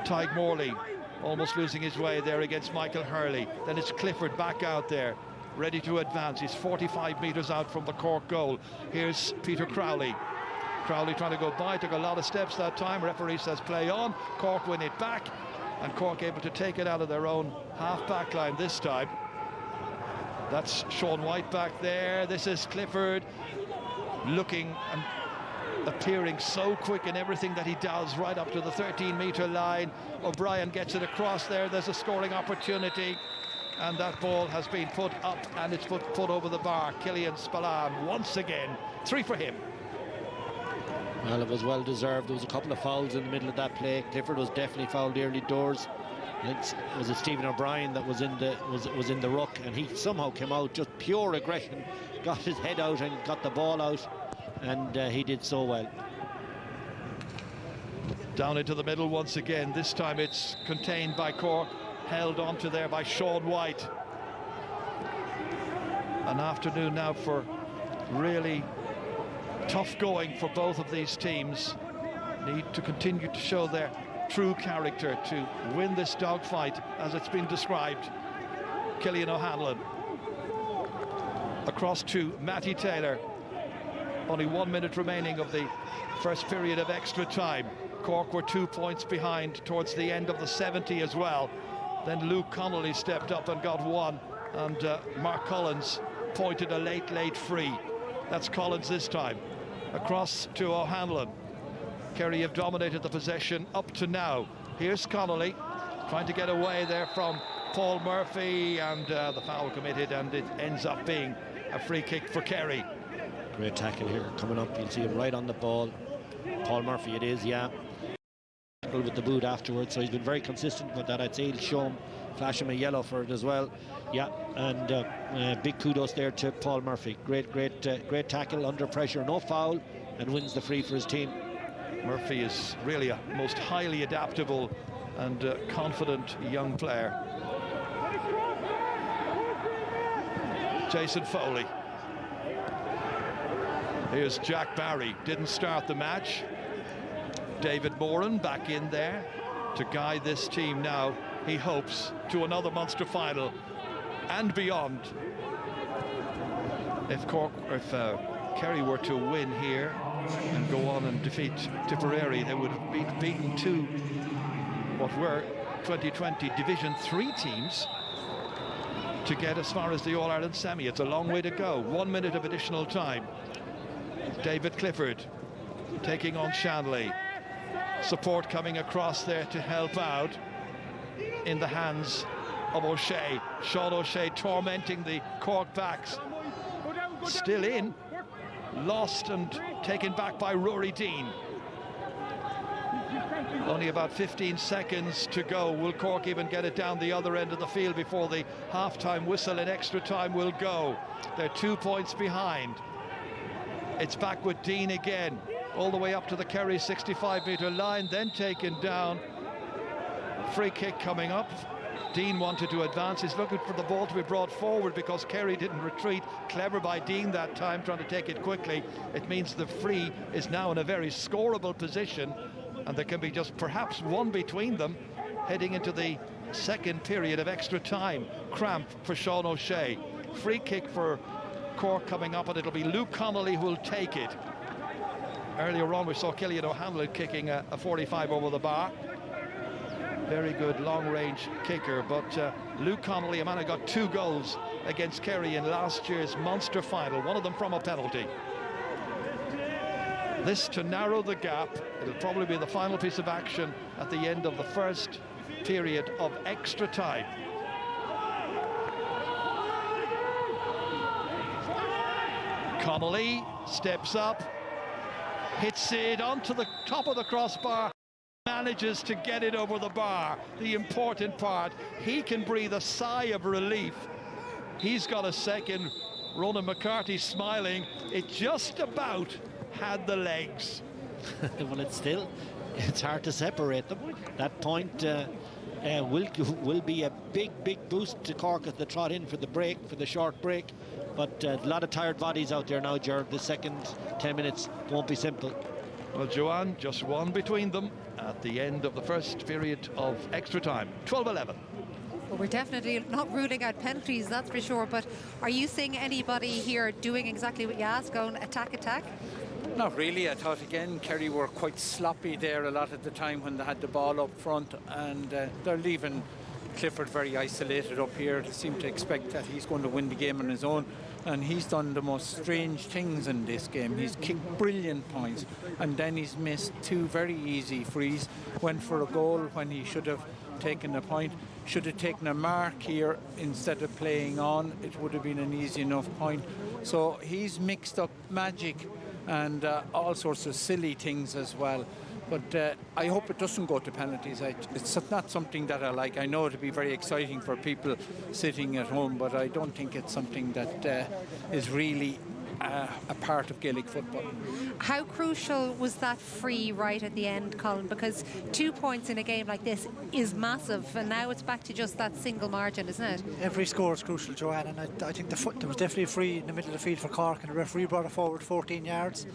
Tyke Morley almost losing his way there against Michael Hurley. Then it's Clifford back out there, ready to advance. He's 45 metres out from the Cork goal. Here's Peter Crowley. Crowley trying to go by, took a lot of steps that time. Referee says play on. Cork win it back, and Cork able to take it out of their own half-back line this time. That's Sean White back there. This is Clifford looking and appearing so quick in everything that he does, right up to the 13-metre line. O'Brien gets it across there. There's a scoring opportunity, and that ball has been put up, and it's put over the bar. Killian Spillane once again, 3 for him. Well, it was well deserved. There was a couple of fouls in the middle of that play. Clifford was definitely fouled early doors. Was it Stephen O'Brien that was in the ruck, and he somehow came out just pure aggression, got his head out and got the ball out, and he did so well. Down into the middle once again. This time it's contained by Cork, held onto there by Sean White. An afternoon now for really tough going for both of these teams. Need to continue to show their true character to win this dogfight as it's been described. Killian O'Hanlon across to Matty Taylor. Only 1 minute remaining of the first period of extra time. Cork were 2 points behind towards the end of the 70 as well. Then Luke Connolly stepped up and got one, and Mark Collins pointed a late free. That's Collins this time. Across to O'Hanlon. Kerry have dominated the possession up to now. Here's Connolly trying to get away there from Paul Murphy, and the foul committed, and it ends up being a free kick for Kerry. Great tackle here coming up. You'll see him right on the ball. Paul Murphy it is, yeah. tackle with the boot afterwards, so he's been very consistent with that. I'd say he'll show him, flash him a yellow for it as well. Yeah, and big kudos there to Paul Murphy. Great tackle under pressure, no foul, and wins the free for his team. Murphy is really a most highly adaptable and confident young player. Jason Foley. Here's Jack Barry, didn't start the match. David Moran back in there to guide this team now, he hopes, to another Munster final and beyond. If Kerry were to win here and go on and defeat Tipperary, they would have beaten two what were 2020 Division 3 teams to get as far as the All-Ireland semi. It's a long way to go. 1 minute of additional time. David Clifford taking on Shanley. Support coming across there to help out in the hands of O'Shea. Sean O'Shea tormenting the Cork backs. Still in. Lost and taken back by Rory Dean. Only about 15 seconds to go. Will Cork even get it down the other end of the field before the half-time whistle and extra time will go? They're 2 points behind. It's back with Dean again, all the way up to the Kerry 65-metre line, then taken down. Free kick coming up. Dean wanted to advance. He's looking for the ball to be brought forward because Kerry didn't retreat. Clever by Dean that time, trying to take it quickly. It means the free is now in a very scoreable position, and there can be just perhaps one between them heading into the second period of extra time. Cramp for Sean O'Shea. Free kick for Cork coming up, and it'll be Luke Connolly who will take it. Earlier on we saw Killian O'Hanlon kicking a 45 over the bar. Very good long-range kicker, but Luke Connolly, a man who got 2 goals against Kerry in last year's Munster final, one of them from a penalty. This to narrow the gap. It'll probably be the final piece of action at the end of the first period of extra time. Connolly steps up, hits it onto the top of the crossbar, manages to get it over the bar. The important part, he can breathe a sigh of relief. He's got a second. Ronan McCarthy smiling. It just about had the legs. Well, it's hard to separate them. That point will be a big boost to Cork as they trot in for the break, for the short break. But a lot of tired bodies out there now, Gerard. The second 10 minutes won't be simple. Well, Joanne, just one between them at the end of the first period of extra time. 12-11. Well, we're definitely not ruling out penalties, that's for sure. But are you seeing anybody here doing exactly what you asked, going attack? Not really. I thought again Kerry were quite sloppy there a lot of the time when they had the ball up front, and they're leaving Clifford very isolated up here. They seem to expect that he's going to win the game on his own, and he's done the most strange things in this game. He's kicked brilliant points, and then he's missed 2 very easy frees. Went for a goal when he should have taken a point. Should have taken a mark here instead of playing on. It would have been an easy enough point. So he's mixed up magic and all sorts of silly things as well. But I hope it doesn't go to penalties. It's not something that I like. I know it'll be very exciting for people sitting at home, but I don't think it's something that is really a part of Gaelic football. How crucial was that free right at the end, Colin? Because 2 points in a game like this is massive, and now it's back to just that single margin, isn't it? Every score is crucial, Joanne, and I think there was definitely a free in the middle of the field for Cork, and the referee brought it forward 14 yards.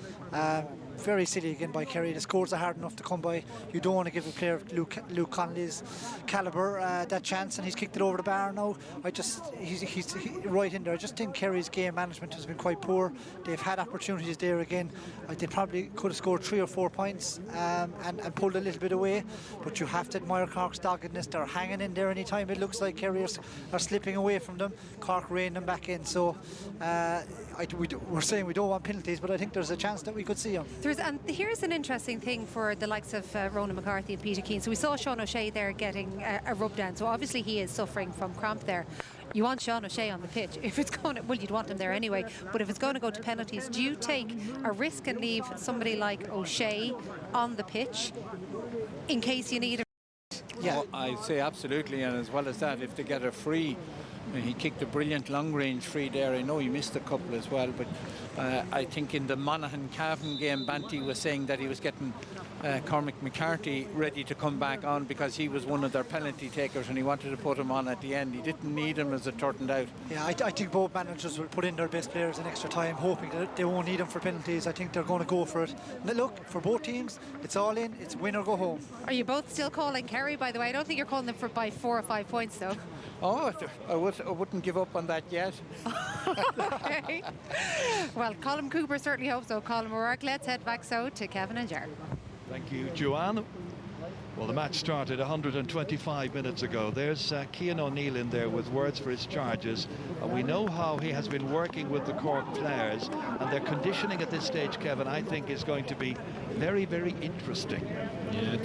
Very silly again by Kerry. The scores are hard enough to come by. You don't want to give a player of Luke Connolly's calibre that chance, and he's kicked it over the bar now. He's right in there. I just think Kerry's game management has been quite poor. They've had opportunities there again. They probably could have scored 3 or 4 points and pulled a little bit away, but you have to admire Cork's doggedness. They're hanging in there anytime it looks like Kerry are slipping away from them. Cork rein them back in. So we're saying we don't want penalties, but I think there's a chance that we could see them. And here's an interesting thing for the likes of Ronan McCarthy and Peter Keane. So we saw Sean O'Shea there getting a rub down. So obviously he is suffering from cramp there. You want Sean O'Shea on the pitch. If it's going to, well, you'd want him there anyway. But if it's going to go to penalties, do you take a risk and leave somebody like O'Shea on the pitch in case you need him? Yeah, oh, I'd say absolutely. And as well as that, if they get a free, he kicked a brilliant long-range free there. I know he missed a couple as well, but I think in the Monaghan-Cavan game, Banty was saying that he was getting Cormac McCarthy ready to come back on because he was one of their penalty takers and he wanted to put him on at the end. He didn't need him, as it turned out. Yeah, I think both managers will put in their best players in extra time, hoping that they won't need them for penalties. I think they're going to go for it. And look, for both teams, it's all in. It's win or go home. Are you both still calling Kerry, by the way? I don't think you're calling them for by 4 or 5 points, though. Oh, I wouldn't give up on that yet. Okay. Well, Colin Cooper certainly hopes so. Colin O'Rourke, let's head back to Kevin and Ger. Thank you, Joanne. Well, the match started 125 minutes ago. There's Cian O'Neill in there with words for his charges. And we know how he has been working with the Cork players. And their conditioning at this stage, Kevin, I think is going to be very, very interesting. Yeah,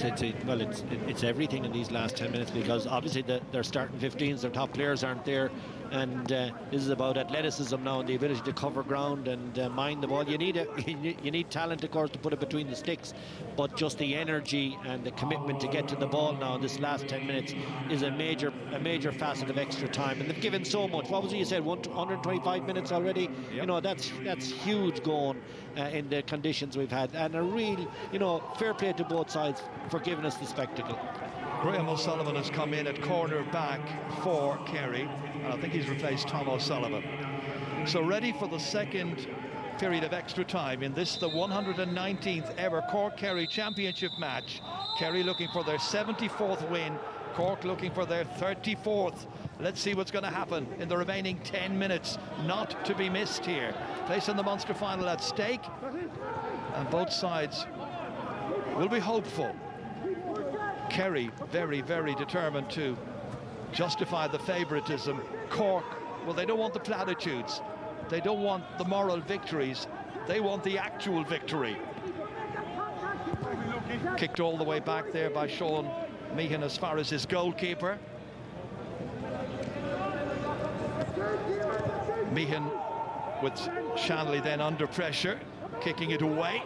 it's everything in these last 10 minutes because obviously their starting 15s, their top players aren't there. And this is about athleticism now and the ability to cover ground and mind the ball. You need talent, of course, to put it between the sticks, but just the energy and the commitment to get to the ball now in this last 10 minutes is a major facet of extra time. And they've given so much. What was it you said? 125 minutes already. Yep. You know, that's huge going in the conditions we've had, and a real, fair play to both sides for giving us the spectacle. Graham O'Sullivan has come in at corner back for Kerry, and I think he's replaced Tom O'Sullivan. So ready for the second period of extra time in this, the 119th ever Cork-Kerry championship match. Kerry looking for their 74th win, Cork looking for their 34th. Let's see what's going to happen in the remaining 10 minutes, not to be missed here. Place in the Munster final at stake, and both sides will be hopeful. Kerry very, very determined to justify the favouritism. Cork, well, they don't want the platitudes. They don't want the moral victories. They want the actual victory. Kicked all the way back there by Sean Meehan as far as his goalkeeper. Meehan with Shanley then under pressure, kicking it away.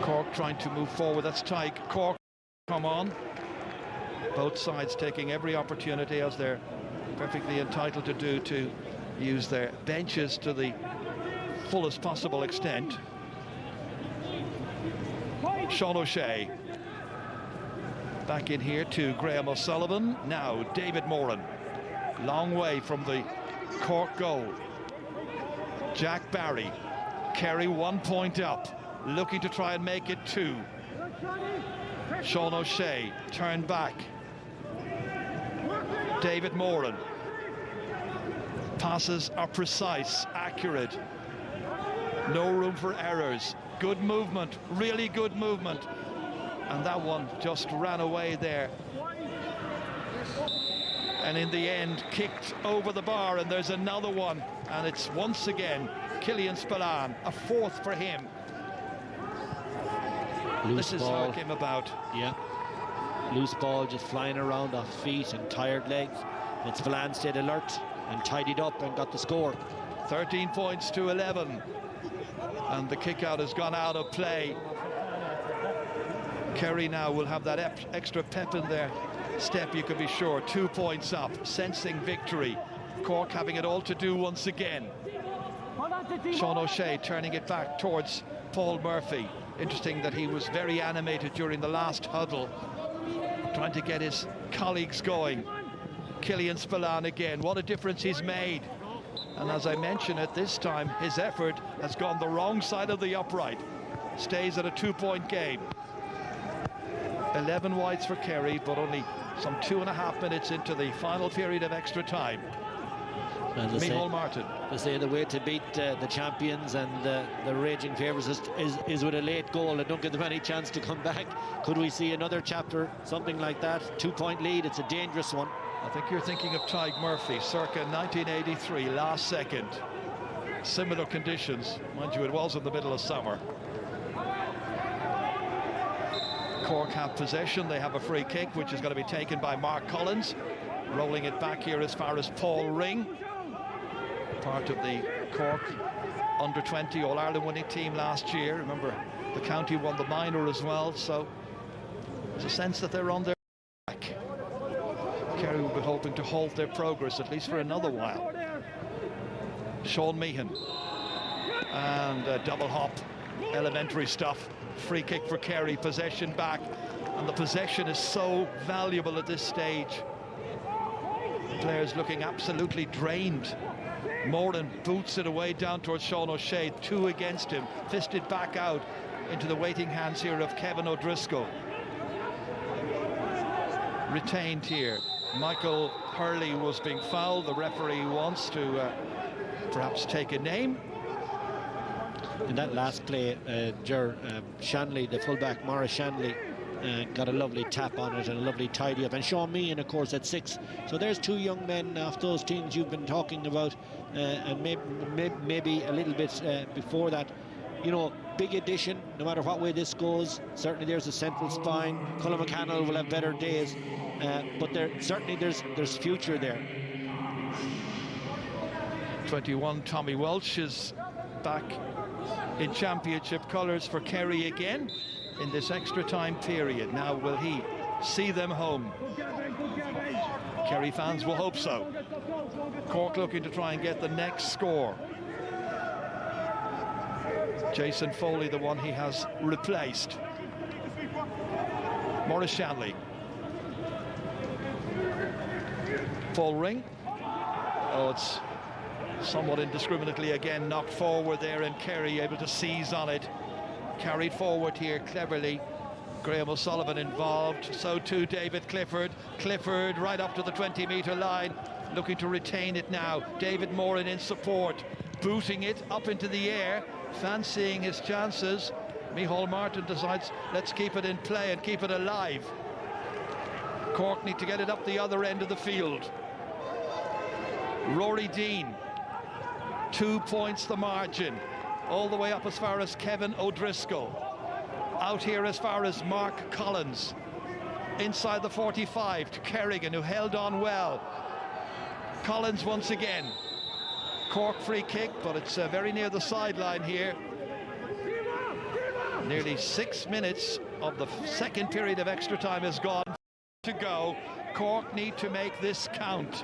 Cork trying to move forward. That's Tyke. Cork come on. Both sides taking every opportunity, as they're perfectly entitled to do, to use their benches to the fullest possible extent. Sean O'Shea back in here to Graham O'Sullivan. Now David Moran, long way from the Cork goal. Jack Barry, Kerry 1 point up, looking to try and make it 2. Sean O'Shea turned back. David Moran. Passes are precise, accurate. No room for errors. Good movement, really good movement. And that one just ran away there. And in the end, kicked over the bar, and there's another one. And it's once again Killian Spillane, a 4th for him. Loose this ball. Is how it came about. Yeah. Loose ball just flying around off feet and tired legs. And Spillane stayed alert and tidied up and got the score. 13 points to 11. And the kick out has gone out of play. Kerry now will have that extra pep in their step, you can be sure. 2 points up, sensing victory. Cork having it all to do once again. Sean O'Shea turning it back towards Paul Murphy. Interesting that he was very animated during the last huddle, trying to get his colleagues going. Killian Spillane again, what a difference he's made. And as I mentioned, at this time his effort has gone the wrong side of the upright. Stays at a 2-point game. 11 wides for Kerry, but only some 2.5 minutes into the final period of extra time. Micheál Martin. They say the way to beat the champions and the raging favourites is with a late goal and don't give them any chance to come back. Could we see another chapter, something like that? 2-point lead, it's a dangerous one. I think you're thinking of Tyke Murphy, circa 1983, last second. similar conditions. Mind you, it was in the middle of summer. Cork have possession. They have a free kick, which is going to be taken by Mark Collins. Rolling it back here as far as Paul Ring. Part of the Cork under-20 All-Ireland winning team last year. Remember, the county won the minor as well, so there's a sense that they're on their back. Kerry will be hoping to halt their progress, at least for another while. Sean Meehan. And a double hop. Elementary stuff. Free kick for Kerry, possession back. And the possession is so valuable at this stage. Players looking absolutely drained. Moran boots it away down towards Sean O'Shea, 2 against him, fisted back out into the waiting hands here of Kevin O'Driscoll. Retained here. Michael Hurley was being fouled. The referee wants to perhaps take a name. In that last play, Shanley, the fullback, Maurice Shanley, got a lovely tap on it and a lovely tidy up. And Sean Meehan, of course, at 6. So there's 2 young men off those teams you've been talking about, and maybe a little bit before that. You know, big addition, no matter what way this goes. Certainly there's a central spine. Colin McCannell will have better days, but there's future there. 21, Tommy Walsh is back in championship colours for Kerry again in this extra time period. Now, will he see them home? Kerry fans will hope so. Cork looking to try and get the next score. Jason Foley, the one he has replaced. Maurice Shanley. Paul Ring. Oh, it's somewhat indiscriminately again knocked forward there, and Kerry able to seize on it. Carried forward here cleverly. Graham O'Sullivan involved, so too David Clifford. Clifford right up to the 20-metre line, looking to retain it now. David Moran in support, booting it up into the air, fancying his chances. Micheál Martin decides, let's keep it in play and keep it alive. Cork need to get it up the other end of the field. Rory Dean, 2 points the margin, all the way up as far as Kevin O'Driscoll. Out here as far as Mark Collins. Inside the 45 to Kerrigan, who held on well. Collins once again. Cork free kick, but it's very near the sideline here. Nearly 6 minutes of the second period of extra time has gone to go. Cork need to make this count.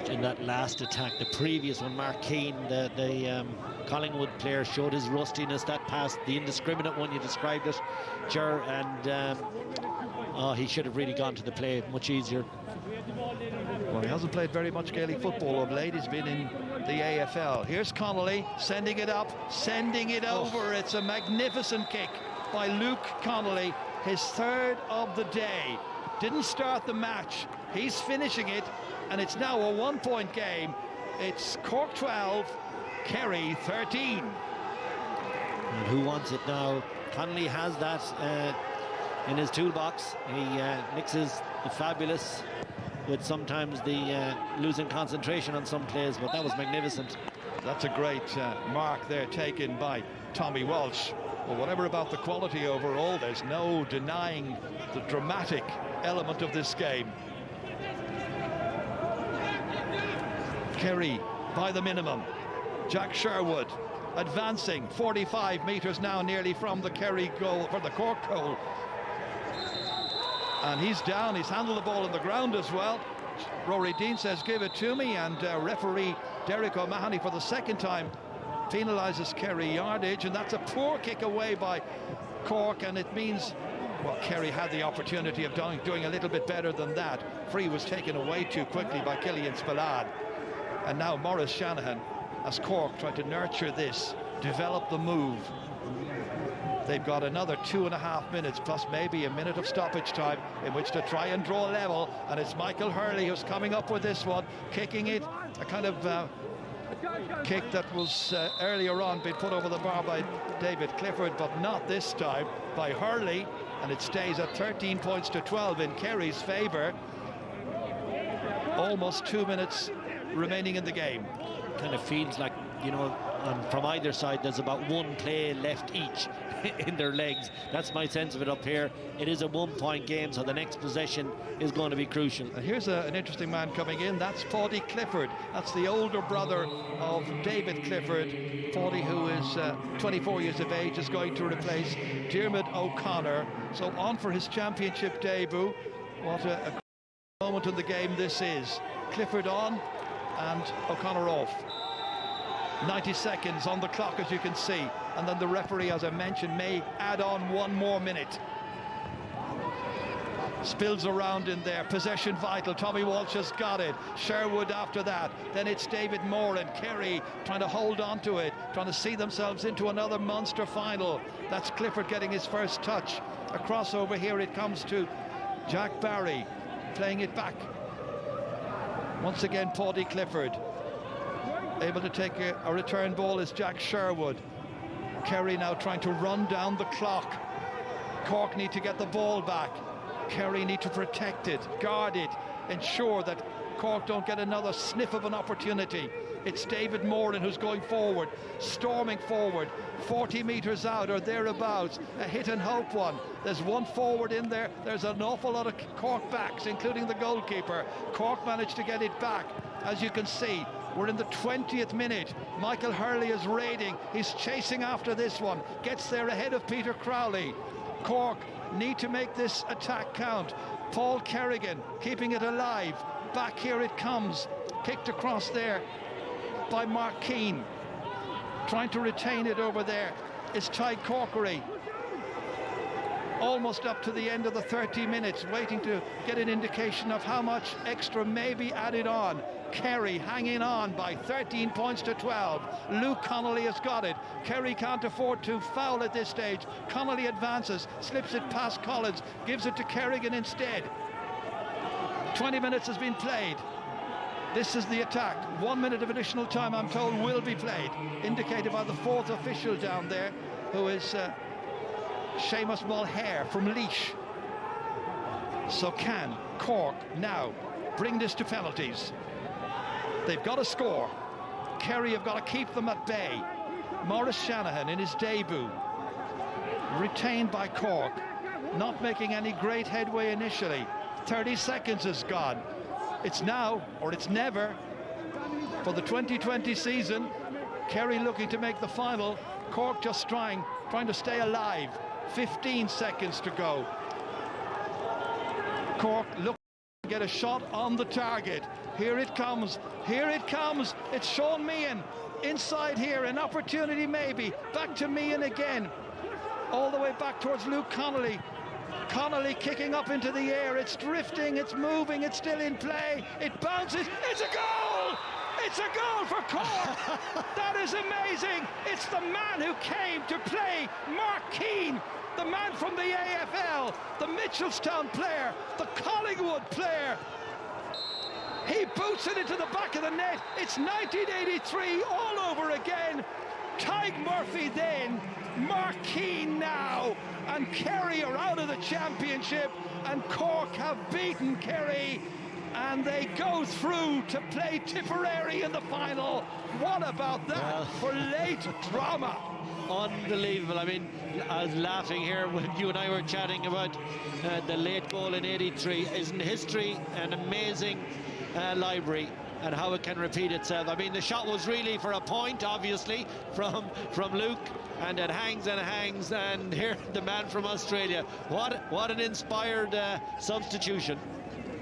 In that last attack, the previous one, Mark Keane, the Collingwood player, showed his rustiness. That pass, the indiscriminate one, you described it, Ger, and he should have really gone to the play much easier. Well, he hasn't played very much Gaelic football of late. He's been in the AFL. Here's Connolly sending it up, sending it over. It's a magnificent kick by Luke Connolly, his 3rd of the day. Didn't start the match. He's finishing it, and it's now a 1-point game. It's Cork 12, Kerry 13. And who wants it now? Connolly has that in his toolbox. He mixes the fabulous with sometimes the losing concentration on some plays, but that was magnificent. That's a great mark there taken by Tommy Walsh. Well, whatever about the quality overall, there's no denying the dramatic element of this game. Kerry by the minimum. Jack Sherwood advancing 45 metres now nearly from the Kerry goal, for the Cork goal. And he's down, he's handled the ball on the ground as well. Rory Dean says, give it to me, and referee Derek O'Mahony for the second time penalises Kerry yardage, and that's a poor kick away by Cork, and it means, well, Kerry had the opportunity of doing a little bit better than that. Free was taken away too quickly by Killian Spillane. And now Maurice Shanahan, as Cork try to nurture this, develop the move. They've got another 2.5 minutes, plus maybe a minute of stoppage time in which to try and draw level. And it's Michael Hurley who's coming up with this one, kicking it, a kind of kick that was earlier on being put over the bar by David Clifford, but not this time by Hurley. And it stays at 13 points to 12 in Kerry's favour. Almost 2 minutes remaining in the game. Kind of feels like, you know, from either side there's about one play left each in their legs. That's my sense of it up here. It is a 1-point game, so the next possession is going to be crucial. And here's an interesting man coming in. That's Páirc Clifford. That's the older brother of David Clifford. Páirc, who is 24 years of age, is going to replace Diarmuid O'Connor. So on for his championship debut. What a moment in the game this is. Clifford on and O'Connor off. 90 seconds on the clock, as you can see, and then the referee, as I mentioned, may add on 1 more minute. Spills around in there, possession vital. Tommy Walsh has got it. Sherwood after that. Then it's David Moore and Kerry trying to hold on to it, trying to see themselves into another Munster final. That's Clifford getting his first touch. A crossover here, it comes to Jack Barry, playing it back. Once again, Páirc Clifford. Able to take a return ball is Jack Sherwood. Kerry now trying to run down the clock. Cork need to get the ball back. Kerry need to protect it, guard it, ensure that Cork don't get another sniff of an opportunity. It's David Moran who's going forward, storming forward, 40 metres out or thereabouts, a hit and hope one. There's one forward in there. There's an awful lot of Cork backs, including the goalkeeper. Cork managed to get it back, as you can see. We're in the 20th minute. Michael Hurley is raiding. He's chasing after this one. Gets there ahead of Peter Crowley. Cork need to make this attack count. Paul Kerrigan keeping it alive. Back here it comes. Kicked across there by Mark Keane. Trying to retain it over there is Tadhg Corkery. Almost up to the end of the 30 minutes, waiting to get an indication of how much extra may be added on. Kerry hanging on by 13 points to 12. Luke Connolly has got it. Kerry can't afford to foul at this stage. Connolly advances, slips it past Collins, gives it to Kerrigan instead. 20 minutes has been played. This is the attack. 1 minute of additional time, I'm told, will be played. Indicated by the fourth official down there, who is Seamus Mulhare from Laois. So can Cork now bring this to penalties? They've got to score. Kerry have got to keep them at bay. Maurice Shanahan in his debut, retained by Cork, not making any great headway initially. 30 seconds is gone. It's now or it's never for the 2020 season. Kerry looking to make the final. Cork just trying to stay alive. 15 seconds to go. Cork looking to get a shot on the target. Here it comes. Here it comes. It's Sean Meehan inside here. An opportunity maybe. Back to Meehan again. All the way back towards Luke Connolly. Connolly kicking up into the air. It's drifting, it's moving, it's still in play. It bounces. It's a goal! It's a goal for Cork! That is amazing! It's the man who came to play Mark Keane, the man from the AFL, the Mitchelstown player, the Collingwood player. He boots it into the back of the net. It's 1983 all over again. Tadhg Murphy then, Mark Keane now, and Kerry are out of the championship, and Cork have beaten Kerry, and they go through to play Tipperary in the final. What about that for late drama? Unbelievable. I mean, I was laughing here when you and I were chatting about the late goal in '83. Isn't history an amazing library, and how it can repeat itself? I mean, the shot was really for a point, obviously, from Luke, and it hangs and hangs, and here the man from Australia. What an inspired substitution.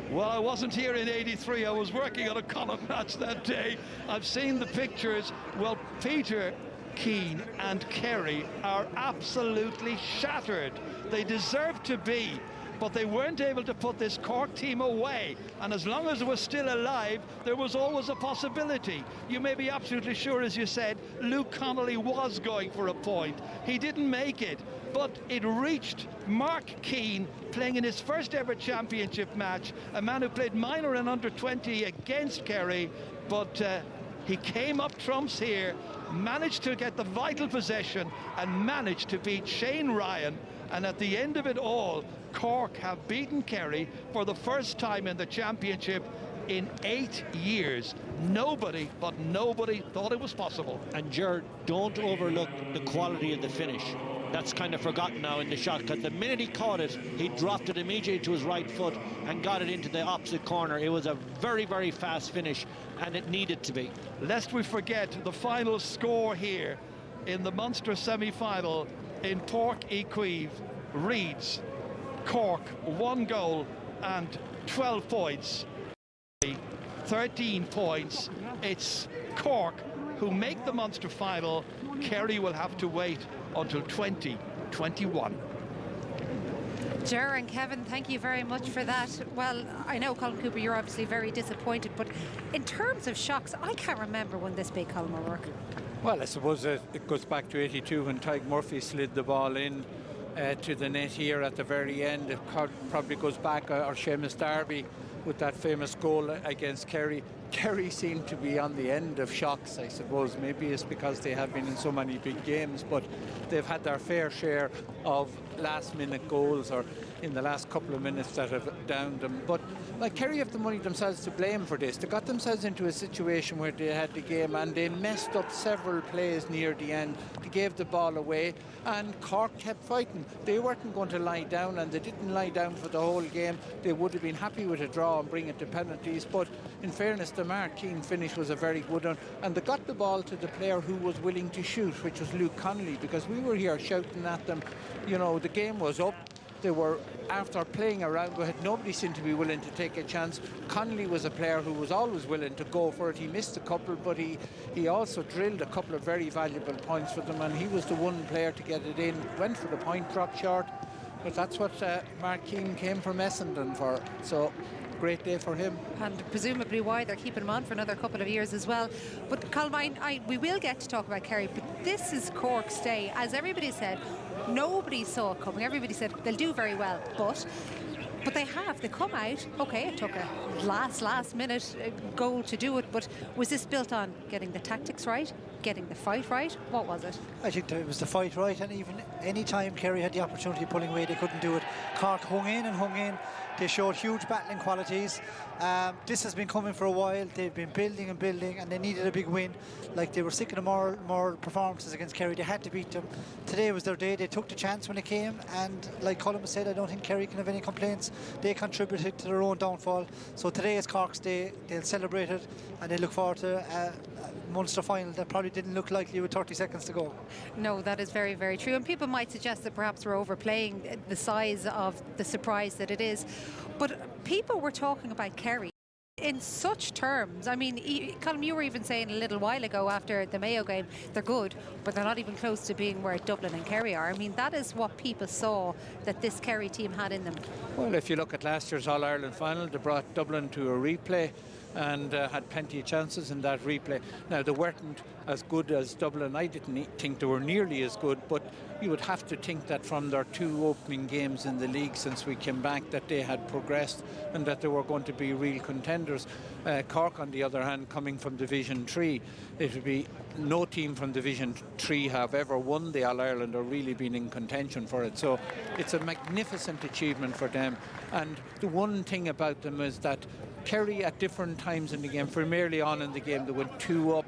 Well, I wasn't here in '83. I was working on a Connacht match that day. I've seen the pictures. Well, Peter Keane and Kerry are absolutely shattered. They deserve to be, but they weren't able to put this Cork team away, and as long as it was still alive, there was always a possibility. You may be absolutely sure, as you said, Luke Connolly was going for a point. He didn't make it, but it reached Mark Keane, playing in his first ever championship match, a man who played minor and under 20 against Kerry, but he came up trumps here, managed to get the vital possession and managed to beat Shane Ryan. And at the end of it all, Cork have beaten Kerry for the first time in the championship in 8 years. Nobody thought it was possible. And Ger, don't overlook the quality of the finish. That's kind of forgotten now in the shot, because the minute he caught it, he dropped it immediately to his right foot and got it into the opposite corner. It was a very, very fast finish, and it needed to be. Lest we forget the final score here in the Munster semi-final in Páirc Chaoimh reads Cork 1 goal and 12 points. 13 points. It's Cork who make the Munster final. Kerry will have to wait until 2021. Ger and Kevin, thank you very much for that. Well, I know, Colin Cooper, you're obviously very disappointed, but in terms of shocks, I can't remember one this big, Colin O'Rourke. Well, I suppose it goes back to 82 when Tadhg Murphy slid the ball in to the net here at the very end. It probably goes back, or Seamus Darby with that famous goal against Kerry. Kerry seem to be on the end of shocks, I suppose. Maybe it's because they have been in so many big games, but they've had their fair share of last-minute goals or in the last couple of minutes that have downed them. But like, Kerry have the money themselves to blame for this. They got themselves into a situation where they had the game and they messed up several plays near the end. They gave the ball away and Cork kept fighting. They weren't going to lie down, and they didn't lie down for the whole game. They would have been happy with a draw and bring it to penalties, but in fairness, the Mark Keane finish was a very good one, and they got the ball to the player who was willing to shoot, which was Luke Connolly, because we were here shouting at them, you know, the game was up. They were, after playing around, nobody seemed to be willing to take a chance. Connolly was a player who was always willing to go for it. He missed a couple, but he also drilled a couple of very valuable points for them, and he was the one player to get it in. Went for the point, dropped short, but that's what Mark Keane came from Essendon for. So great day for him. And presumably why they're keeping him on for another couple of years as well. But Colm, we will get to talk about Kerry, but this is Cork's day. As everybody said, nobody saw it coming. Everybody said they'll do very well, but they have. They come out. Okay, it took a last minute goal to do it, but was this built on getting the tactics right, getting the fight right? What was it? I think it was the fight right, and even any time Kerry had the opportunity of pulling away, they couldn't do it. Cork hung in. They showed huge battling qualities. This has been coming for a while. They've been building, and they needed a big win. Like, they were sick of the more performances against Kerry. They had to beat them. Today was their day. They took the chance when it came, and like Colin said, I don't think Kerry can have any complaints. They contributed to their own downfall. So today is Cork's day. They'll celebrate it, and they look forward to a Munster final that probably didn't look likely with 30 seconds to go. No, that is very, very true. And people might suggest that perhaps we're overplaying the size of the surprise that it is. But people were talking about Kerry in such terms. I mean, Colin, you were even saying a little while ago after the Mayo game, they're good, but they're not even close to being where Dublin and Kerry are. I mean, that is what people saw that this Kerry team had in them. Well, if you look at last year's All-Ireland final, they brought Dublin to a replay and had plenty of chances in that replay. Now, they weren't as good as Dublin. I didn't think they were nearly as good, but you would have to think that from their 2 opening games in the league since we came back that they had progressed and that they were going to be real contenders. Cork, on the other hand, coming from Division 3, it would be no team from Division 3 have ever won the All-Ireland or really been in contention for it. So it's a magnificent achievement for them. And the one thing about them is that Kerry at different times in the game, from early on in the game, they went 2 up,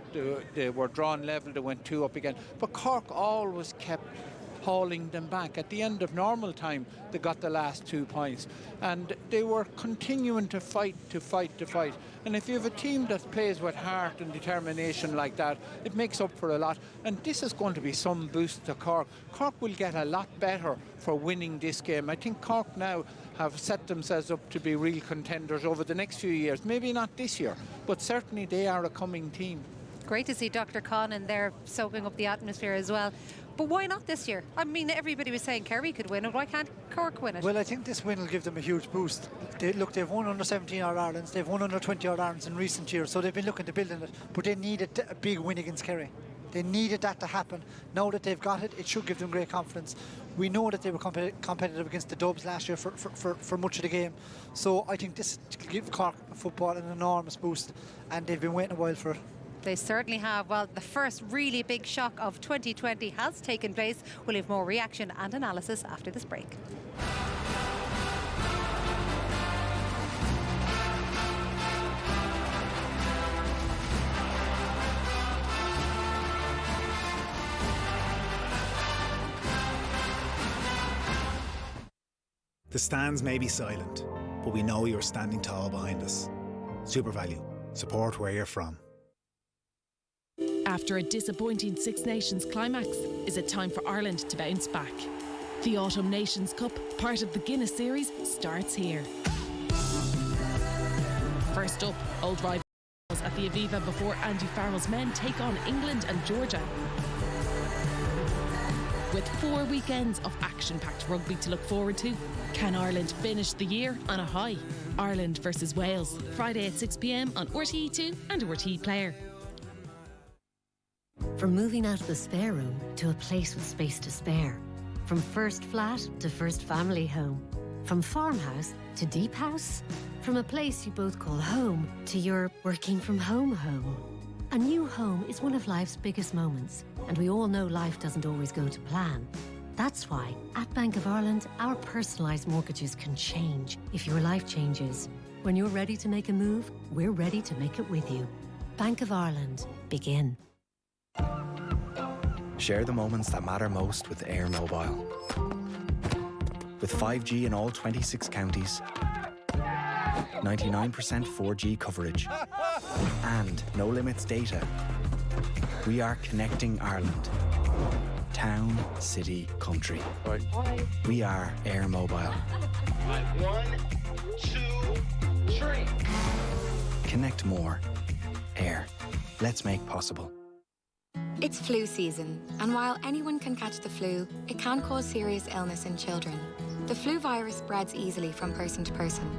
they were drawn level, they went 2 up again. But Cork always kept hauling them back. At the end of normal time, they got the last 2 points. And they were continuing to fight. And if you have a team that plays with heart and determination like that, it makes up for a lot. And this is going to be some boost to Cork. Cork will get a lot better for winning this game. I think Cork now have set themselves up to be real contenders over the next few years. Maybe not this year, but certainly they are a coming team. Great to see Dr. Conn in there soaking up the atmosphere as well. But why not this year? I mean, everybody was saying Kerry could win it. Why can't Cork win it? Well, I think this win will give them a huge boost. They've won under 17 All-Irelands. They've won under 20 All-Irelands in recent years, so they've been looking to build on it. But they needed a big win against Kerry. They needed that to happen. Now that they've got it, it should give them great confidence. We know that they were competitive against the Dubs last year for much of the game. So I think this will give Cork football an enormous boost, and they've been waiting a while for it. They certainly have. Well, the first really big shock of 2020 has taken place. We'll have more reaction and analysis after this break. The stands may be silent, but we know you're standing tall behind us. SuperValue. Support where you're from. After a disappointing Six Nations climax, is it time for Ireland to bounce back? The Autumn Nations Cup, part of the Guinness Series, starts here. First up, old rivals at the Aviva before Andy Farrell's men take on England and Georgia. With 4 weekends of action-packed rugby to look forward to, can Ireland finish the year on a high? Ireland versus Wales, Friday at 6 p.m. on RTE2 and RTE Player. From moving out of the spare room to a place with space to spare. From first flat to first family home. From farmhouse to deep house. From a place you both call home to your working from home home. A new home is one of life's biggest moments, and we all know life doesn't always go to plan. That's why, at Bank of Ireland, our personalised mortgages can change if your life changes. When you're ready to make a move, we're ready to make it with you. Bank of Ireland. Begin. Share the moments that matter most with Air Mobile. With 5G in all 26 counties, 99% 4G coverage, and no limits data, we are connecting Ireland. Town, city, country. We are Air Mobile. 1, 2, 3. Connect more. Air. Let's make possible. It's flu season, and while anyone can catch the flu, it can cause serious illness in children. The flu virus spreads easily from person to person.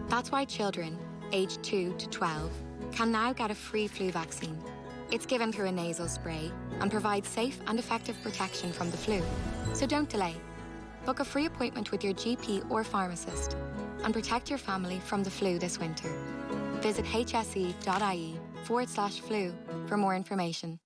That's why children, aged 2 to 12, can now get a free flu vaccine. It's given through a nasal spray and provides safe and effective protection from the flu. So don't delay. Book a free appointment with your GP or pharmacist and protect your family from the flu this winter. Visit hse.ie/flu for more information.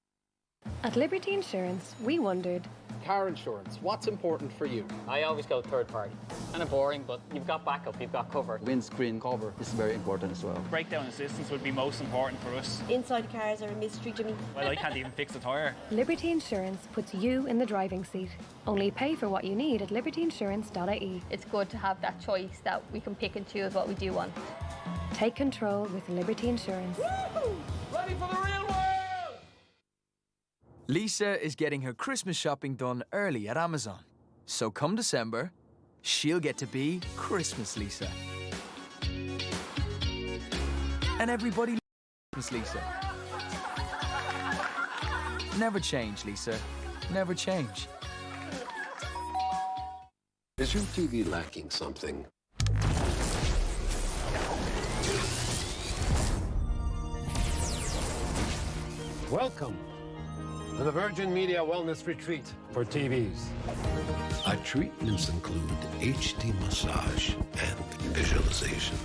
At Liberty Insurance, we wondered, Car insurance, what's important for you? I always go third party. Kind of boring, but you've got backup, you've got cover. Windscreen cover is very important as well. Breakdown assistance would be most important for us. Inside cars are a mystery to me. Well, I can't even fix a tyre. Liberty Insurance puts you in the driving seat. Only pay for what you need at libertyinsurance.ie. It's good to have that choice that we can pick and choose what we do want. Take control with Liberty Insurance. Woo! Ready for the real world! Lisa is getting her Christmas shopping done early at Amazon. So come December, she'll get to be Christmas Lisa. And everybody loves Lisa. Never change, Lisa. Never change. Is your TV lacking something? Welcome to the Virgin Media Wellness Retreat for TVs. Our treatments include HD massage and visualization.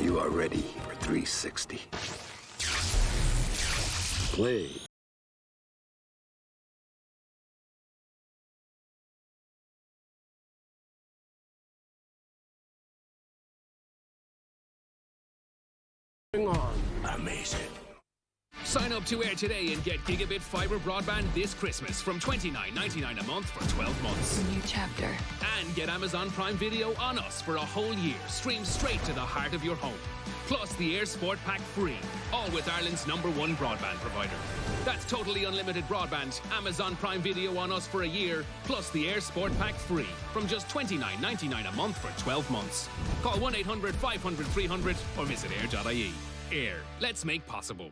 You are ready for 360. Play. On. Amazing. Sign up to Air today and get gigabit fibre broadband this Christmas from $29.99 a month for 12 months. A new chapter. And get Amazon Prime Video on us for a whole year, streamed straight to the heart of your home. Plus the Air Sport Pack free, all with Ireland's #1 broadband provider. That's totally unlimited broadband, Amazon Prime Video on us for a year, plus the Air Sport Pack free from just $29.99 a month for 12 months. Call 1-800-500-300 or visit air.ie. Air. Let's make possible.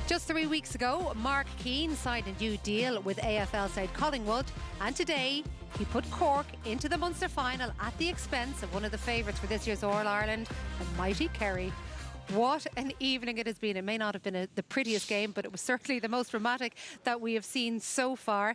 Just 3 weeks ago, Mark Keane signed a new deal with AFL side Collingwood, and today he put Cork into the Munster final at the expense of one of the favourites for this year's All-Ireland, the mighty Kerry. What an evening it has been. It may not have been the prettiest game, but it was certainly the most dramatic that we have seen so far.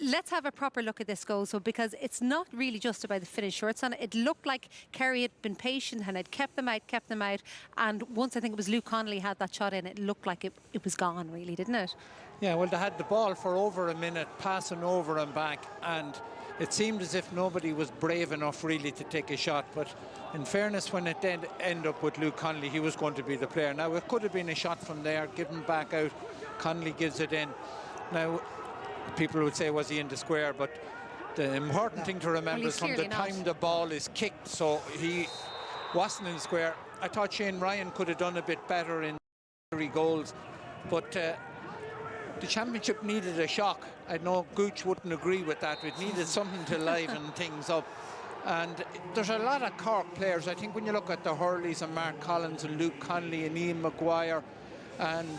Let's have a proper look at this goal, because it's not really just about the finished shirts on it. It looked like Kerry had been patient and had kept them out. And once I think it was Luke Connolly had that shot in, it looked like it was gone, really, didn't it? Yeah, well, they had the ball for over a minute, passing over and back, and it seemed as if nobody was brave enough really to take a shot. But in fairness, when it did end up with Luke Connolly, he was going to be the player. Now, it could have been a shot from there, given back out. Connolly gives it in. Now, people would say, was he in the square? But the important thing to remember is from the time the ball is kicked, so he wasn't in the square. I thought Shane Ryan could have done a bit better in 3 goals, but the championship needed a shock. I know Gooch wouldn't agree with that. It needed something to liven things up. And there's a lot of Cork players. I think when you look at the Hurleys and Mark Collins and Luke Connolly and Ian Maguire and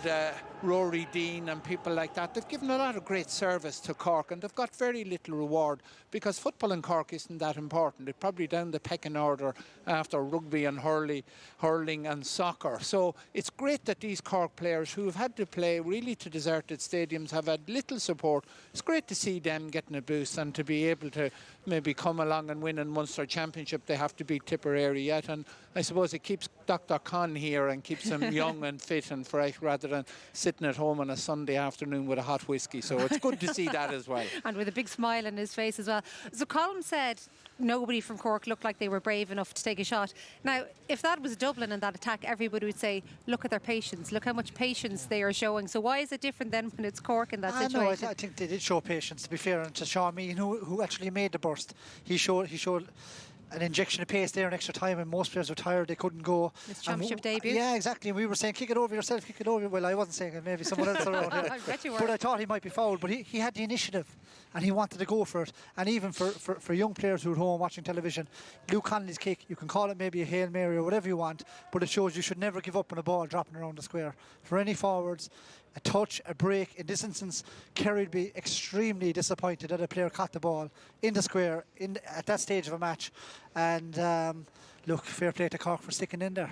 Rory Dean and people like that, they've given a lot of great service to Cork, and they've got very little reward because football in Cork isn't that important. It's probably down the pecking order after rugby and hurling and soccer. So it's great that these Cork players who have had to play really to deserted stadiums have had little support. It's great to see them getting a boost and to be able to maybe come along and win in Munster Championship. They have to beat Tipperary yet, and I suppose it keeps Dr. Conn here and keeps him young and fit and fresh rather than sitting at home on a Sunday afternoon with a hot whiskey. So it's good to see that as well. And with a big smile on his face as well. So Colm said nobody from Cork looked like they were brave enough to take a shot. Now, if that was Dublin and that attack, everybody would say, look at their patience, look how much patience they are showing. So why is it different then when it's Cork in that situation? No, I think they did show patience, to be fair, and to Chaoimh, who actually made the burst. He showed an injection of pace there in extra time, and most players were tired, they couldn't go. His championship debut. Yeah, exactly. And we were saying, kick it over yourself, kick it over. Well, I wasn't saying it, maybe someone else around here. I bet you were. But I thought he might be fouled, but he had the initiative and he wanted to go for it. And even for young players who are at home watching television, Luke Connolly's kick, you can call it maybe a Hail Mary or whatever you want, but it shows you should never give up on a ball dropping around the square. For any forwards, a touch, a break. In this instance, Kerry would be extremely disappointed that a player caught the ball in the square at that stage of a match. And look, fair play to Cork for sticking in there.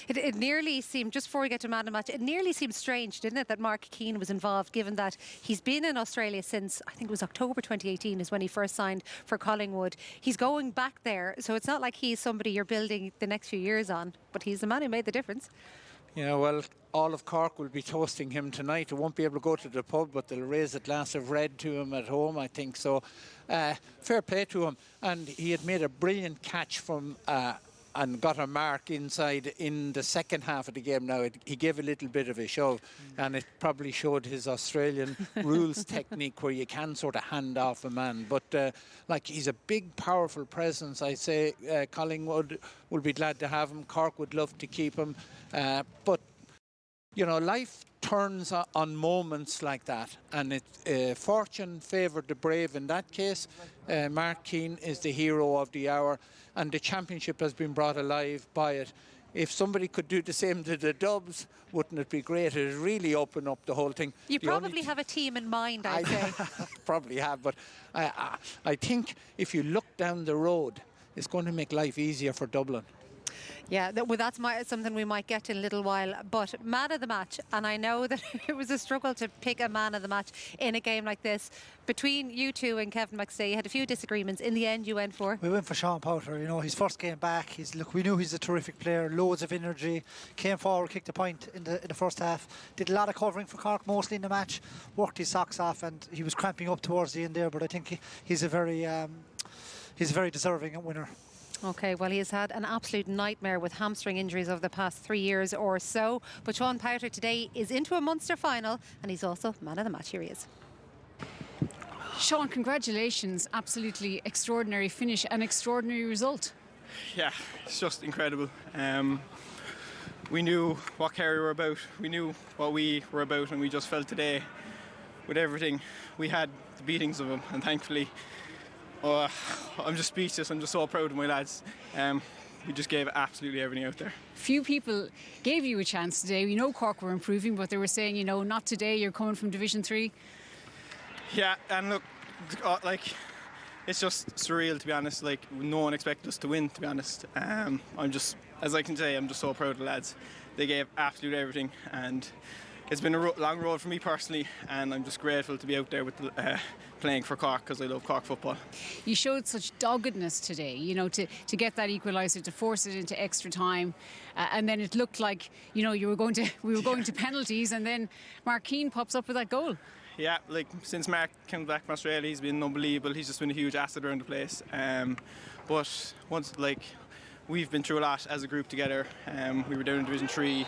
It nearly seemed, just before we get to man of the match, it nearly seemed strange, didn't it, that Mark Keane was involved, given that he's been in Australia since, I think it was October 2018 is when he first signed for Collingwood. He's going back there, so it's not like he's somebody you're building the next few years on, but he's the man who made the difference. Yeah, well, all of Cork will be toasting him tonight. They won't be able to go to the pub, but they'll raise a glass of red to him at home, I think. So, fair play to him. And he had made a brilliant catch from and got a mark inside in the second half of the game. Now, he gave a little bit of a shove, and it probably showed his Australian rules technique where you can sort of hand off a man. But, like, he's a big, powerful presence. I say Collingwood will be glad to have him. Cork would love to keep him. But, you know, life turns on moments like that, and fortune favoured the brave in that case. Mark Keane is the hero of the hour, and the championship has been brought alive by it. If somebody could do the same to the Dubs, wouldn't it be great? It would really open up the whole thing. You probably have a team in mind, I'd say. Probably have, but I think if you look down the road, it's going to make life easier for Dublin. Yeah, that's something we might get to in a little while. But man of the match, and I know that it was a struggle to pick a man of the match in a game like this. Between you two and Kevin McStay, you had a few disagreements. In the end, you went for? We went for Sean Powter. You know, his first game back. We knew he's a terrific player, loads of energy. Came forward, kicked a point in the first half. Did a lot of covering for Cork, mostly in the match. Worked his socks off, and he was cramping up towards the end there. But I think he's a very deserving winner. OK, well, he has had an absolute nightmare with hamstring injuries over the past 3 years or so. But Sean Powter today is into a Munster final, and he's also man of the match. Here he is. Sean, congratulations. Absolutely extraordinary finish, an extraordinary result. Yeah, it's just incredible. We knew what Kerry were about, we knew what we were about, and we just felt today with everything we had the beatings of them, and thankfully I'm just speechless. I'm just so proud of my lads. We just gave absolutely everything out there. Few people gave you a chance today. We know Cork were improving, but they were saying, you know, not today, you're coming from Division 3. Yeah, and look, like, it's just surreal, to be honest. Like, no one expected us to win, to be honest. I'm just, as I can say, I'm just so proud of the lads. They gave absolutely everything, and it's been a long road for me personally, and I'm just grateful to be out there with playing for Cork, because I love Cork football. You showed such doggedness today, you know, to get that equaliser, to force it into extra time, and then it looked like, you know, we were going to penalties, and then Mark Keane pops up with that goal. Yeah, like since Mark came back from Australia, he's been unbelievable. He's just been a huge asset around the place. But once, like, we've been through a lot as a group together. We were down in Division 3.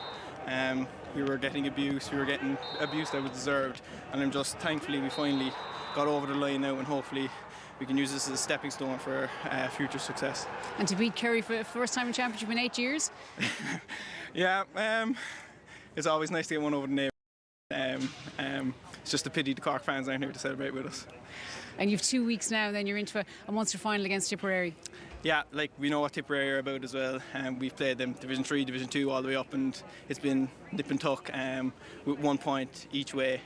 We were getting abuse. We were getting abuse that was deserved. And I'm just thankfully we finally got over the line now, and hopefully we can use this as a stepping stone for future success. And to beat Kerry for the first time in Championship in 8 years? Yeah, it's always nice to get one over the neighbour. It's just a pity the Cork fans aren't here to celebrate with us. And you've 2 weeks now, and then you're into a Munster final against Tipperary. Yeah, like we know what Tipperary are about as well. We've played them Division 3, Division 2 all the way up, and it's been nip and tuck with 1 point each way.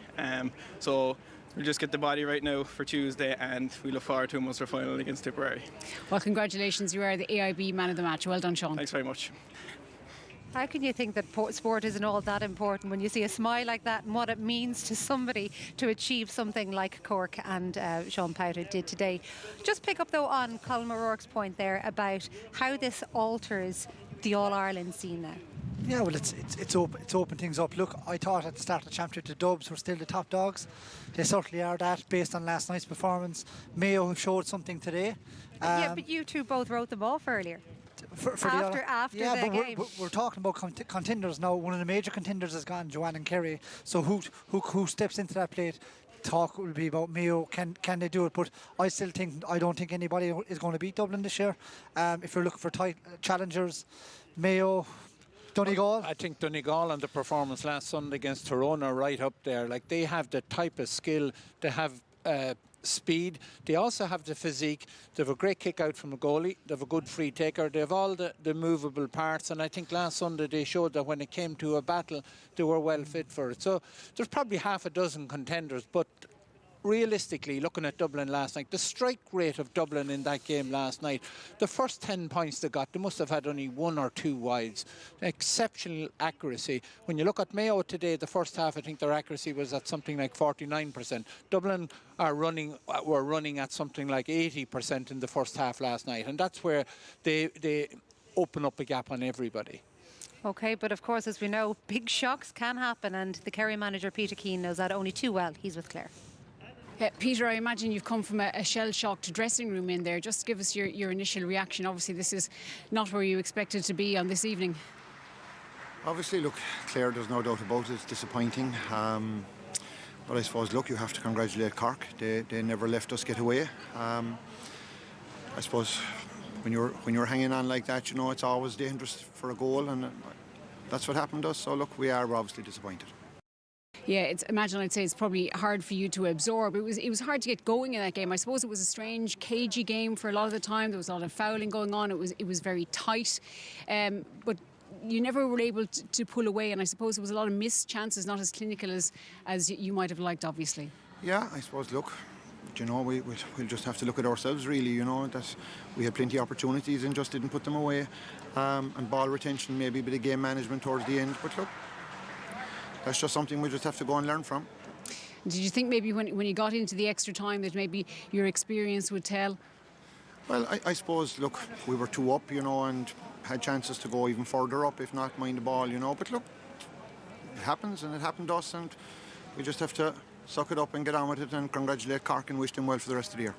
So we'll just get the body right now for Tuesday, and we look forward to a Munster final against Tipperary. Well, congratulations, you are the AIB man of the match. Well done, Sean. Thanks very much. How can you think that sport isn't all that important when you see a smile like that and what it means to somebody to achieve something like Cork and Sean Páirc did today? Just pick up though on Colm O'Rourke's point there about how this alters the All-Ireland scene now. Yeah, well, it's opened things up. Look, I thought at the start of the championship the Dubs were still the top dogs. They certainly are that, based on last night's performance. Mayo have showed something today. Yeah, but you two both wrote them off earlier. After yeah, the but game. we're talking about contenders now. One of the major contenders has gone, Joanne and Kerry. So who steps into that plate? Talk will be about Mayo. Can they do it? But I don't think anybody is going to beat Dublin this year. If you're looking for challengers, Mayo, Donegal. I think Donegal and the performance last Sunday against Tyrone are right up there. Like, they have the type of skill, they have speed, they also have the physique, they have a great kick out from a goalie, they have a good free taker, they have all the movable parts, and I think last Sunday they showed that when it came to a battle they were well fit for it. So there's probably half a dozen contenders, but realistically, looking at Dublin last night, the strike rate of Dublin in that game last night, the first 10 points they got, they must have had only 1 or 2 wides. Exceptional accuracy. When you look at Mayo today, the first half, I think their accuracy was at something like 49%. Dublin were running at something like 80% in the first half last night, and that's where they open up a gap on everybody. Okay, but of course, as we know, big shocks can happen, and the Kerry manager, Peter Keane, knows that only too well. He's with Claire. Peter, I imagine you've come from a shell-shocked dressing room in there. Just give us your initial reaction. Obviously, this is not where you expected to be on this evening. Obviously, look, Claire, there's no doubt about it. It's disappointing. But I suppose, look, you have to congratulate Cork. They never let us get away. I suppose when you're hanging on like that, you know, it's always dangerous for a goal, and that's what happened to us. So, look, we are obviously disappointed. Yeah, I'd say it's probably hard for you to absorb. It was hard to get going in that game. I suppose it was a strange, cagey game for a lot of the time. There was a lot of fouling going on. It was very tight. But you never were able to pull away, and I suppose there was a lot of missed chances, not as clinical as you might have liked, obviously. Yeah, I suppose, look, you know, we'll just have to look at ourselves, really, you know, that we had plenty of opportunities and just didn't put them away. And ball retention, maybe a bit of game management towards the end. But look, that's just something we just have to go and learn from. Did you think maybe when you got into the extra time that maybe your experience would tell? Well, I suppose, look, we were 2 up, you know, and had chances to go even further up, if not mind the ball, you know. But look, it happens, and it happened to us, and we just have to suck it up and get on with it and congratulate Cork and wish them well for the rest of the year.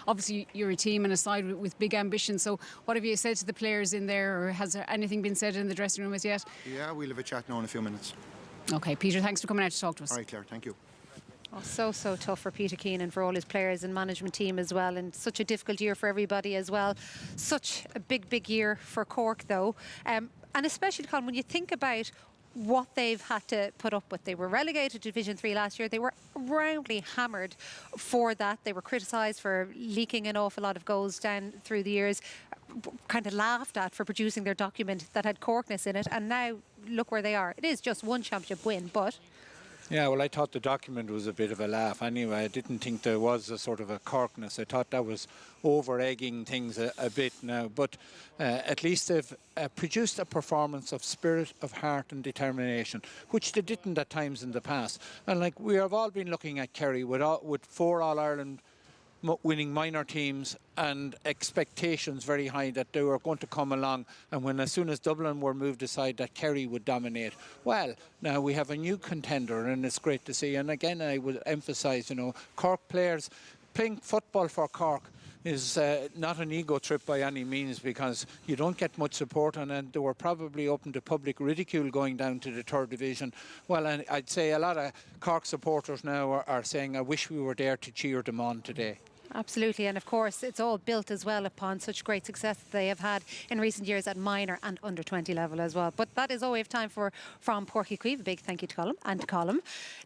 Obviously, you're a team and a side with big ambition, so what have you said to the players in there, or has there anything been said in the dressing room as yet? Yeah, we'll have a chat now in a few minutes. OK, Peter, thanks for coming out to talk to us. All right, Claire, thank you. Oh, so tough for Peter Keane and for all his players and management team as well, and such a difficult year for everybody as well. Such a big year for Cork though, and especially, Colin, when you think about what they've had to put up with. They were relegated to Division 3 last year. They were roundly hammered for that. They were criticised for leaking an awful lot of goals down through the years, kind of laughed at for producing their document that had Corkness in it, and now look where they are. It is just one championship win, but Yeah, well, I thought the document was a bit of a laugh anyway. I didn't think there was a sort of a Corkness. I thought that was over-egging things a bit now. But at least they've produced a performance of spirit, of heart and determination, which they didn't at times in the past. And like we have all been looking at Kerry with 4 All-Ireland winning minor teams and expectations very high that they were going to come along, and when as soon as Dublin were moved aside that Kerry would dominate. Well, now we have a new contender and it's great to see. And again, I would emphasise, Cork players playing football for Cork is not an ego trip by any means, because you don't get much support, and they were probably open to public ridicule going down to the 3rd division. Well, and I'd say a lot of Cork supporters now are saying, I wish we were there to cheer them on today. Absolutely, and of course it's all built as well upon such great success that they have had in recent years at minor and under 20 level as well. But that is all we have time for from Páirc Chaoimh. A big thank you to Colm and to Colm.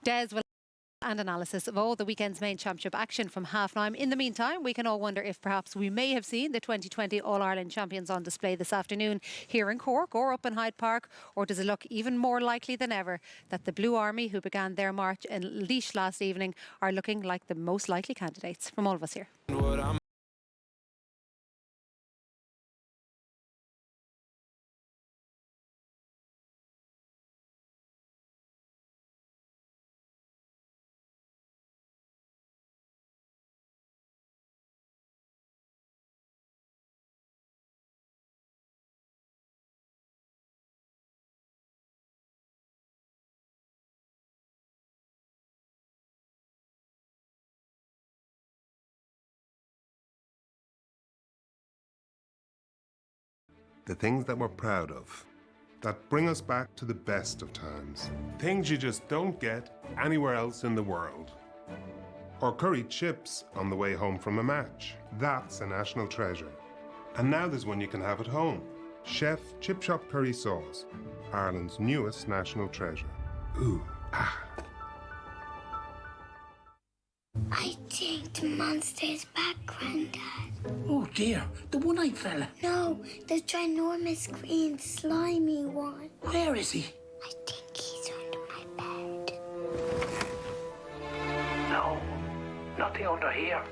Des will and analysis of all the weekend's main championship action from 9:30. In the meantime, we can all wonder if perhaps we may have seen the 2020 All-Ireland champions on display this afternoon here in Cork or up in Hyde Park, or does it look even more likely than ever that the Blue Army, who began their march in Laois last evening, are looking like the most likely candidates? From all of us here. The things that we're proud of, that bring us back to the best of times. Things you just don't get anywhere else in the world. Or curry chips on the way home from a match. That's a national treasure. And now there's one you can have at home. Chef Chip Shop Curry Sauce, Ireland's newest national treasure. Ooh, ah. I think the monster's back, Grandad. Oh dear, the one-eyed fella. No, the ginormous green slimy one. Where is he? I think he's under my bed. No, nothing under here.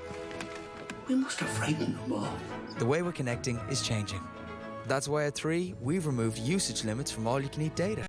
We must have frightened them all. The way we're connecting is changing. That's why at 3, we've removed usage limits from all-you-can-eat data.